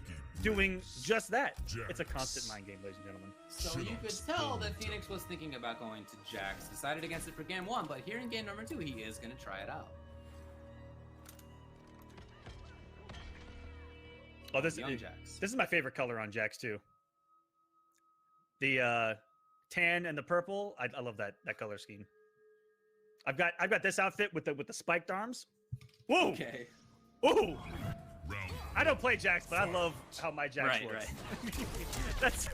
doing just that. It's a constant mind game, ladies and gentlemen. So you could tell that Phoenix was thinking about going to Jax. Decided against it for game 1, but here in game number 2, he is going to try it out. Oh, this is my favorite color on Jax too. The tan and the purple. I love that color scheme. I've got this outfit with the spiked arms. Whoa! Okay. Ooh! I don't play Jax, but I love how my Jax looks. Right. That's...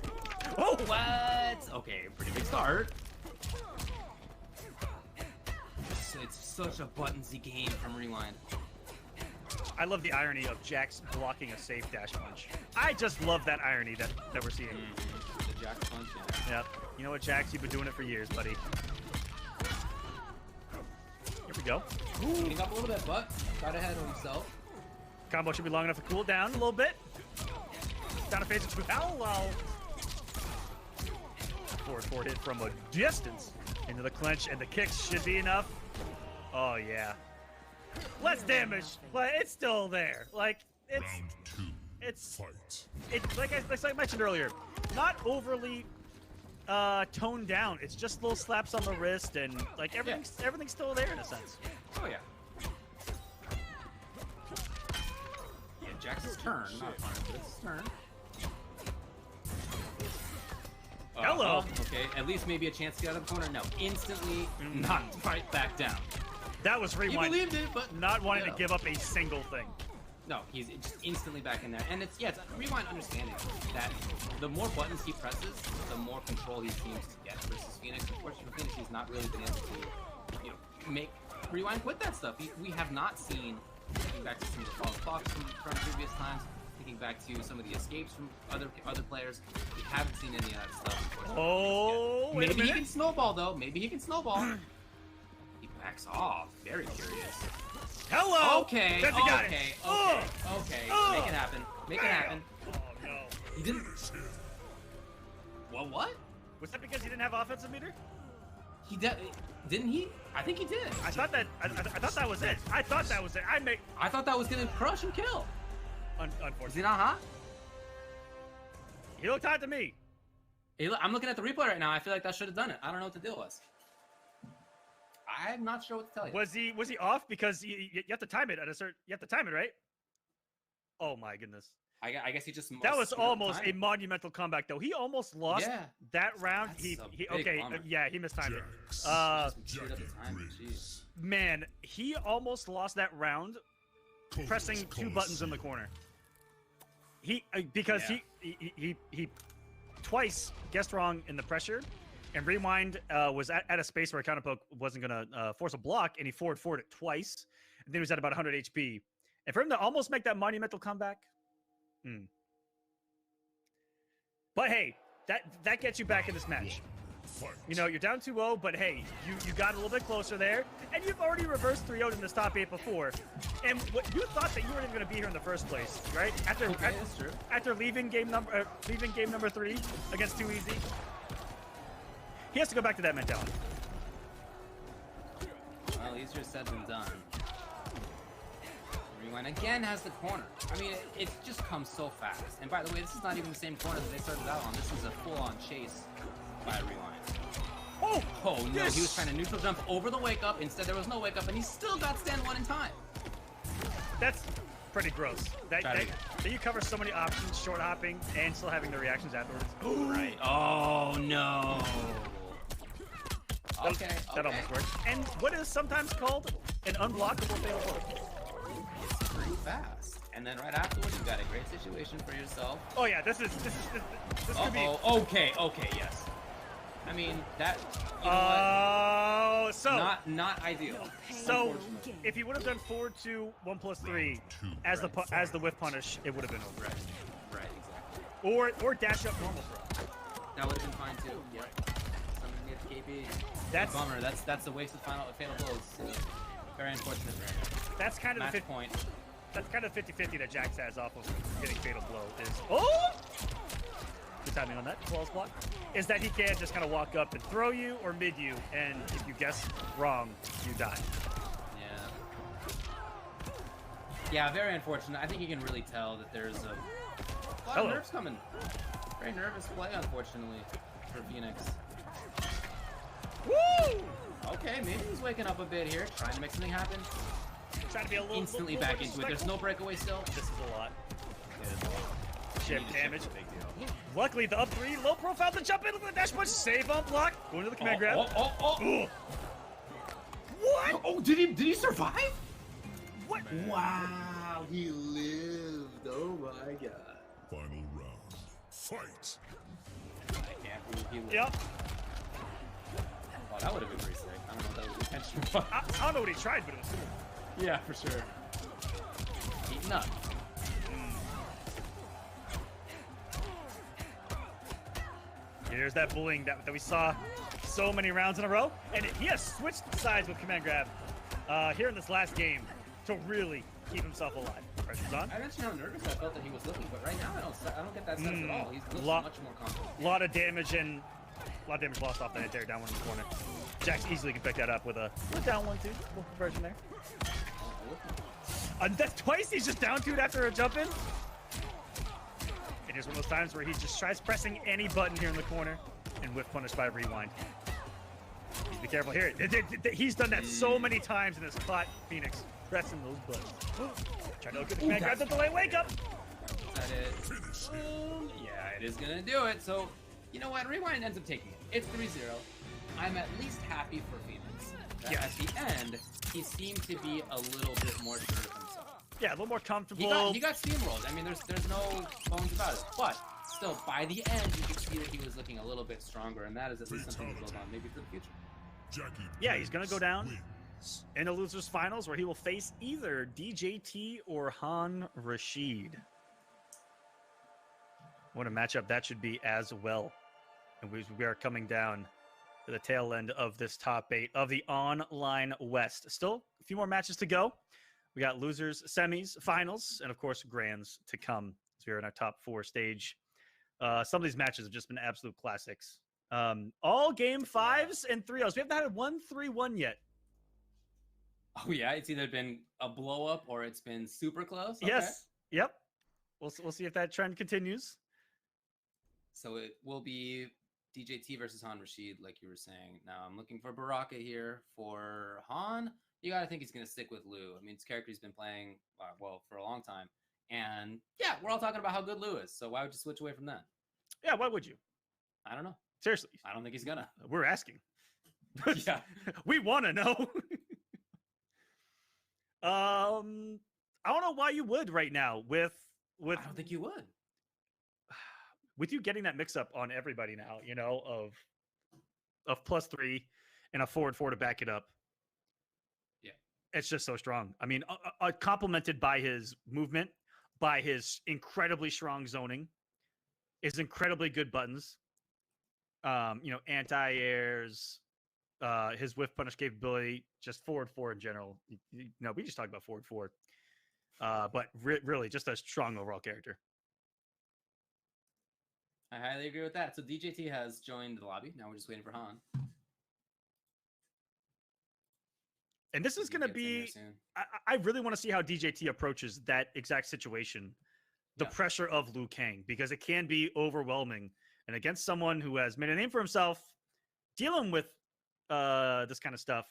Oh! What? Okay, pretty big start. It's such a buttonsy game from Rewind. I love the irony of Jax blocking a safe dash punch. I just love that irony that we're seeing. The Jax punch, yeah. Yep. You know what, Jax? You've been doing it for years, buddy. Here we go. Getting up a little bit, but got ahead of himself. Combo should be long enough to cool down a little bit. Down to phase it. Hello. Forward hit from a distance into the clinch, and the kicks should be enough. Oh yeah. Less damage, but it's still there. Like Round 2. it's Fight. like I mentioned earlier, not overly toned down. It's just little slaps on the wrist, and like everything's still there in a sense. Oh yeah. Yeah, Jax's turn, not opponent, but it's his turn. Hello. Okay, at least maybe a chance to get out of the corner. No, instantly knocked right back down. That was He Rewind. believed it, but Not wanting to give up a single thing. No, he's just instantly back in there. And it's Rewind understanding that the more buttons he presses, the more control he seems to get versus Phoenix. Unfortunately, Phoenix, he's not really been able to, make Rewind quit that stuff. We have not seen, thinking back to some of the false blocks from previous times, thinking back to some of the escapes from other players, we haven't seen any of that stuff. Oh, wait a maybe he minute. can snowball though. Maybe he can snowball. He backs off. Very curious. Hello. Okay, That's a guy. Okay. Make it happen. Make it happen. Oh no. He didn't. Well, what? Was that because he didn't have offensive meter? He didn't he? I think he did. I thought that was it. I thought that was it. I thought that was gonna crush and kill. Is Unfortunately. he not hot? He looked hot to me. Hey, look, I'm looking at the replay right now. I feel like that should have done it. I don't know what the deal was. I'm not sure what to tell you. Was he off because you have to time it at a certain? You have to time it, right? Oh my goodness. I guess he just. That was almost a monumental comeback, though. He almost lost that round. That's He a big okay. bummer. Yeah, he mistimed it. Shoot up the time. Jeez. Man, he almost lost that round pressing 2 buttons in the corner. He twice guessed wrong in the pressure, and Rewind was at a space where a counterpoke wasn't gonna force a block, and he forward it twice, and then he was at about 100 HP. And for him to almost make that monumental comeback, but hey, that gets you back in this match. You know, you're down 2-0, but hey, you got a little bit closer there, and you've already reversed 3-0 in this top 8 before. And what you thought that you weren't even going to be here in the first place, right? After leaving game number 3 against Too Easy, he has to go back to that mentality. Well, easier said than done. Rewind again has the corner. I mean, it just comes so fast. And by the way, this is not even the same corner that they started out on. This is a full-on chase by Rewind. Oh no, yes. He was trying to neutral jump over the wake up. Instead, there was no wake up, and he still got stand 1 in time. That's pretty gross. That you cover so many options, short hopping, and still having the reactions afterwards. Right. Oh, no. Okay. That almost worked. And what is sometimes called an unblockable fatal blow. It's pretty fast. And then right afterwards, you got a great situation for yourself. Oh yeah, this could be. Okay, yes. I mean that. You know what? So not ideal. So if he would have done forward 2 1+3 as the whiff punish, it would have been over. Right, exactly. Or dash up normal throw. That would have been fine too. Yeah. Something to get KP. That's a bummer. That's a waste of fatal blows. Very unfortunate. That's kind of match point. That's kind of 50-50 that Jax has off of getting fatal blow. Good timing on that. Flawless block. Is that he can just kind of walk up and throw you or mid you, and if you guess wrong, you die. Yeah, very unfortunate. I think you can really tell that there's a lot of nerves coming. Very nervous play, unfortunately, for Phoenix. Woo! Okay, maybe he's waking up a bit here, trying to make something happen. Trying to be a little instantly back into it. There's no breakaway still. This is a lot. Chip damage. Luckily, the up 3, low profile to jump in with the dash punch, save on block, going to the command grab. What? Oh, did he survive? What? Wow, he lived. Oh my god. Final round. Fight. I can't believe he lived. Yep. Oh, that would have been pretty sick. I don't know if that was intentional. I don't know what he tried, but it was cool. Yeah, for sure. eaten up. Here's that bullying that we saw so many rounds in a row. And he has switched sides with command grab here in this last game to really keep himself alive. Pressure's on. I mentioned how nervous I felt that he was looking, but right now I don't get that sense at all. He's looking much more confident. A lot of damage lost off that hit there, down one in the corner. Jax easily can pick that up with a down 1-2. Little conversion there. That's twice he's just down 2'd after a jump in. And here's one of those times where he just tries pressing any button here in the corner and whiff punished by rewind. Be careful here. He's done that so many times in this caught Phoenix pressing those buttons. Try to get the command grab the delay wake up. Is that it? Yeah, it is gonna do it. So, you know what? Rewind ends up taking it. It's 3-0. I'm at least happy for Phoenix. Yeah. At the end, he seemed to be a little bit more sure of himself. Yeah, a little more comfortable. He got steamrolled. I mean, there's no bones about it. But still, by the end, you could see that he was looking a little bit stronger, and that is at least something to build on, maybe for the future. Yeah, he's gonna go down in the losers finals, where he will face either DJT or Han Rashid. What a matchup that should be as well. And we are coming down to the tail end of this top 8 of the online West. Still a few more matches to go. We got losers, semis, finals, and of course grands to come as we are in our top 4 stage. Some of these matches have just been absolute classics. All game 5s and 3-0s. We haven't had a 1-3-1 yet. Oh yeah, it's either been a blow up or it's been super close. Okay. Yes. Yep. We'll see if that trend continues. So it will be DJT versus Han Rashid, like you were saying. Now I'm looking for Baraka here. For Han, you gotta think he's gonna stick with Lou. I mean, his character he's been playing well for a long time, and yeah, we're all talking about how good Lou is. So why would you switch away from that? Yeah, why would you? I don't know. Seriously, I don't think he's gonna. We're asking. Yeah, we want to know. I don't know why you would right now with I don't think you would. With you getting that mix up on everybody now, you know, of +3 and a forward 4 to back it up. Yeah, it's just so strong. I mean, complemented by his movement, by his incredibly strong zoning, his incredibly good buttons, you know, anti-airs, his whiff punish capability, just forward 4 in general. You know, we just talked about forward 4, but really just a strong overall character. I highly agree with that. So DJT has joined the lobby. Now we're just waiting for Han. And this is going to be... I really want to see how DJT approaches that exact situation. The pressure of Liu Kang. Because it can be overwhelming. And against someone who has made a name for himself, dealing with this kind of stuff,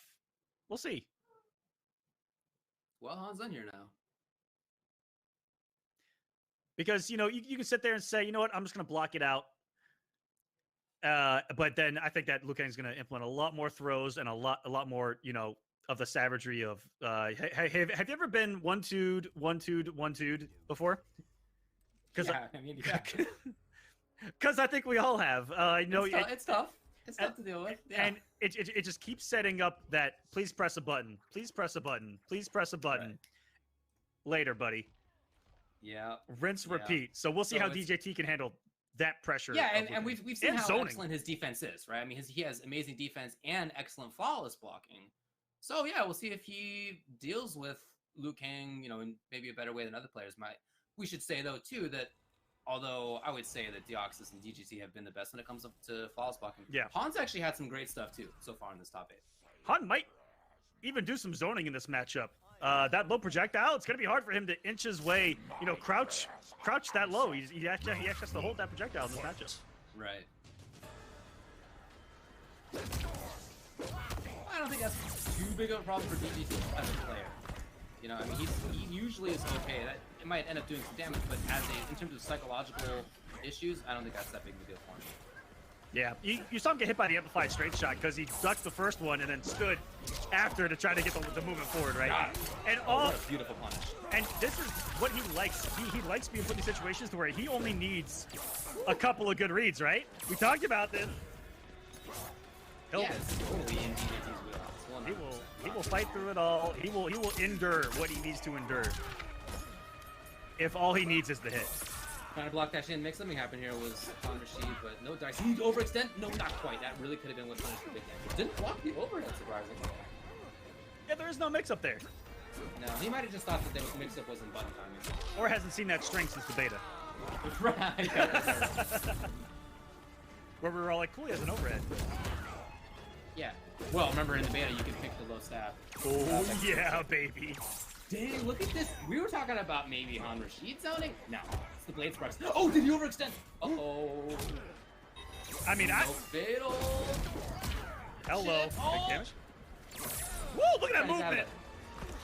we'll see. Well, Han's on here now. Because, you know, you can sit there and say, you know what, I'm just going to block it out. But then I think that Liu Kang's going to implement a lot more throws and a lot more, you know, of the savagery of, have you ever been 1-2'd before? Yeah, I mean, yeah. Because I think we all have. You know, it's tough. It's tough to deal with. Yeah. And it just keeps setting up that, please press a button. Please press a button. Please press a button. Right. Later, buddy. Yeah. Rinse, repeat. So we'll see how DJT can handle that pressure. Yeah, and we've seen how zoning. excellent his defense is, right? I mean, he has amazing defense and excellent flawless blocking. So yeah, we'll see if he deals with Liu Kang, you know, in maybe a better way than other players might. We should say though too that although I would say that Deoxys and DJT have been the best when it comes to flawless blocking, Han's actually had some great stuff too so far in this top 8. Han might even do some zoning in this matchup. That low projectile, it's going to be hard for him to inch his way, you know, crouch that low. He actually has to hold that projectile in this matchup. Right. I don't think that's too big of a problem for DJT as a player. You know, I mean, he usually is okay. That it might end up doing some damage, but in terms of psychological issues, I don't think that's that big of a deal for him. Yeah, you saw him get hit by the amplified straight shot because he ducked the first one and then stood after to try to get the movement forward, right? And what a beautiful punish. And this is what he likes. He likes being put in situations to where he only needs a couple of good reads, right? We talked about this. Yeah, it's totally in DJT's wheelhouse. He will fight through it all. He will endure what he needs to endure. if all he needs is the hit. Trying to block that Shin, make something happen here was on Rashid, but no dice. He overextend? No, not quite. That really could have been what punished the big damage. Didn't block the overhead, surprisingly. Yeah, there is no mix-up there. No, he might have just thought that the mix-up wasn't button timing. Or hasn't seen that string since the beta. Right. Where we were all like, cool, he has an overhead. Yeah. Well, remember in the beta, you could pick the low staff. Oh, yeah, baby. Dang, look at this. We were talking about maybe Han Rashid zoning. No, it's the Blade Sparks. Oh, did he overextend? Uh-oh. I mean, No fatal. Hello. Shit. Oh. Big damage. Woo, look at that movement.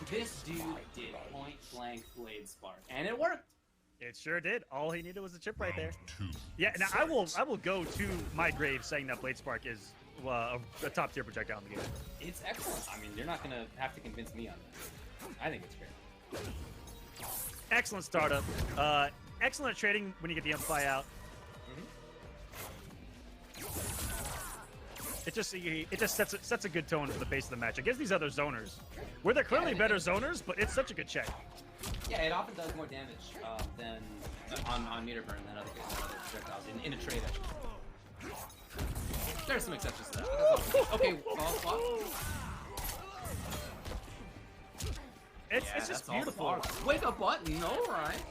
This dude did point-blank Blade Spark, and it worked. It sure did. All he needed was a chip right there. Two. Yeah, now I will go to my grave saying that Blade Spark is a top-tier projectile in the game. It's excellent. I mean, you're not going to have to convince me on that. I think it's great. Excellent startup. Excellent at trading when you get the Amplify out. It just sets a good tone for the base of the match. Against these other zoners, where they're clearly better zoners, but it's such a good check. Yeah, it often does more damage than on meter burn than other projectiles in a trade. Actually. There's some exceptions to that. Okay, fall swap. It's just beautiful. Wake up button, all right.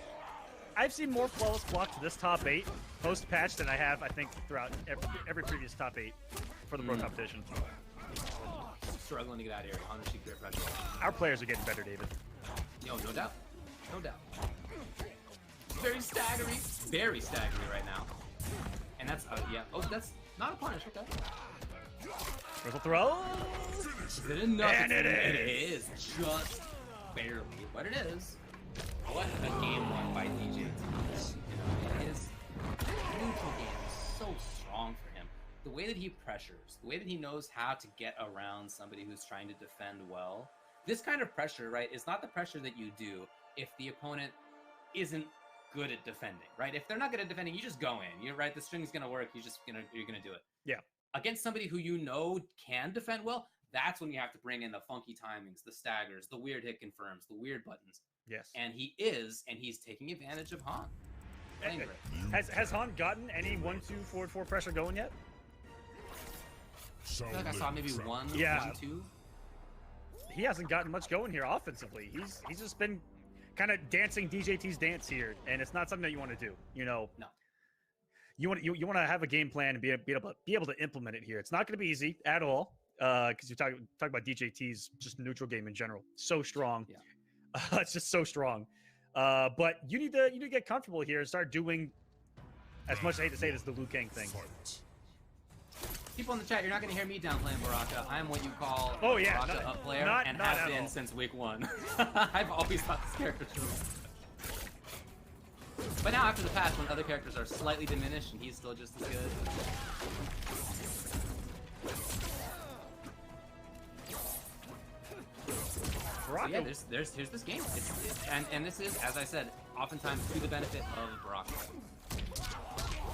I've seen more flawless blocks to this top 8 post-patch than I have, I think, throughout every previous top 8 for the pro competition. Struggling to get out of here. On the sheet pressure. Our players are getting better, David. No doubt. No doubt. Very staggery right now. And that's, yeah. Oh, that's not a punish, okay. Triple throw. Is it enough? And it is. Just barely. But it is. What a game won by DJT. You know, his neutral game is so strong for him. The way that he pressures, the way that he knows how to get around somebody who's trying to defend well. This kind of pressure, right, is not the pressure that you do if the opponent isn't good at defending, right? If they're not good at defending, you just go in. You're right, the string's gonna work, you're gonna do it. Yeah. Against somebody who you know can defend well, that's when you have to bring in the funky timings, the staggers, the weird hit confirms, the weird buttons. Yes. And he's taking advantage of Han. Has Han gotten any 1-2 forward 4 pressure going yet? I feel like I saw maybe one, 2. He hasn't gotten much going here offensively. He's just been kind of dancing DJT's dance here, and it's not something that you want to do. You know, no. You want to have a game plan and be able to implement it here. It's not going to be easy at all because you talk about DJT's just neutral game in general. So strong. Yeah. It's just so strong. But you need to get comfortable here and start doing as much. I hate to say this, the Liu Kang thing. People in the chat, you're not going to hear me downplaying Baraka. I'm what you call Baraka up player and not have been since week 1. I've always thought this character was. But now after the patch, when other characters are slightly diminished and he's still just as good. So yeah, here's this game. And this is, as I said, oftentimes to the benefit of Baraka.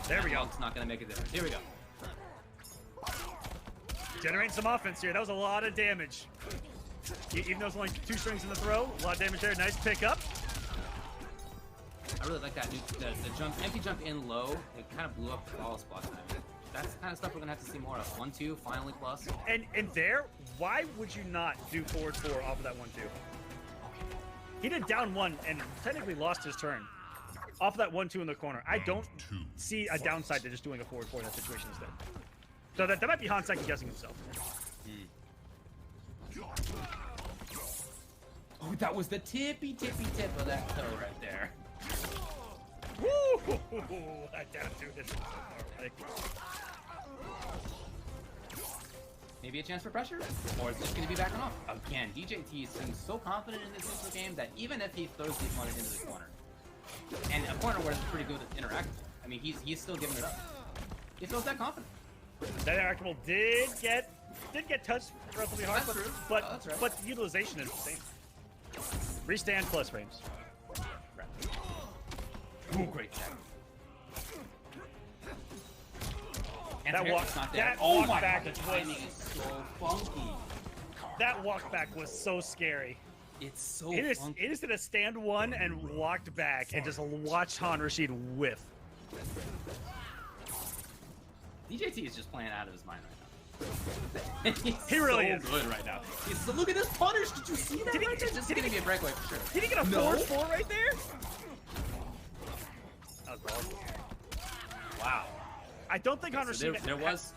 There we go. It's not going to make a difference. Here we go. Generating some offense here. That was a lot of damage. Even though it's only 2 strings in the throw, a lot of damage there. Nice pickup. I really like that. The jump, empty jump in low. It kind of blew up the flawless block time. That's the kind of stuff we're gonna have to see more of. 1-2, finally plus. And there, why would you not do forward 4 off of that 1-2? He did down 1 and technically lost his turn off of that 1-2 in the corner. I don't see a downside to just doing a forward 4 in that situation instead. So that might be Han second guessing himself. Oh, that was the tippy tip of that toe right there. Woo! That down 2 is Maybe a chance for pressure, or it's just going to be backing off. Again, DJT seems so confident in this neutral game that even if he throws the opponent into the corner, and a corner where it's pretty good at interacting, I mean, he's still giving it up. He feels that confident. That interactable did get touched relatively hard, That's true. but Oh, that's right. but the utilization is the same. Restand plus frames. Ooh, great check. And That walk, not there. that Oh walk my back God, the was timing is so funky. that walk back was so scary. It's so It is funky. it is to stand one and walked back and just watch Han Rashid whiff. DJT is just playing out of his mind right now. He really so is. good right now. He's so, look at this punish. Did you see that? Did he- right there? This is did he gonna be a breakaway for sure. Did he get a No. forward 4 right there? That was awesome. Wow. I don't think Han So Rashid there was.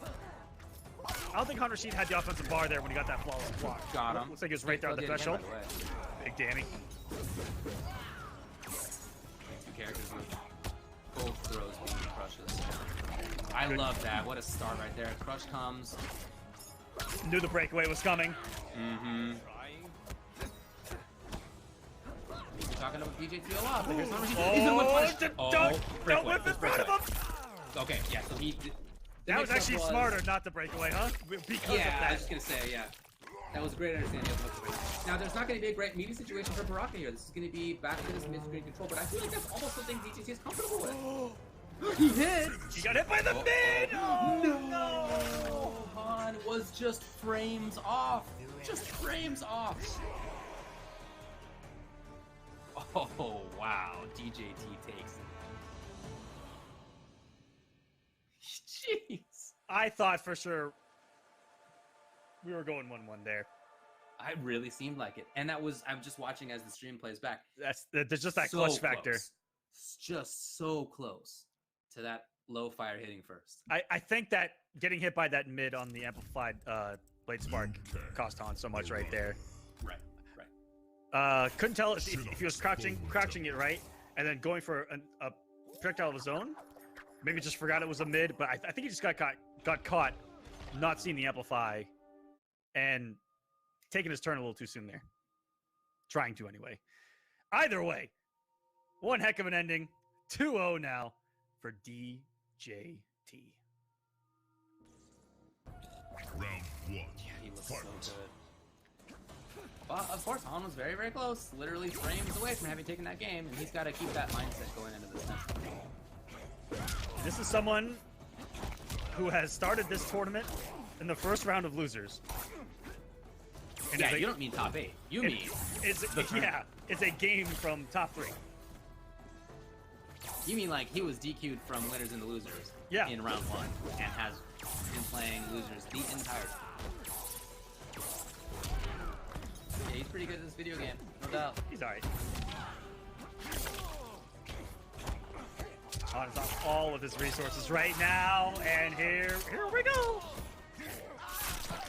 I don't think Han Rashid had the offensive bar there when he got that flawless block. Got him. Looks like he was right there on the Well, threshold. by the way. Big Danny. Two characters with both throws being crushes. I love that. What a start right there. Crush comes. Knew the breakaway was coming. Mm-hmm. Trying. We're talking about DJT a lot, but here's not Oh, he's in one punish. don't whip in front of him. Okay, yeah, so he. That was actually smarter not to break away, huh? Because Yeah, of I that. was just gonna say, yeah. That was a great understanding of what's going on. Now, there's not going to be a great meeting situation for Baraka here. This is going to be back to this mid-screen control, but I feel like that's almost something DJT is comfortable with. He hit! He got hit by the mid! Oh, No! Han was just frames off. Just frames off. Oh, wow. DJT takes it. Jeez. I thought for sure we were going 1-1 there. I really seemed like it. And that was, I'm just watching as the stream plays back. There's just that So clutch factor. close. Just so close to that low fire hitting first. I think that getting hit by that mid on the amplified blade spark cost Han so much right there. Right, right. Couldn't tell if he was crouching it right, and then going for a projectile of his own. Maybe just forgot it was a mid, but I think he just got caught, not seeing the amplify, and taking his turn a little too soon there. Trying to anyway. Either way, one heck of an ending. 2-0 now for DJT. Round one. Yeah, he looks Fight. so good. But of course, Han was very, very close. Literally frames away from having taken that game, and he's got to keep that mindset going into this next one. This is someone who has started this tournament in the first round of losers. And Yeah, it's a- you don't mean top 8. You mean it's the tournament. it's a game from top 3. You mean like he was DQ'd from winners and the losers Yeah. in round 1 and has been playing losers the entire time. Yeah, he's pretty good at this video game, no doubt. He's alright. On all of his resources right now, and here we go.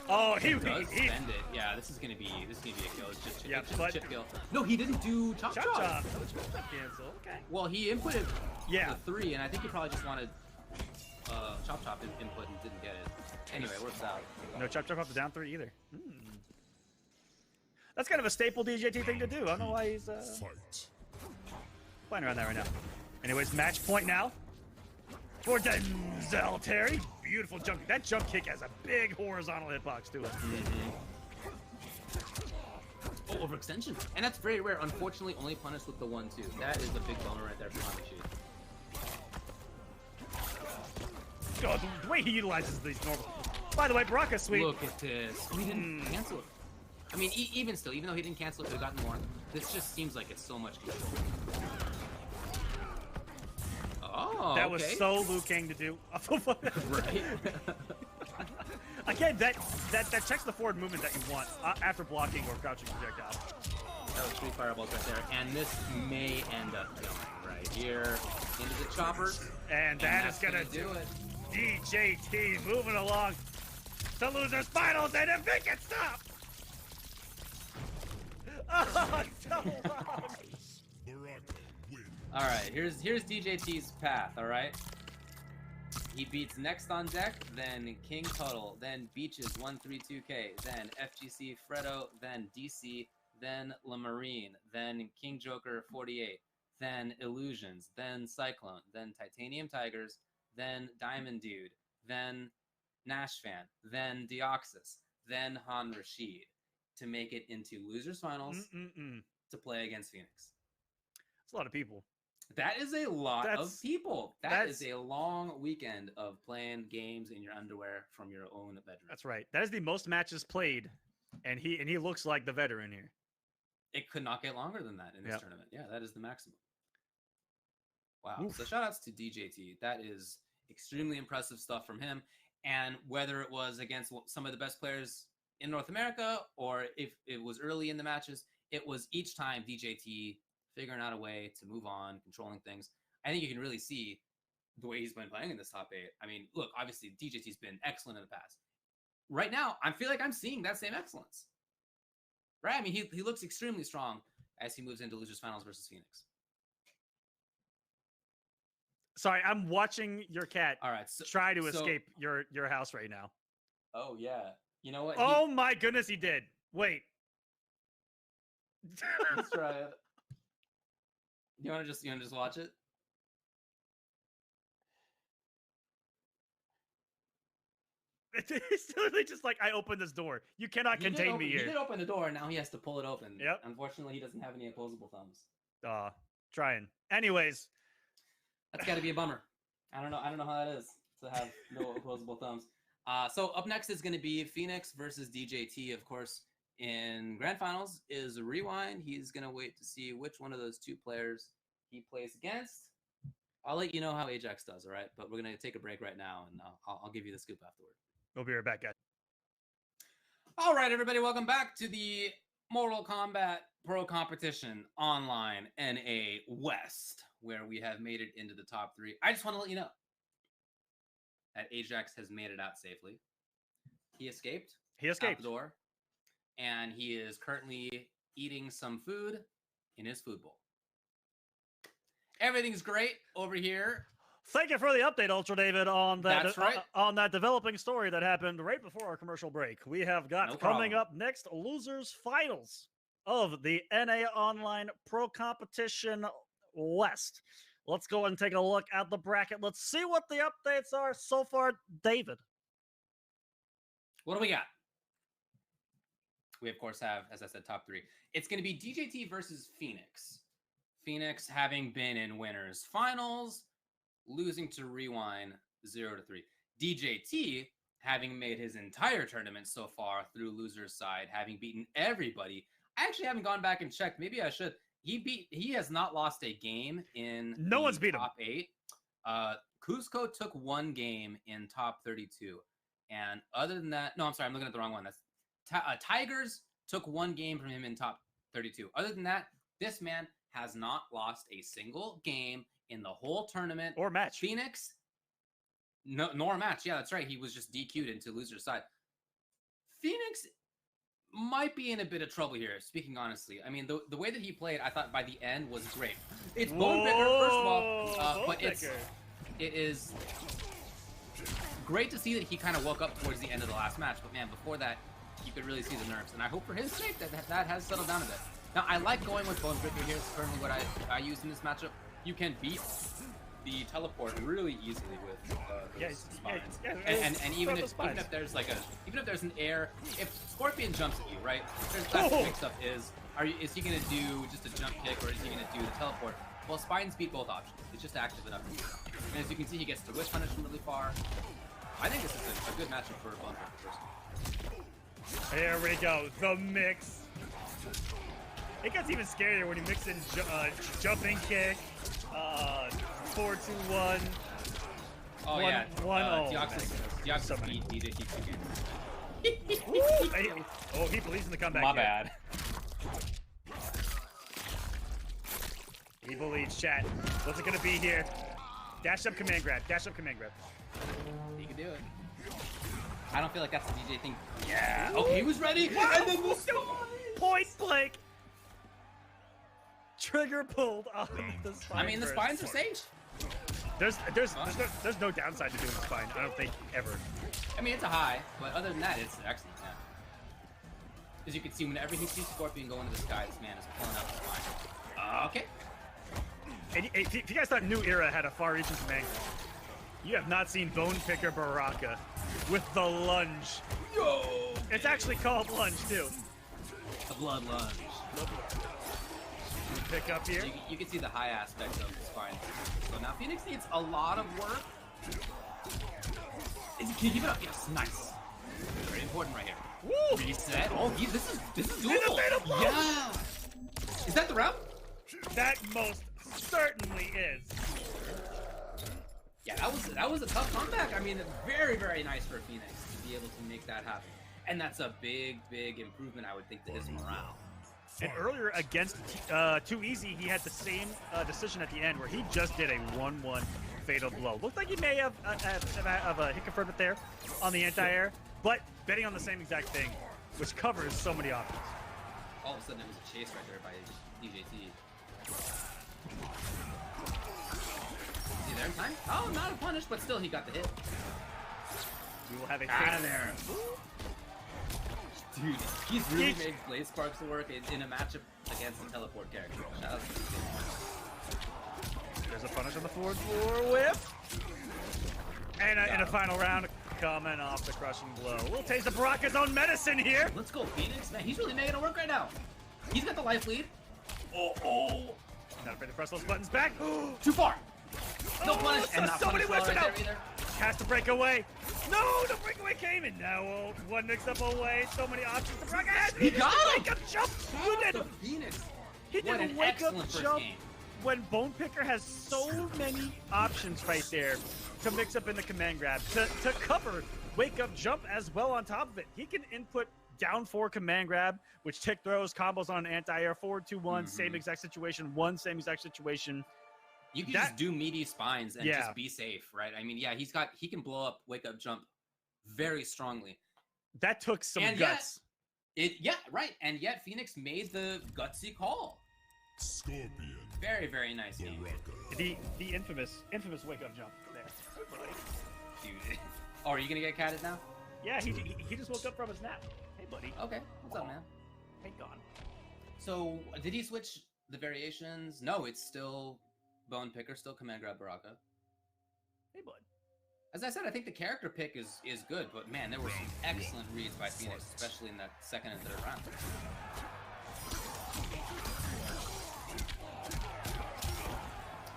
Oh, he Does spend it. Yeah, this is gonna be a kill. It's just, Yeah, it's just but- a chip kill. No, he didn't do chop chop chop. chop. No chop chop cancel. Okay. Well, he inputted Yeah. the 3, and I think he probably just wanted chop chop input and didn't get it. Anyway, it works out. No chop chop off the down 3 either. That's kind of a staple DJT thing to do. I don't know why he's Fight. playing around that right now. Anyways, match point now for Denzel Terry. Beautiful jump. That jump kick has a big horizontal hitbox to it. Oh, overextension. And that's very rare. Unfortunately, only punished with the 1-2. That is a big bummer right there for Hamashi. Oh, the way he utilizes these normal. By the way, Baraka's sweet. Look at this. He didn't cancel it. I mean, even still, even though he didn't cancel it, could have gotten more. This just seems like it's so much control. Oh, That was okay. so Liu Kang to do. Right? Again, that checks the forward movement that you want after blocking or crouching projectile. That was 3 fireballs right there. And this may end up killing right here into the choppers. And that is gonna do it. DJT moving along to losers finals, and if it can stop. Oh, so loud. Baraka wins. All right, here's DJT's path. All right, he beats Next on Deck, then King Tuttle, then Beaches 132K, then FGC Fredo, then DC, then Lamarine, then King Joker 48, then Illusions, then Cyclone, then Titanium Tigers, then Diamond Dude, then Nash Fan, then Deoxys, then Han Rashid to make it into losers finals to play against Phoenix. It's a lot of people. That is a lot of That's- people. That that's- is a long weekend of playing games in your underwear from your own bedroom. That's right. That is the most matches played, and he looks like the veteran here. it could not get longer than that in this Yep. tournament. Yeah, that is the maximum. Wow. Oof. So shout outs to DJT. That is extremely impressive stuff from him. And whether it was against some of the best players in North America or if it was early in the matches, it was each time DJT figuring out a way to move on, controlling things. I think you can really see the way he's been playing in this top 8. I mean, look, obviously DJT's been excellent in the past. Right now, I feel like I'm seeing that same excellence. Right? I mean, he looks extremely strong as he moves into Losers Finals versus Phoenix. Sorry, I'm watching your cat All right. So, try to escape your house right now. Oh, yeah. You know what? Oh my goodness, he did. Wait. Let's try it. You want to just watch it? It's literally just like, I opened this door. You cannot contain me He here. did open the door, and now he has to pull it open. Yep. Unfortunately, he doesn't have any opposable thumbs. Trying. Anyways. That's got to be a bummer. I don't know how that is to have no opposable thumbs. So up next is going to be Phoenix versus DJT. Of course, in grand finals is Rewind. He's going to wait to see which one of those two players he plays against. I'll let you know how Ajax does, all right? But we're going to take a break right now, and I'll give you the scoop afterward. We'll be right back, guys. All right, everybody, welcome back to the Mortal Kombat Pro Competition Online NA West, where we have made it into the top 3. I just want to let you know that Ajax has made it out safely. He escaped. Out the door, and he is currently eating some food in his food bowl. Everything's great over here. Thank you for the update, Ultra David, on that. That's right. On that developing story that happened right before our commercial break. We have got coming up next Losers Finals of the NA Online Pro Competition West. Let's go and take a look at the bracket. Let's see what the updates are so far, David. What do we got? We, of course, have, as I said, top 3. It's going to be DJT versus Phoenix. Phoenix having been in winners finals, losing to Rewind 0-3. DJT having made his entire tournament so far through losers side, having beaten everybody. I actually haven't gone back and checked. Maybe I should. He has not lost a game in no one's beat top 8. Cusco took 1 game in top 32. And other than that, no, I'm sorry, I'm looking at the wrong one. That's Tigers took 1 game from him in top 32. Other than that, this man has not lost a single game in the whole tournament. Or match. Phoenix, no, nor match. Yeah, that's right. He was just DQ'd into loser's side. Phoenix might be in a bit of trouble here, speaking honestly. I mean, the way that he played, I thought by the end was great. It's Bone Picker, first of all, but it is great to see that he kind of woke up towards the end of the last match. But man, before that, you could really see the nerves. And I hope for his sake that has settled down a bit. Now, I like going with Bone Picker here. It's currently what I use in this matchup. You can beat the teleport really easily with those spines. And even if there's an air, if Scorpion jumps at you, right? There's classic mix up is he gonna do just a jump kick or is he gonna do the teleport? Well, spines beat both options. It's just active enough. And as you can see, he gets to whiff punish from really far. I think this is a good matchup for Bone Picker personally. Here we go, the mix. It gets even scarier when you mix in jumping kick, 4-2-1. Oh yeah, Deoxys beat DJT. Oh, he believes in the comeback. My bad. He believes, chat. What's it gonna be here? Dash up, command grab. Dash up, command grab. He can do it. I don't feel like that's the DJ thing. Yeah. Okay, he was ready. Wow. And then the spine. Point blank. Trigger pulled on the spine. I mean, the spines are safe. There's no downside to doing the spine. I don't think ever. I mean, it's a high, but other than that, it's excellent. Yeah. As you can see, whenever he sees Scorpion go into the sky, this man is pulling out the spine. Okay. And if you guys thought New Era had a far-reaching command, you have not seen Bone Picker Baraka with the lunge. Yo! It's actually called lunge too. The blood lunge. Pick up here. You can see the high aspect of the spine. So now Phoenix needs a lot of work. Can you keep it up? Yes, nice. Very important right here. Woo! Reset. Oh, this is doable. Yeah. Is that the route? That most certainly is. Yeah, that was a tough comeback. I mean, very, very nice for Phoenix to be able to make that happen. And that's a big, big improvement, I would think, to his morale. And earlier against Too Easy, he had the same decision at the end where he just did a 1-1 fatal blow. Looked like he may have hit confirmed it there on the anti-air, but betting on the same exact thing, which covers so many options. All of a sudden, it was a chase right there by DJT. Is he there in time? Oh, not a punish, but still he got the hit. We will have a Out of there. Dude, he's really made Blaze Sparks work in a matchup against the teleport character. Shout out to DJT. There's a punish on the forward floor whip. And in a final round, coming off the crushing blow. We'll taste of Baraka's own medicine here. Let's go, Phoenix. Man, he's really making it work right now. He's got the life lead. Oh. Not afraid to press those buttons back. Too far. No punish. And not so many punish whips well it right out. there either. Has to break away. No, the breakaway came in. Now one mix up away. So many options. The Baraka has He got him. wake up jump. He did. Phoenix. He did What a an wake up excellent first jump. game. When Bone Picker has so many options right there to mix up in the command grab, to cover wake up jump as well on top of it. He can input down 4 command grab, which tick throws, combos on an anti-air, forward 2-1, same exact situation, same exact situation. You can just do meaty spines and Yeah. just be safe, right? I mean, yeah, he can blow up wake up jump very strongly. That took some And guts. Yeah, right. And yet Phoenix made the gutsy call. Scorpion. Very, very nice game. Baraka. The infamous wake up jump there. Dude. Oh, are you gonna get catted now? Yeah, he just woke up from his nap. Hey, buddy. Okay, what's up, man? Hey, gone. So, did he switch the variations? No, it's still Bone Picker, still Command Grab Baraka. Hey, bud. As I said, I think the character pick is good, but man, there were some excellent reads by Phoenix, especially in that second and third round.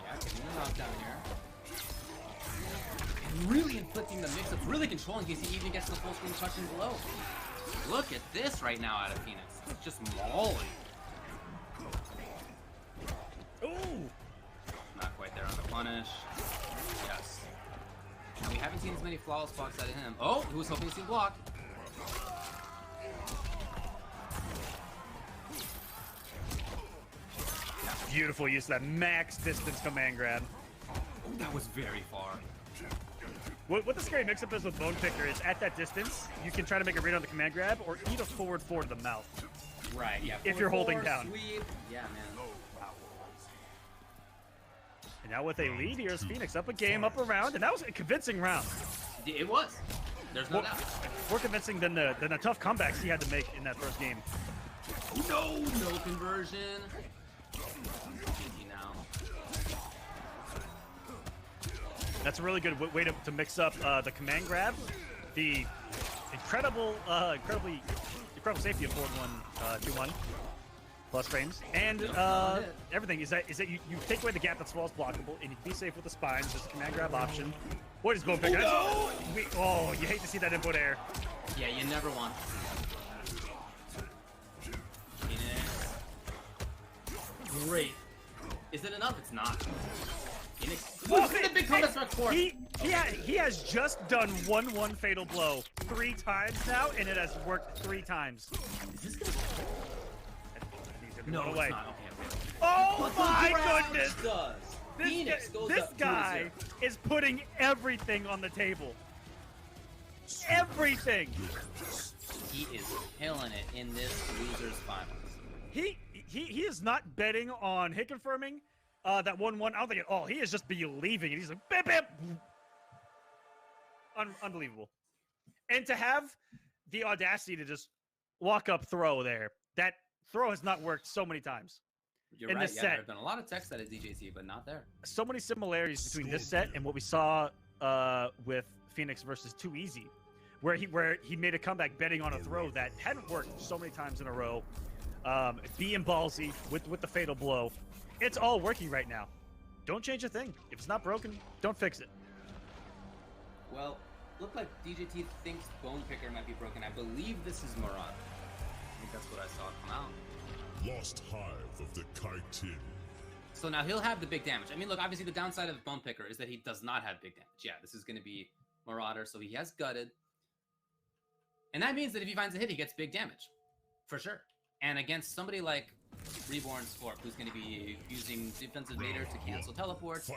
Yeah, getting the knockdown here. And really inflicting the mix-ups, really controlling DC, even gets the full screen crushing blow. Look at this right now out of Phoenix. It's just mauling. Ooh! Not quite there on the punish. Yes. And we haven't seen as many flawless blocks out of him. Oh, who was hoping to see the block? Beautiful use of that max distance command grab. Oh, that was very far. What the scary mix-up is with Bone Picker is at that distance, you can try to make a read on the command grab or eat a forward four to the mouth. Right, yeah. If you're holding Forward, down. Sweep. Yeah, man. And now with a lead, here's Phoenix up a game, up a round, and that was a convincing round. It was. There's no doubt. More convincing than the tough comebacks he had to make in that first game. No conversion. GG now. That's a really good way to mix up the command grab, the incredible safety of forward 1-2-1 plus frames, and everything is that you take away the gap that's falls blockable, and you can be safe with the spines. There's a command grab option. What is Bone Picker? Oh, Oh, you hate to see that input air. Yeah, you never want. Phoenix. Great. Is it enough? It's not. Phoenix. Look at the big combat strike force. He has just done 1-1 fatal blow 3 times now, and it has worked 3 times. Is this gonna? No, it's away. not. Okay. Oh But my the ground goodness! Does. Phoenix goes This up guy 2-0. is putting everything on the table. Everything. He is killing it in this losers finals. He is not betting on hit confirming that 1-1. I don't think at all. He is just believing it. He's like, bam, bam. Unbelievable. And to have the audacity to just walk up throw there. That throw has not worked so many times. You're in right. this Yeah, set. there have been a lot of text out of DJT, but not there. So many similarities between this set and what we saw with Phoenix versus Too Easy, where he made a comeback betting on a throw that hadn't worked so many times in a row. Being ballsy with the fatal blow. It's all working right now. Don't change a thing. If it's not broken, don't fix it. Well, look like DJT thinks Bone Picker might be broken. I believe this is Murat. I think that's what I saw come out. Lost Hive of the Kaitin. So now he'll have the big damage. I mean, look, obviously the downside of Bone Picker is that he does not have big damage. Yeah, this is going to be Marauder, so he has Gutted. And that means that if he finds a hit, he gets big damage. For sure. And against somebody like Reborn Scorp, who's going to be using Defensive Vader to cancel teleports,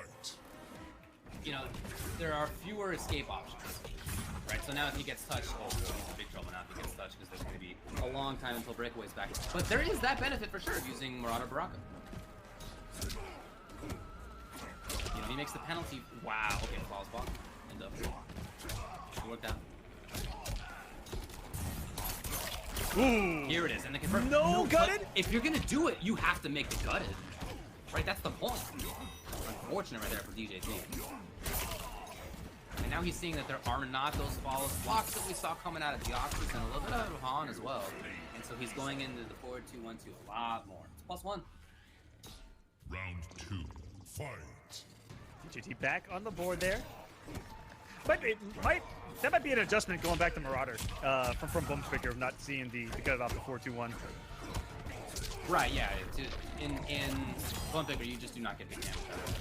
you know, there are fewer escape options. Right, so now if he gets touched, oh, he's in big trouble now if he gets touched, because there's going to be a long time until Breakaway's back. But there is that benefit for sure of using Marauder Baraka. You know, he makes the penalty. Wow, okay, falls block. End up. It worked out. Ooh. Here it is, and the confirm. No Gutted? If you're gonna do it, you have to make the Gutted. Right, that's the point. Unfortunate right there for DJT. And now he's seeing that there are not those flawless blocks that we saw coming out of Deoxys and a little bit out of Han as well. And so he's going into the forward 2-1-2 a lot more. It's +1. Round 2, fight. DJT back on the board there. But that might be an adjustment going back to Marauder from Bumspicker of not seeing the gut off the 4-2-1. Right, yeah. In Bumspicker, you just do not get big damage out of it.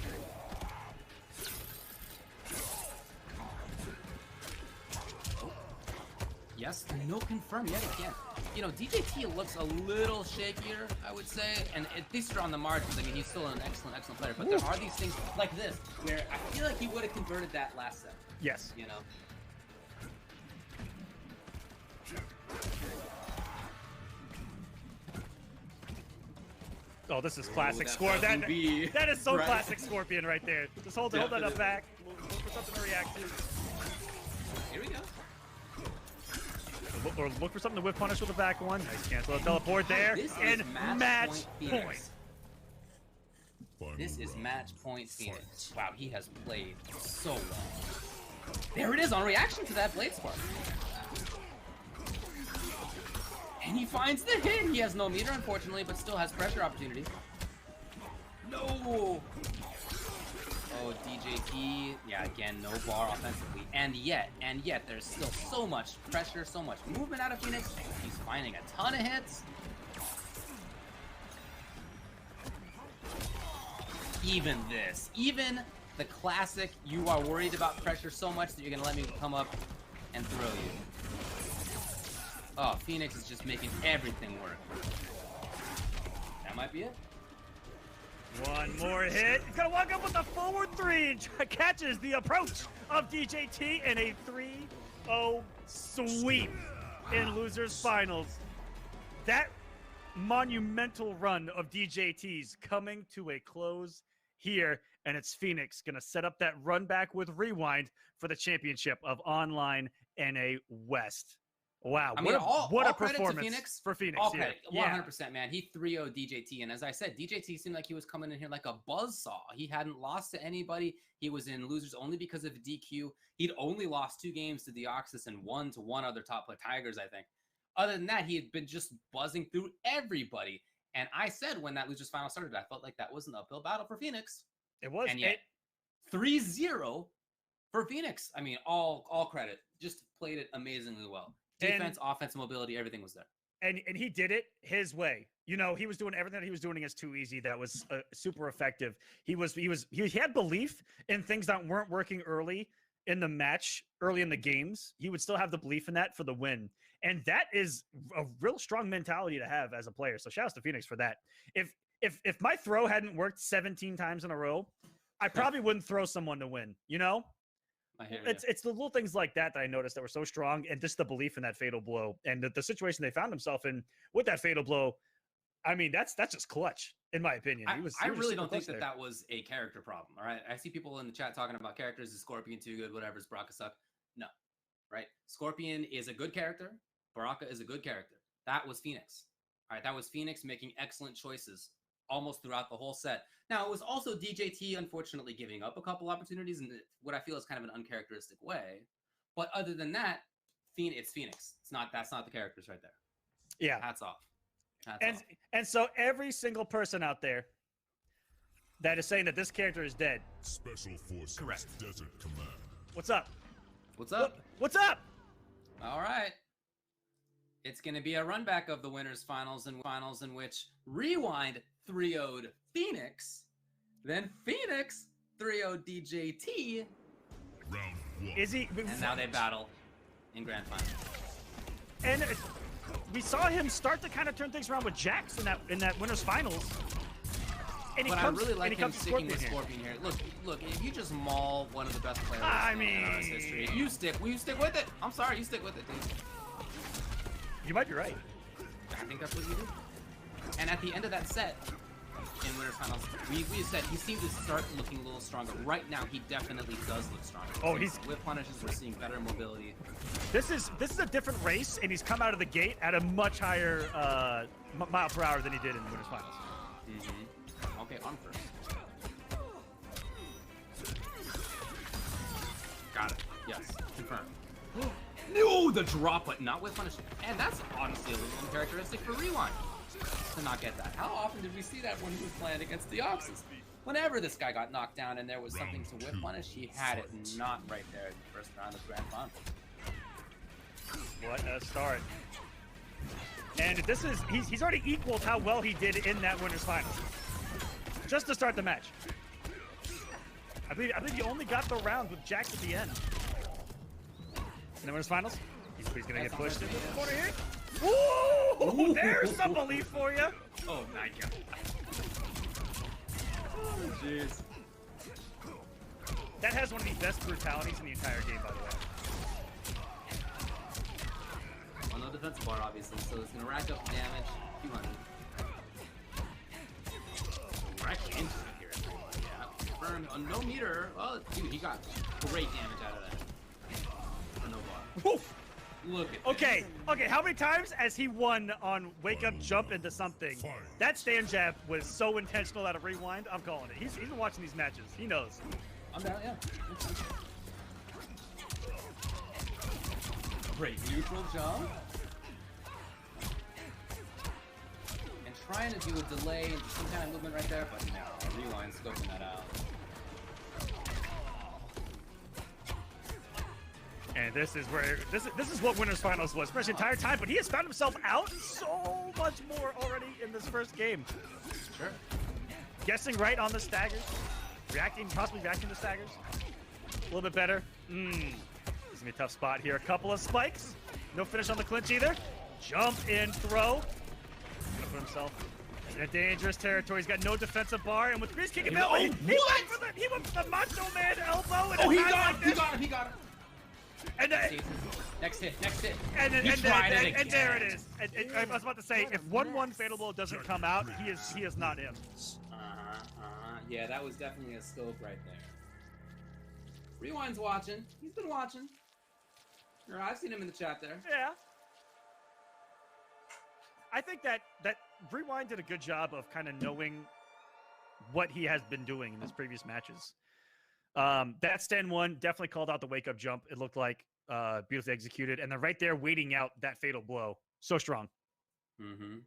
Yes, no confirm yet again. You know, DJT looks a little shakier, I would say, and at least on the margins. I mean, he's still an excellent player, but there are these things like this where I feel like he would have converted that last set. Yes. You know? Oh, this is classic Ooh, Scorpion. That is so right. classic Scorpion right there. Just hold that up back. Look for something to react to. Here we go. Or look for something to whip punish with the back one. Nice cancel the teleport there. And match point. This is match point Phoenix. Wow, he has played so well. There it is on reaction to that Blade Spark. And he finds the hit. He has no meter, unfortunately, but still has pressure opportunities. No! Oh, DJT. Yeah, again, no bar offensively. And yet, there's still so much pressure, so much movement out of Phoenix. He's finding a ton of hits. Even this. Even the classic, you are worried about pressure so much that you're going to let me come up and throw you. Oh, Phoenix is just making everything work. That might be it. One more hit. He's gonna walk up with a forward 3 and catches the approach of DJT in a 3-0 sweep in losers finals. That monumental run of DJT's coming to a close here, and it's Phoenix gonna set up that run back with Rewind for the championship of Online NA West. Wow, I mean, what a credit to performance Phoenix. for Phoenix. All credit, 100%, man. He 3-0'd DJT, and as I said, DJT seemed like he was coming in here like a buzzsaw. He hadn't lost to anybody. He was in losers only because of DQ. He'd only lost 2 games to Deoxys and 1 to one other top player, Tigers, I think. Other than that, he had been just buzzing through everybody. And I said when that losers final started, I felt like that was an uphill battle for Phoenix. It was. And yet, 3-0 for Phoenix. I mean, all credit. Just played it amazingly well. Defense, offense, mobility, everything was there. And he did it his way. You know, he was doing everything that he was doing against 2EZ that was super effective. He had belief in things that weren't working early in the match, early in the games. He would still have the belief in that for the win. And that is a real strong mentality to have as a player. So shout out to Phoenix for that. If my throw hadn't worked 17 times in a row, I probably wouldn't throw someone to win, you know? It's the little things like that I noticed that were so strong, and just the belief in that fatal blow and the situation they found himself in with that fatal blow. I mean, that's just clutch, in my opinion. I really don't think that was a character problem. All right, I see people in the chat talking about characters. Is Scorpion too good? Whatever. Is Baraka suck? No, right? Scorpion is a good character. Baraka is a good character. That was Phoenix. All right, that was Phoenix making excellent choices almost throughout the whole set. Now, it was also DJT, unfortunately, giving up a couple opportunities in what I feel is kind of an uncharacteristic way. But other than that, it's Phoenix. That's not the characters right there. Yeah. Hats off. And so every single person out there that is saying that this character is dead. Special Forces Correct. Desert Command. What's up? What's up? What's up? All right. It's going to be a run back of the winners finals in which Rewind 3-0'd Phoenix, then Phoenix 3-0'd DJT. Round 1. Is he? And now they battle in grand final. And we saw him start to kind of turn things around with Jax in that winners finals. And But I really like him sticking with Scorpion here. Look, if you just maul one of the best players in NRS history, you stick with it. I'm sorry, you stick with it, dude. You might be right. I think that's what you do. And at the end of that set, in winners finals, we said he seemed to start looking a little stronger. Right now, he definitely does look stronger. Oh, he's whip punishes. We're seeing better mobility. This is a different race, and he's come out of the gate at a much higher mile per hour than he did in the winners finals. Mm-hmm. Okay, on first. Got it. Yes, confirmed. No, the drop, but not with punish. And that's honestly a little uncharacteristic for Rewind to not get that. How often did we see that when he was playing against Deoxys? Whenever this guy got knocked down and there was something to whip punish, he had it not right there in the first round of the grand final. What a start. And this is, he's already equaled how well he did in that winners finals. Just to start the match. I believe he only got the round with Jax at the end. In the winners finals, he's gonna get pushed into the corner here. Ooh, there's some belief for you. Oh my god. Oh jeez. That has one of the best brutalities in the entire game, by the way. Well, no defensive bar, obviously, so it's gonna rack up damage. 200. Rack into it here. Yeah, confirmed. No meter. Oh, dude, he got great damage out of that. For no bar. Woo. Look at Okay, how many times has he won on wake up, jump into something? That stand jab was so intentional out of Rewind, I'm calling it. He's been watching these matches. He knows. I'm down, yeah. Great neutral jump. And trying to do a delay and some kind of movement right there, but no, Rewind scoping that out. And this is where this is what winners finals was, especially the entire time. But he has found himself out so much more already in this first game. Sure. Guessing right on the staggers, possibly reacting to staggers. A little bit better. This is gonna be a tough spot here. A couple of spikes. No finish on the clinch either. Jump in, throw. Gonna put himself in a dangerous territory. He's got no defensive bar, and with Grease kicking out, he went for the Macho Man elbow. And he got him. And next hit. And there it is. And I was about to say, if 1-1 Fatal Blow doesn't come out, he is not him. Yeah, that was definitely a scope right there. Rewind's watching. He's been watching. I've seen him in the chat there. Yeah. I think that Rewind did a good job of kind of knowing what he has been doing in his previous matches. That stand one definitely called out the wake up jump. It looked like beautifully executed, and then right there waiting out that fatal blow. So strong. Mm-hmm.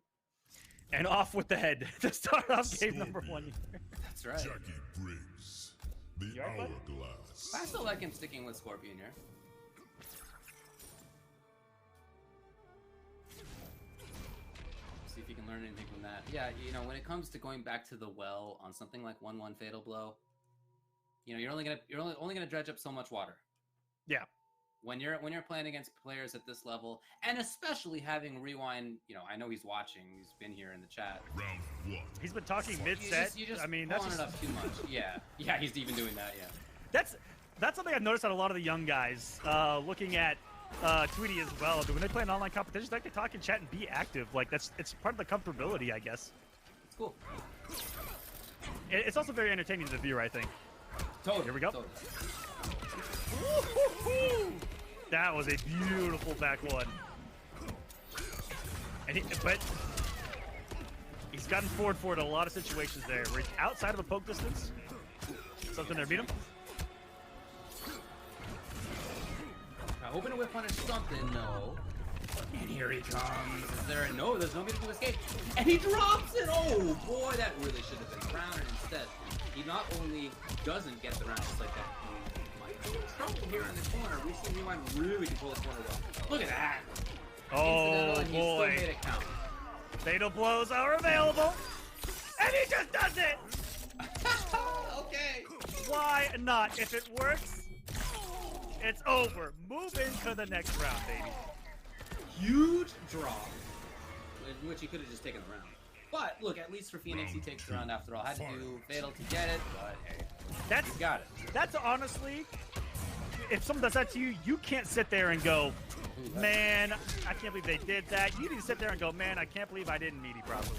And off with the head to start off game number 1. That's right. Jackie Briggs, the hourglass. I still like him sticking with Scorpion here. See if you can learn anything from that. Yeah, you know, when it comes to going back to the well on something like 1-1 fatal blow, you know, you're only gonna dredge up so much water. Yeah. When you're playing against players at this level, and especially having Rewind, you know, I know he's watching. He's been here in the chat. Round 1. He's been talking mid-set. I mean, that's just it up too much. Yeah, he's even doing that. Yeah. That's something I've noticed on a lot of the young guys. Looking at Tweety as well. When they play an online competition, they like to talk and chat and be active. Like it's part of the comfortability, I guess. It's cool. It's also very entertaining to the viewer, I think. Totally. Here we go. Totally. That was a beautiful back one. But he's gotten forward for it in a lot of situations there. Where he's outside of the poke distance. Something there, beat him. Hoping to whip punish something, no. And here he comes. There's no way to escape. And he drops it! Oh boy, that really should have been grounded instead. He not only doesn't get the round just like that, he might be in trouble here in the corner. We see Rewind really control the corner well. Look at that! Oh, and he boy. still made it count. Fatal blows are available. And he just does it! Okay. Why not? If it works, it's over. Move into the next round, baby. Huge draw. In which he could have just taken the round. But look, at least for Phoenix, he takes the round after all. Had to do fatal to get it, but hey, That's he got it. That's honestly, if someone does that to you, you can't sit there and go, man, I can't believe they did that. You need to sit there and go, man, I can't believe I didn't meaty properly.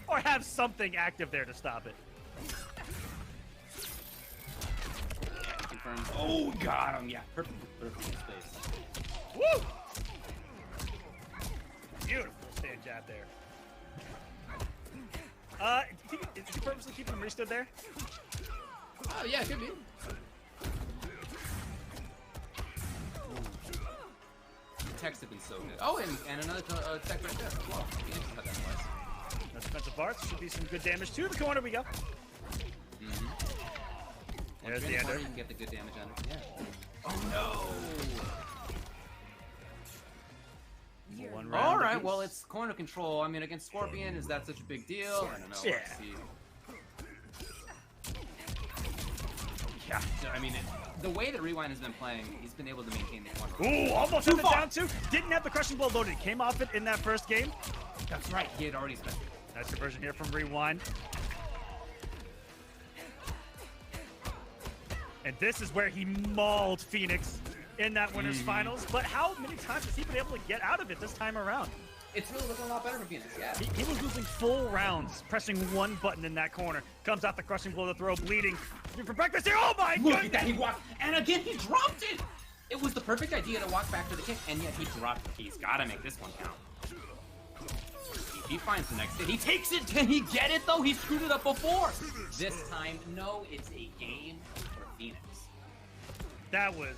Or have something active there to stop it. Confirms. Oh, got him. Yeah, perfect space. Woo! Beautiful stand jab there. Is he purposely keeping him restood there? Oh, yeah, it could be. The techs have been so good. Oh, and another tech right there. Wow, Phoenix has had that twice. No defensive parts. Should be some good damage to the corner we go. There's the ender. You can get the good damage on it. Yeah. Oh, no. One round All right, apiece. well, it's corner control. I mean, against Scorpion, is that such a big deal? I don't know. Yeah. Let's see. Yeah, I mean, the way that Rewind has been playing, he's been able to maintain the corner. Ooh, almost had it down too. Didn't have the crushing blow loaded. Came off it in that first game. That's right, he had already spent it. Nice conversion here from Rewind. And this is where he mauled Phoenix in that winners finals. But how many times has he been able to get out of it this time around? It's really looking a lot better for Phoenix, yeah. He was losing full rounds, pressing one button in that corner. Comes out the crushing blow, the throw, bleeding. For breakfast here, oh my Look goodness! at that, he walked, and again, he dropped it! It was the perfect idea to walk back for the kick, and yet he dropped it. He's gotta make this one count. He finds the next hit. He takes it. Can he get it, though? He screwed it up before. This time, no, it's a game for Phoenix. That was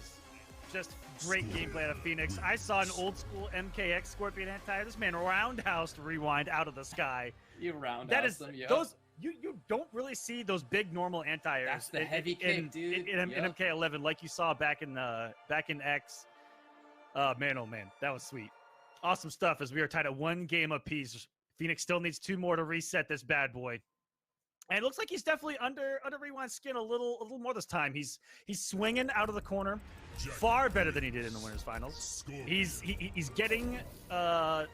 just great gameplay out of Phoenix. I saw an old school MKX Scorpion anti. This man roundhoused Rewind out of the sky. You roundhouse That is them, yeah. those. You don't really see those big normal anti-airs. That's the heavy kick, dude. In Yep. MK11, like you saw back in X. Man, oh man, that was sweet. Awesome stuff. As we are tied at one game apiece. Phoenix still needs 2 more to reset this bad boy. And it looks like he's definitely under Rewind's skin a little more this time. He's swinging out of the corner far better than he did in the winners finals. He's getting the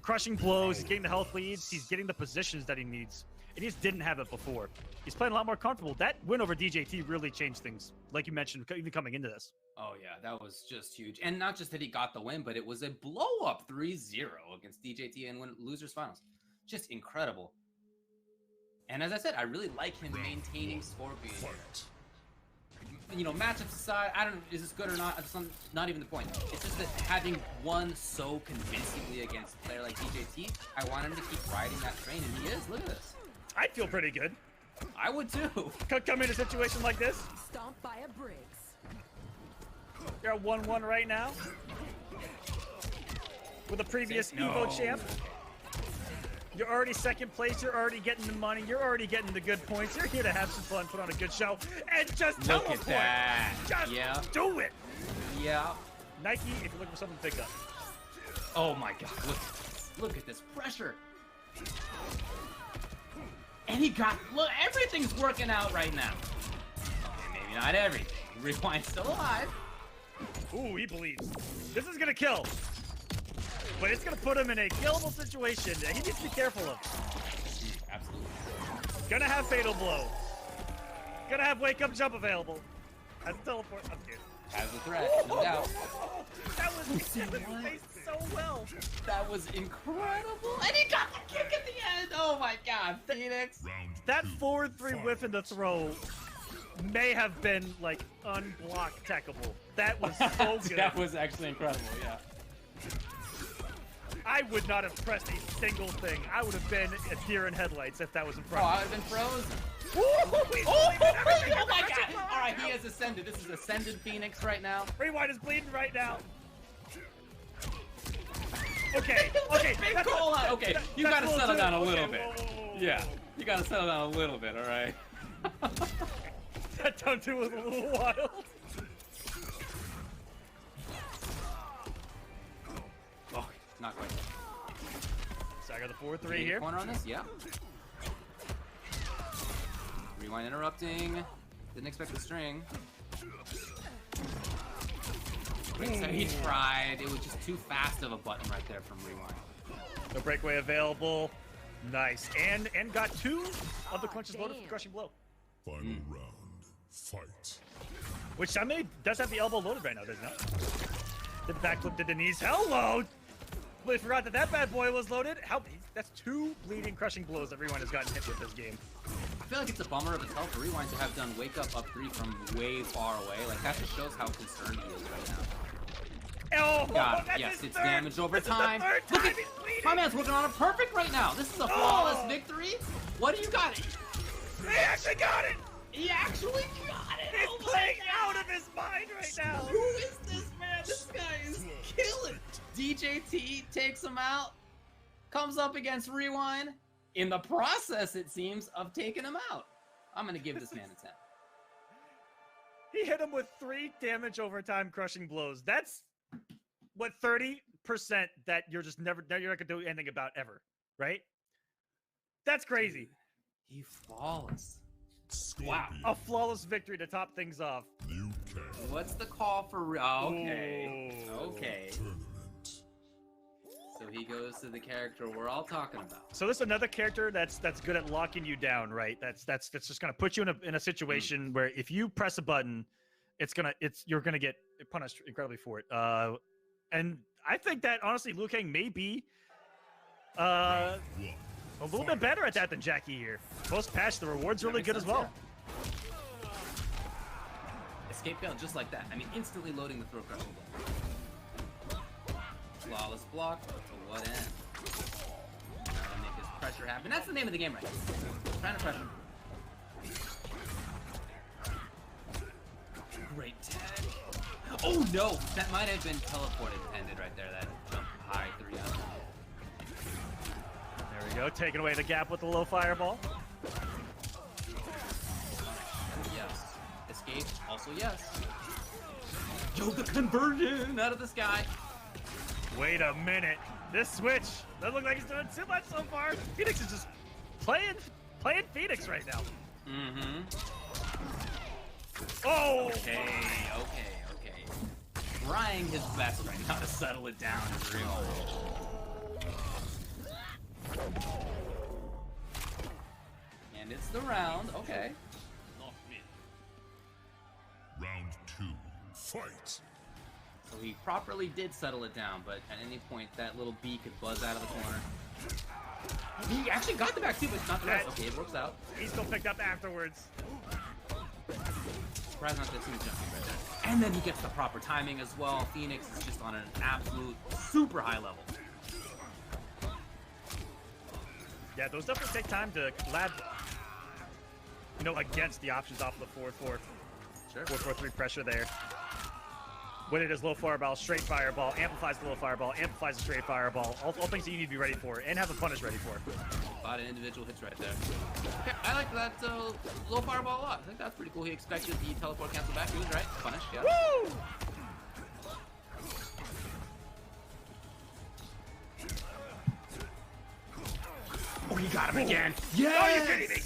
crushing blows. He's getting the health leads. He's getting the positions that he needs. And he just didn't have it before. He's playing a lot more comfortable. That win over DJT really changed things, like you mentioned, even coming into this. Oh, yeah, that was just huge. And not just that he got the win, but it was a blow-up 3-0 against DJT and win losers finals. Just incredible. And as I said, I really like him maintaining Scorpion here. You know, matchups aside, I don't know, is this good or not? That's not even the point. It's just that having won so convincingly against a player like DJT, I want him to keep riding that train, and he is. Look at this. I'd feel pretty good. I would too. Could come in a situation like this. Stomped by a Briggs. You're at 1-1 right now. With a previous Evo champ. You're already second place. You're already getting the money. You're already getting the good points. You're here to have some fun, put on a good show, and just Look teleport. at that. Just do it. Yeah. Nike, if you're looking for something to pick up. Oh my God, look at this. Look at this pressure. And he got, look, everything's working out right now. Okay, maybe not everything. Rewind's still alive. Ooh, he believes. This is gonna kill. But it's gonna put him in a killable situation that he needs to be careful of. Absolutely. Gonna have fatal blow. Gonna have wake up jump available. Has teleport. I'm kidding. Has the threat, no doubt. That was faced so well. That was incredible. And he got the kick at the end. Oh my God, Phoenix. That forward 3 whiff in the throw may have been like unblock techable. That was so good. That was actually incredible, yeah. I would not have pressed a single thing. I would have been a deer in headlights if that was in Oh, front I of would me. have been frozen. Oh my God. All right, he has ascended. This is ascended Phoenix right now. Rewind is bleeding right now. Okay. Big call out. Okay, you gotta settle down a little bit. Whoa. Yeah, you gotta settle down a little bit, all right? That down 2 was a little wild. Not quite. So I got the 4-3 here. Corner on this, yeah. Rewind interrupting. Didn't expect the string. Wait, so he tried. It was just too fast of a button right there from Rewind. No breakaway available. Nice. And got 2 of the crunches loaded for crushing blow. Final round. Fight. Which Sammy does have the elbow loaded right now, doesn't it? The backflip to the knees. Hello! We forgot that that bad boy was loaded. That's 2 bleeding crushing blows that Rewind has gotten hit with this game. I feel like it's a bummer of itself for Rewind to have done wake up 3 from way far away. Like, that just shows how concerned he is right now. Oh, God, that's yes, his it's third. damage over This is the time. third Look time at, he's bleeding. my man's working on a perfect right now. This is a flawless victory. What do you got? He actually got it! He actually got it. He's Oh my playing God. out of his mind right now. Who is this man? This guy is killing. DJT takes him out. Comes up against Rewind. In the process, it seems, of taking him out. I'm going to give this man a 10. He hit him with 3 damage over time crushing blows. That's what 30% that you're just you're not gonna do anything about ever, right? That's crazy. He flawless. Scorpion. A flawless victory to top things off. Liu Kang. What's the call for? Okay. Ooh. Okay. Tournament. So he goes to the character we're all talking about. So this is another character that's good at locking you down, right? That's just gonna put you in a situation where if you press a button, you're gonna get punished incredibly for it. And I think that honestly, Liu Kang may be a little bit better at that than Jackie here. Post patch, the reward's really good as well. Escape failed just like that. I mean, instantly loading the throw crushing blow. Flawless block, but to what end? Trying to make his pressure happen. That's the name of the game right now. Trying to pressure. Great tag. Oh no! That might have been teleported ended right there. That jump high 3 out. There we go, taking away the gap with the low fireball. Yes. Escape, also yes. Yo, the conversion out of the sky. Wait a minute. This switch doesn't look like he's doing too much so far. Phoenix is just playing Phoenix right now. Mm-hmm. Oh! Okay. Trying his best right now to settle it down is real. And it's the round, okay. Round 2. Fight. So he properly did settle it down, but at any point that little bee could buzz out of the corner. He actually got the back too, but it's not the rest. Okay, it works out. He's still picked up afterwards. Surprised not to see him jumping right there. And then he gets the proper timing as well. Phoenix is just on an absolute super high level. Yeah, those definitely take time to lab, against the options off the 4-4. Sure. 4-4-3 pressure there. When it is low fireball, straight fireball, amplifies the low fireball, amplifies the straight fireball. All things that you need to be ready for and have the punish ready for. A lot of individual hits right there. Yeah, I like that low fireball a lot. I think that's pretty cool. He expected the teleport cancel back. He was right. Punish, yeah. Woo! Oh, he got him again. Yeah. Are you kidding me?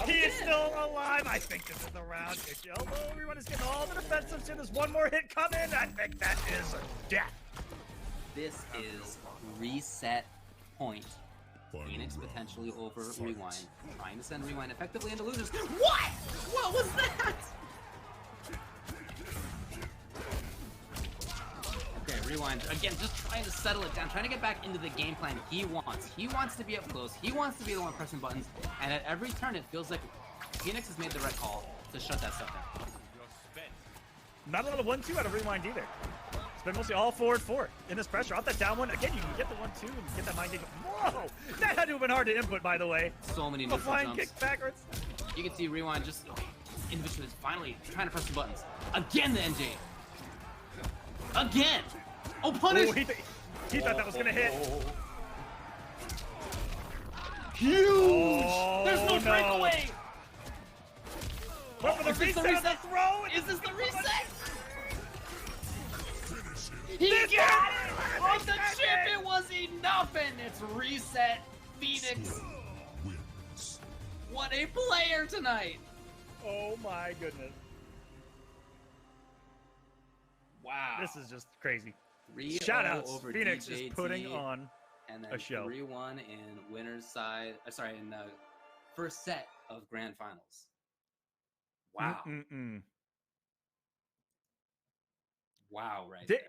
He is still alive. I think this is the round. Although everyone is getting all the defensive, so there's one more hit coming. I think that is death. This is reset point. Final Phoenix round. potentially over Fight. Rewind. Trying to send Rewind effectively into losers. What? What was that? Okay, Rewind. Again, just trying to settle it down. Trying to get back into the game plan he wants. He wants to be up close. He wants to be the one pressing buttons. And at every turn, it feels like Phoenix has made the right call to shut that stuff down. Not a lot of 1-2 out of Rewind either. It's been mostly all forward 4 in this pressure. Off that down one, again, you can get the 1-2 and get that mind game. Whoa! That had to have been hard to input, by the way. So many A neutral flying jumps. kick backwards. You can see Rewind just individually finally trying to press the buttons. Again, the NJ. Again. Oh, punish! Oh, he thought that was gonna hit. Huge! Oh, There's no breakaway! What for the Is this the reset of the reset? throw? Is this the reset? He got it! Oh, But the chip, it was enough, and it's reset. Phoenix, Wins. what a player tonight! Oh my goodness. Wow. This is just crazy. 3-0 Shoutouts. over Phoenix DJT, is putting on and then a show. 3-1 in winner's side. Sorry, in the first set of grand finals. Wow. Wow, right there.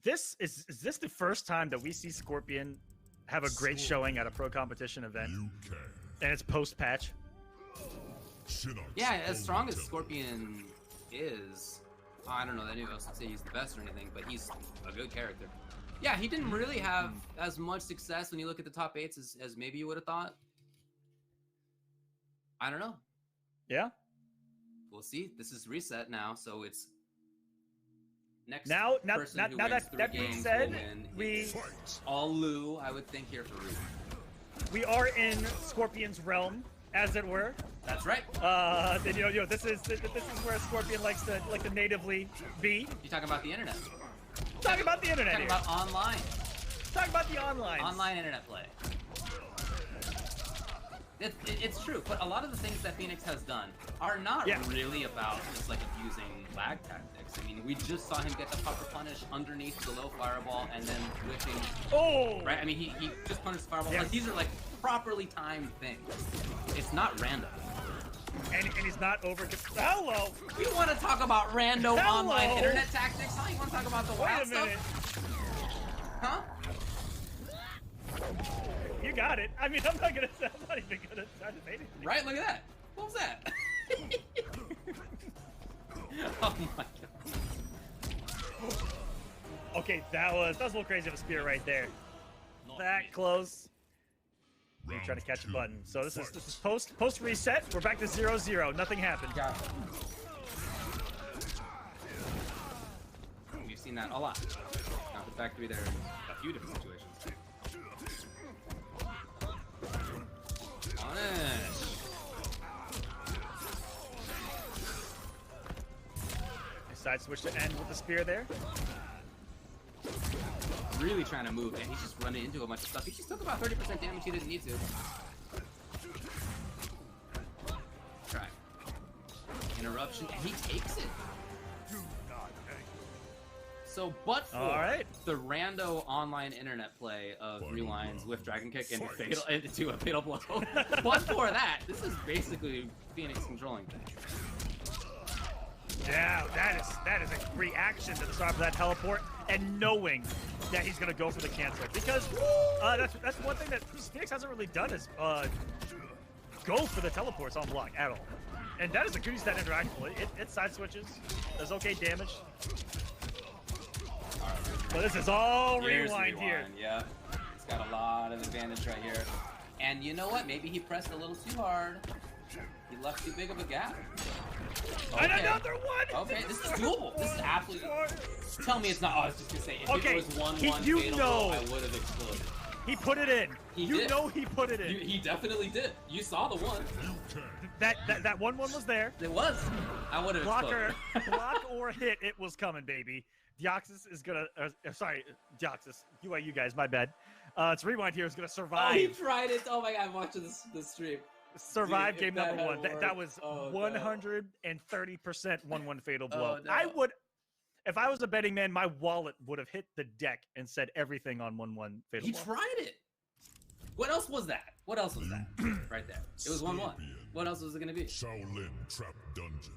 Is this the first time that we see Scorpion have a great showing at a pro competition event? You can. And it's post-patch? Yeah, as strong as Scorpion is, I don't know that anyone else would say he's the best or anything, but he's a good character. Yeah, he didn't really have as much success when you look at the top 8s as maybe you would have thought. I don't know. Yeah? We'll see. This is reset now, so it's next Now person who wins that 3 being games said, will win. we It's all Lou, I would think, here for Ryu. we are in Scorpion's realm, as it were. That's right. This is where Scorpion likes to natively be. You're talking about the internet. Talking about the internet Talking here. about online. Talking about the online. Online internet play. It's true, but a lot of the things that Phoenix has done are not really about just like abusing lag tactics. I mean, we just saw him get the pucker punish underneath the low fireball and then whipping. Oh! Right? I mean, he just punished the fireball. Yeah. Like, these are like properly timed things. It's not random. And he's not over. Hello! You want to talk about rando Hello? online internet tactics, huh? You want to talk about the Wait wild a minute. stuff? Huh? You got it. I mean, I'm not even gonna try to say anything. Right? Look at that. What was that? Oh my god. Okay, that was a little crazy of a spear right there. That close. You're trying to catch a button. So this is post reset. We're back to 0-0. Nothing happened. Got it. We've seen that a lot. Not the factory there in a few different situations. Punish. Side switch to end with the spear there. Really trying to move, and he's just running into a bunch of stuff. He just took about 30% damage he didn't need to. Try. Interruption, and he takes it. So, but for the rando online internet play of Rewind's with Dragon Kick and fatal into a fatal blow, but for that, this is basically Phoenix controlling things. Yeah, that is a reaction to the start of that teleport, and knowing that he's gonna go for the cancel, because that's one thing that Phoenix hasn't really done is go for the teleports on block at all, and that is a good use that interaction. It side switches, does okay damage. But this is all Rewind here. Yeah, it's got a lot of advantage right here, and you know what? Maybe he pressed a little too hard. He left too big of a gap. Okay. And another one! Okay, this is doable. This is absolutely... Tell me it's not... Oh, I was just gonna say, if it was 1-1 you fatal know, blow, I would have exploded. He put it in. He put it in. He definitely did. You saw the one. That 1-1 was there. It was. I would have exploded. Block or hit, it was coming, baby. Deoxys is gonna... sorry, Deoxys. You guys, my bad. It's Rewind here is gonna survive. Oh, he tried it. Oh my god, I'm watching this stream. Survive Dude, game number 1. That was 130% 1-1 fatal blow. Oh, no. I would, if I was a betting man, my wallet would have hit the deck and said everything on 1-1 fatal He blow. tried it. What else was that? What else was that? Right there. It was 1-1. What else was it gonna be? Shaolin Trap Dungeon.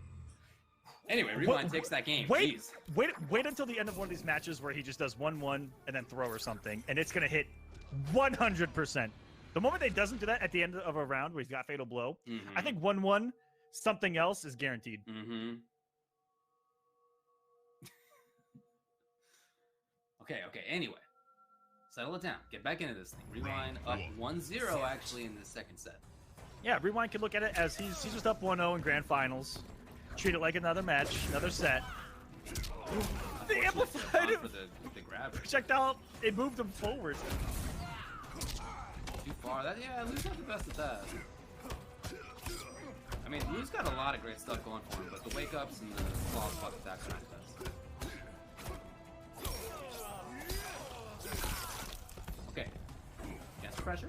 Anyway, Rewind takes that game. Wait Jeez. until the end of one of these matches where he just does 1-1 and then throw or something, and it's gonna hit 100%. The moment he doesn't do that at the end of a round where he's got fatal blow, I think 1-1, something else is guaranteed. Okay, anyway. Settle it down. Get back into this thing. Rewind up 1-0 actually in the second set. Yeah, Rewind could look at it as he's just up 1-0 in grand finals. Treat it like another match, another set. The amplified for the grab. projectile, it moved him forward. Too far. Lou's not the best at that. I mean, Lou's got a lot of great stuff going for him, but the wake ups and the claw spot attacks are the best. pressure.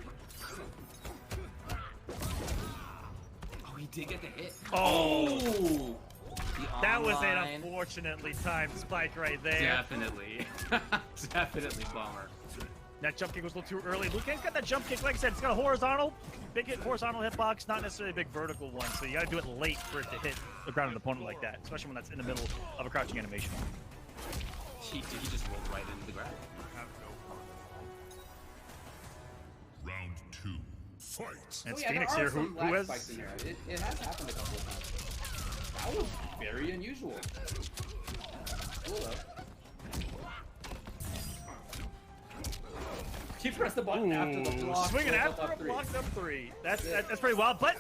Oh, he did get the hit. Oh! That was an online. unfortunately timed spike right there. Definitely. Definitely bummer. That jump kick was a little too early. Liu Kang's got that jump kick, like I said, it's got a horizontal, big hit, horizontal hitbox, not necessarily a big vertical one, so you gotta do it late for it to hit the grounded opponent like that, especially when that's in the middle of a crouching animation. He just rolled right into the grab. Round 2. Fight. And it's Well, yeah, Phoenix there here, are some who lag has... spikes in here. It has happened a couple of times. That was very unusual. Cool though. He pressed the button after the block. Swinging Up after a three. blocked up three. That's pretty wild. But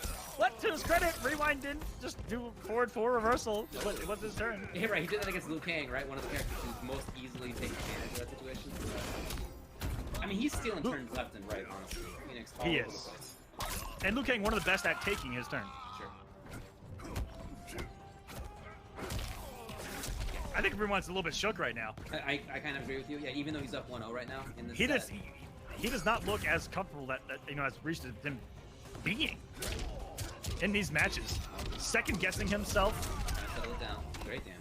to his credit, Rewind didn't just do forward four reversal. It was his turn. Yeah, right. He did that against Liu Kang, right? One of the characters who's most easily taking advantage of that situation. I mean, he's stealing turns left and right, honestly. Phoenix all He over the is. place. And Liu Kang, one of the best at taking his turn. Sure. I think Rewind's a little bit shook right now. I kind of agree with you. Yeah, even though he's up 1-0 right now in this set. He does not look as comfortable that as reached him being in these matches. Second guessing himself. Settle it down. Great damage.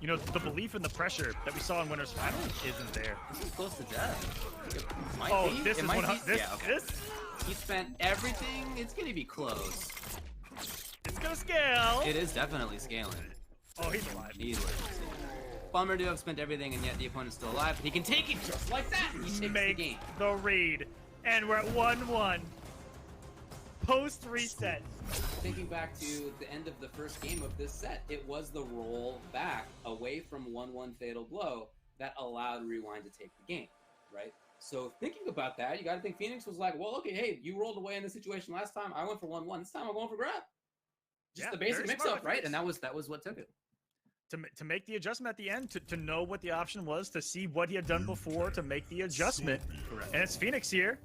You know, the belief and the pressure that we saw in Winner's Final isn't there. This is close to death. It might Oh, be. this It is might 100. be. This, Yeah, okay. this, He spent everything. It's gonna be close. it's gonna scale. It is definitely scaling. Oh, he's alive. Easily. Bummer to have spent everything and yet the opponent's still alive, but he can take it just like that. He takes the Make game. the read. And we're at 1-1. Post reset. Thinking back to the end of the first game of this set, it was the roll back away from 1-1 fatal blow that allowed Rewind to take the game, right? So thinking about that, you got to think Phoenix was like, well, okay, hey, you rolled away in this situation last time. I went for 1-1. This time I'm going for grab. Just Yeah, the basic very mix smart up, right? Phoenix. And that was what took it. To make the adjustment at the end, to know what the option was, to see what he had done before, to make the adjustment. And it's Phoenix here.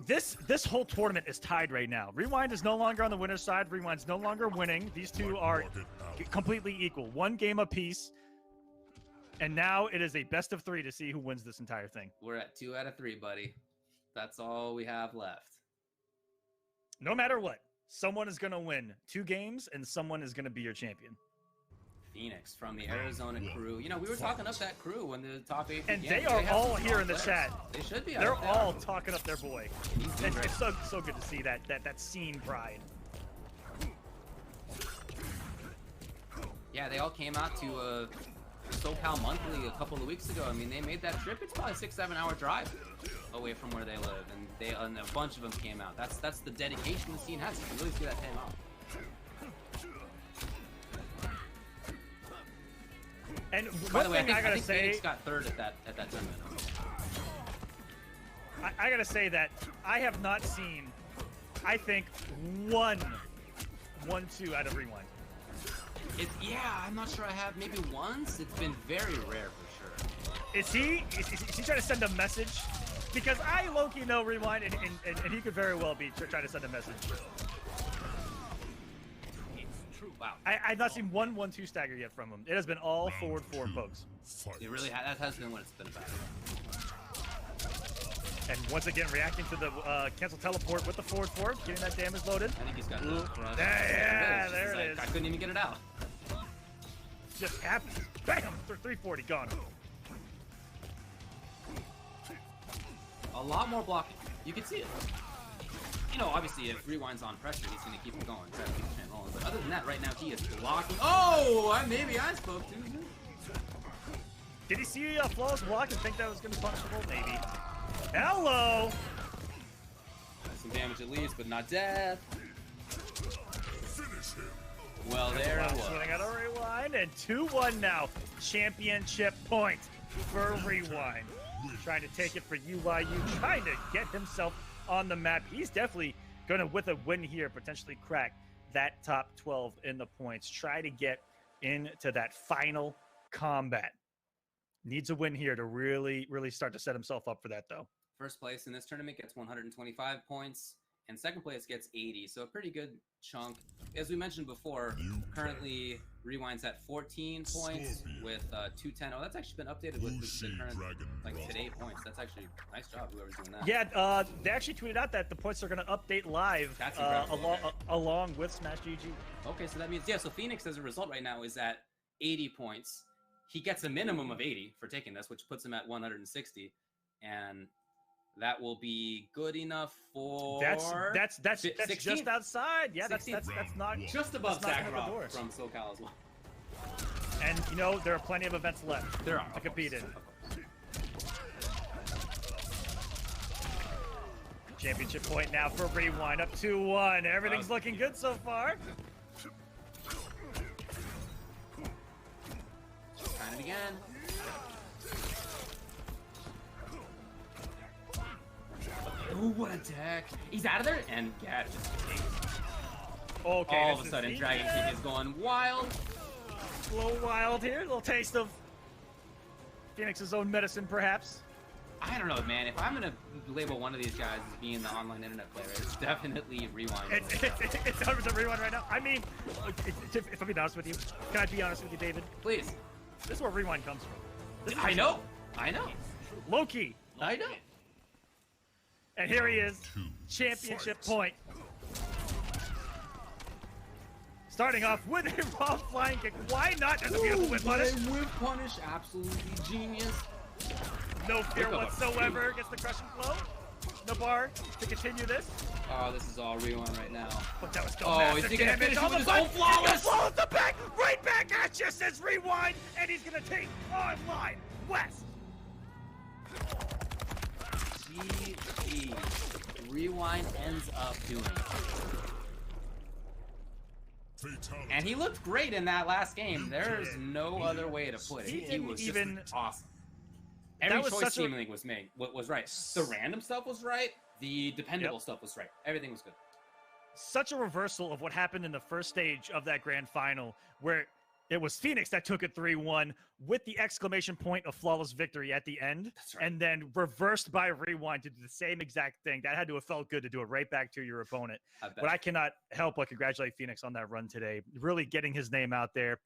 This whole tournament is tied right now. Rewind is no longer on the winner's side. Rewind's no longer winning. These two are completely equal. One game apiece. And now it is a best of 3 to see who wins this entire thing. We're at 2 out of 3, buddy. That's all we have left. No matter what, someone is going to win 2 games and someone is going to be your champion. Phoenix from the Arizona crew. You know, we were talking up that crew when the top 8 And began. they are have all some here in the strong players. chat. They should be. They're out all there. talking up their boy. He's And great. it's so good to see that scene pride. Yeah, they all came out to SoCal Monthly a couple of weeks ago. I mean, they made that trip. It's probably a 6-7 hour drive away from where they live, and a bunch of them came out. That's the dedication the scene has. You can really see that paying off. And By one the way, thing I I gotta think say, Phoenix got third at that tournament. I gotta say that I have not seen, I think, 1-2 out of Rewind. Yeah, I'm not sure I have. Maybe once. It's been very rare for sure. Is he trying to send a message? Because I low-key know Rewind, and he could very well be trying to send a message. Wow. I've not seen 1-1-2 stagger yet from him. It has been all forward pokes. It really that has been what it's been about. And once again, reacting to the cancel teleport with the forward four, getting that damage loaded. I think he's got the crush. Yeah, there it is. I couldn't even get it out. Just happens. Bam! 340 gone. A lot more blocking. You can see it. You know, obviously, if Rewind's on pressure, he's going to keep it going, try to keep the train rolling. But other than that, right now, he is blocking. Oh, maybe I spoke too soon. Did he see flawless block and think that was going to be punishable? Maybe. Hello! Some damage at least, but not death. Well, there it was. Swing out a Rewind, and 2-1 now. Championship point for Rewind. Trying to take it for UYU, trying to get himself on the map. He's definitely going to, with a win here, potentially crack that top 12 in the points. Try to get into that final combat. Needs a win here to really start to set himself up for that, though. First place in this tournament gets 125 points, and second place gets 80. So a pretty good chunk. As we mentioned before, currently Rewind's at 14 points with 210. Oh, that's actually been updated with the current like today points. That's actually nice job whoever's doing that. Yeah, they actually tweeted out that the points are going to update live along with Smash GG. Okay, so that means so Phoenix as a result right now is at 80 points. He gets a minimum of 80 for taking this, which puts him at 160, and that will be good enough for that's just outside. Yeah, that's not just above Sakharov from SoCal as well. And you know there are plenty of events left there are to compete in. Championship point now for Rewind, up 2-1. Everything's looking good so far. Trying it again. Ooh, what attack! He's out of there, and Gad just takes. Okay, all of a sudden, Dragon King is going wild. A little wild here, a little taste of Phoenix's own medicine, perhaps. I don't know, man. If I'm gonna label one of these guys as being the online internet player, it's definitely Rewind. It's 100% Rewind right now. I mean, if I'm being honest with you, can I be honest with you, David? Please. This is where Rewind comes from. I know. Low-key. I know. And here he is, championship point. Starting off with a raw flying kick. Why not? There's a beautiful whip punish. Whip punish, absolutely genius. No fear whatsoever. Gets the crushing blow. No bar to continue this. Oh, this is all Rewind right now. But that was still massive damage. On the butt. Flawless. Follows the back. Right back at you, says Rewind. And he's going to take online West. GG. Rewind ends up doing it. Fatality. And he looked great in that last game. There's no other way to put it. He was just awesome. Every choice seemingly was made. What was right? The random stuff was right. The dependable stuff was right. Everything was good. Such a reversal of what happened in the first stage of that grand final, where it was Phoenix that took it 3-1 with the exclamation point of flawless victory at the end. That's right. And then reversed by Rewind to do the same exact thing. That had to have felt good to do it right back to your opponent. But I cannot help but congratulate Phoenix on that run today. Really getting his name out there,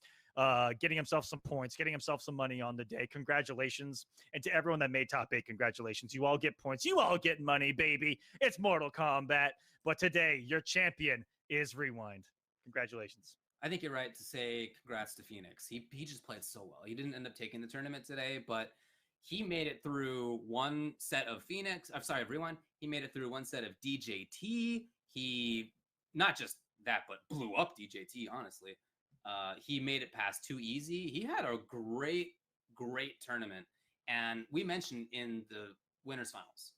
getting himself some points, getting himself some money on the day. Congratulations. And to everyone that made top 8, congratulations. You all get points. You all get money, baby. It's Mortal Kombat. But today, your champion is Rewind. Congratulations. I think you're right to say congrats to Phoenix. He just played so well. He didn't end up taking the tournament today, but he made it through one set of Rewind. He made it through one set of DJT. He, not just that, but blew up DJT, honestly. He made it past 2 easy. He had a great tournament. And we mentioned in the winners finals,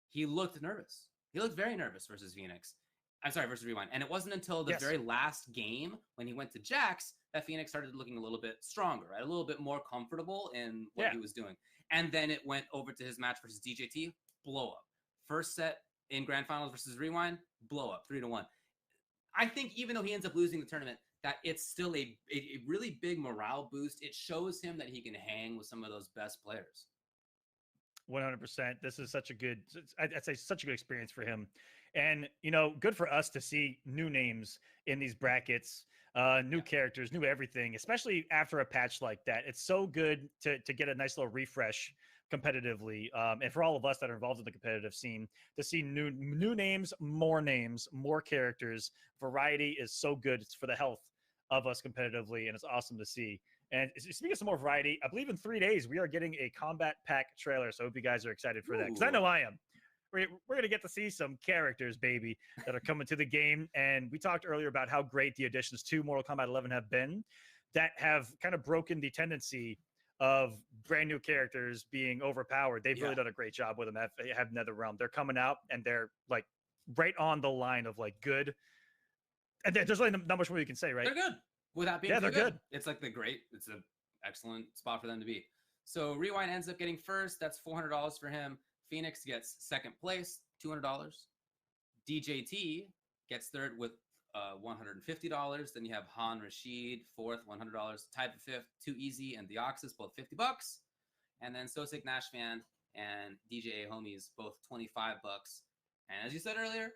he looked nervous. He looked very nervous versus Phoenix. I'm sorry, versus Rewind. And it wasn't until the very last game when he went to Jax that Phoenix started looking a little bit stronger, right? A little bit more comfortable in what he was doing. And then it went over to his match versus DJT, blow up. First set in Grand Finals versus Rewind, blow up, 3-1. I think even though he ends up losing the tournament, that it's still a really big morale boost. It shows him that he can hang with some of those best players. 100%. This is such a good, I'd say such a good experience for him. And, you know, good for us to see new names in these brackets, new characters, new everything, especially after a patch like that. It's so good to get a nice little refresh competitively. And for all of us that are involved in the competitive scene, to see new names, more characters. Variety is so good. It's for the health of us competitively, and it's awesome to see. And speaking of some more variety, I believe in 3 days we are getting a Combat Pack trailer, so I hope you guys are excited for that, because I know I am. We're going to get to see some characters, baby, that are coming to the game. And we talked earlier about how great the additions to Mortal Kombat 11 have been, that have kind of broken the tendency of brand new characters being overpowered. They've really done a great job with them. Have NetherRealm. They're coming out, and they're like right on the line of like good. And there's really not much more you can say, right? They're good. Without being they're good. It's like it's an excellent spot for them to be. So Rewind ends up getting first. That's $400 for him. Phoenix gets second place, $200. DJT gets third with $150. Then you have Han Rashid, fourth, $100. Tied for fifth, Too Easy and Deoxys, both $50. And then Sosik Nashvan and DJ Homies, both $25. And as you said earlier,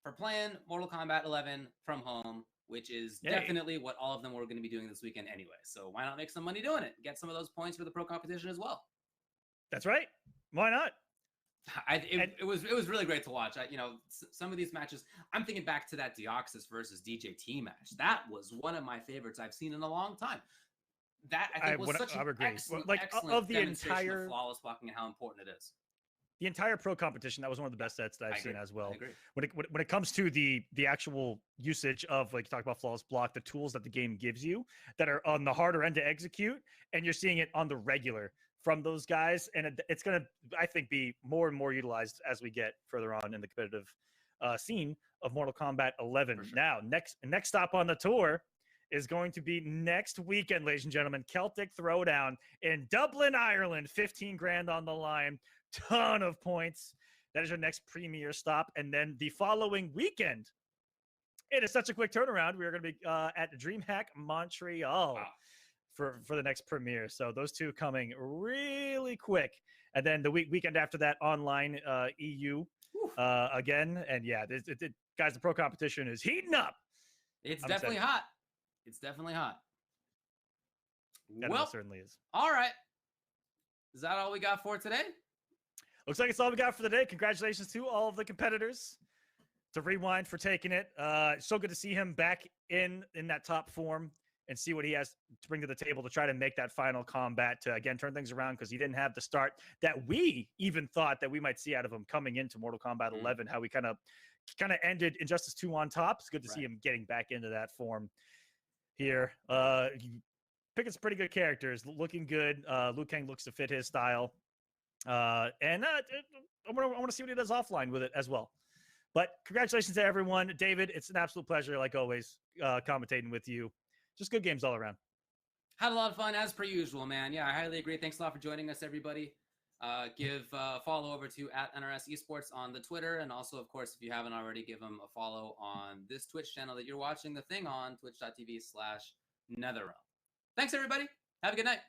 for playing Mortal Kombat 11 from home, which is definitely what all of them were going to be doing this weekend anyway. So why not make some money doing it? Get some of those points for the pro competition as well. That's right. Why not? It was really great to watch. Some of these matches, I'm thinking back to that Deoxys versus DJT match. That was one of my favorites I've seen in a long time. That I think was such an excellent, excellent of the demonstration entire of flawless blocking and how important it is. The entire pro competition, that was one of the best sets that I've seen as well. I agree. When it comes to the actual usage of, like, you talk about flawless block, the tools that the game gives you that are on the harder end to execute, and you're seeing it on the regular from those guys, and it's going to, I think, be more and more utilized as we get further on in the competitive scene of Mortal Kombat 11. Sure. Now, next stop on the tour is going to be next weekend, ladies and gentlemen. Celtic Throwdown in Dublin, Ireland. 15 grand on the line. Ton of points. That is your next premier stop. And then the following weekend, it is such a quick turnaround. We are going to be at DreamHack Montreal for the next premiere. So those two coming really quick. And then the weekend after that, online EU again. And yeah, guys, the pro competition is heating up. It's definitely hot. It's definitely hot. Well, it certainly is. All right. Is that all we got for today? Looks like it's all we got for the day. Congratulations to all of the competitors. To Rewind for taking it. So good to see him back in that top form and see what he has to bring to the table to try to make that final combat to, again, turn things around, because he didn't have the start that we even thought that we might see out of him coming into Mortal Kombat 11, how we kind of ended Injustice 2 on top. It's good to see him getting back into that form here. Picking some pretty good characters, looking good. Liu Kang looks to fit his style. I want to see what he does offline with it as well. But congratulations to everyone. David, it's an absolute pleasure, like always, commentating with you. Just good games all around. Had a lot of fun, as per usual, man. Yeah, I highly agree. Thanks a lot for joining us, everybody. Give a follow over to @NRS Esports on the Twitter. And also, of course, if you haven't already, give them a follow on this Twitch channel that you're watching the thing on, twitch.tv/NetherRealm. Thanks, everybody. Have a good night.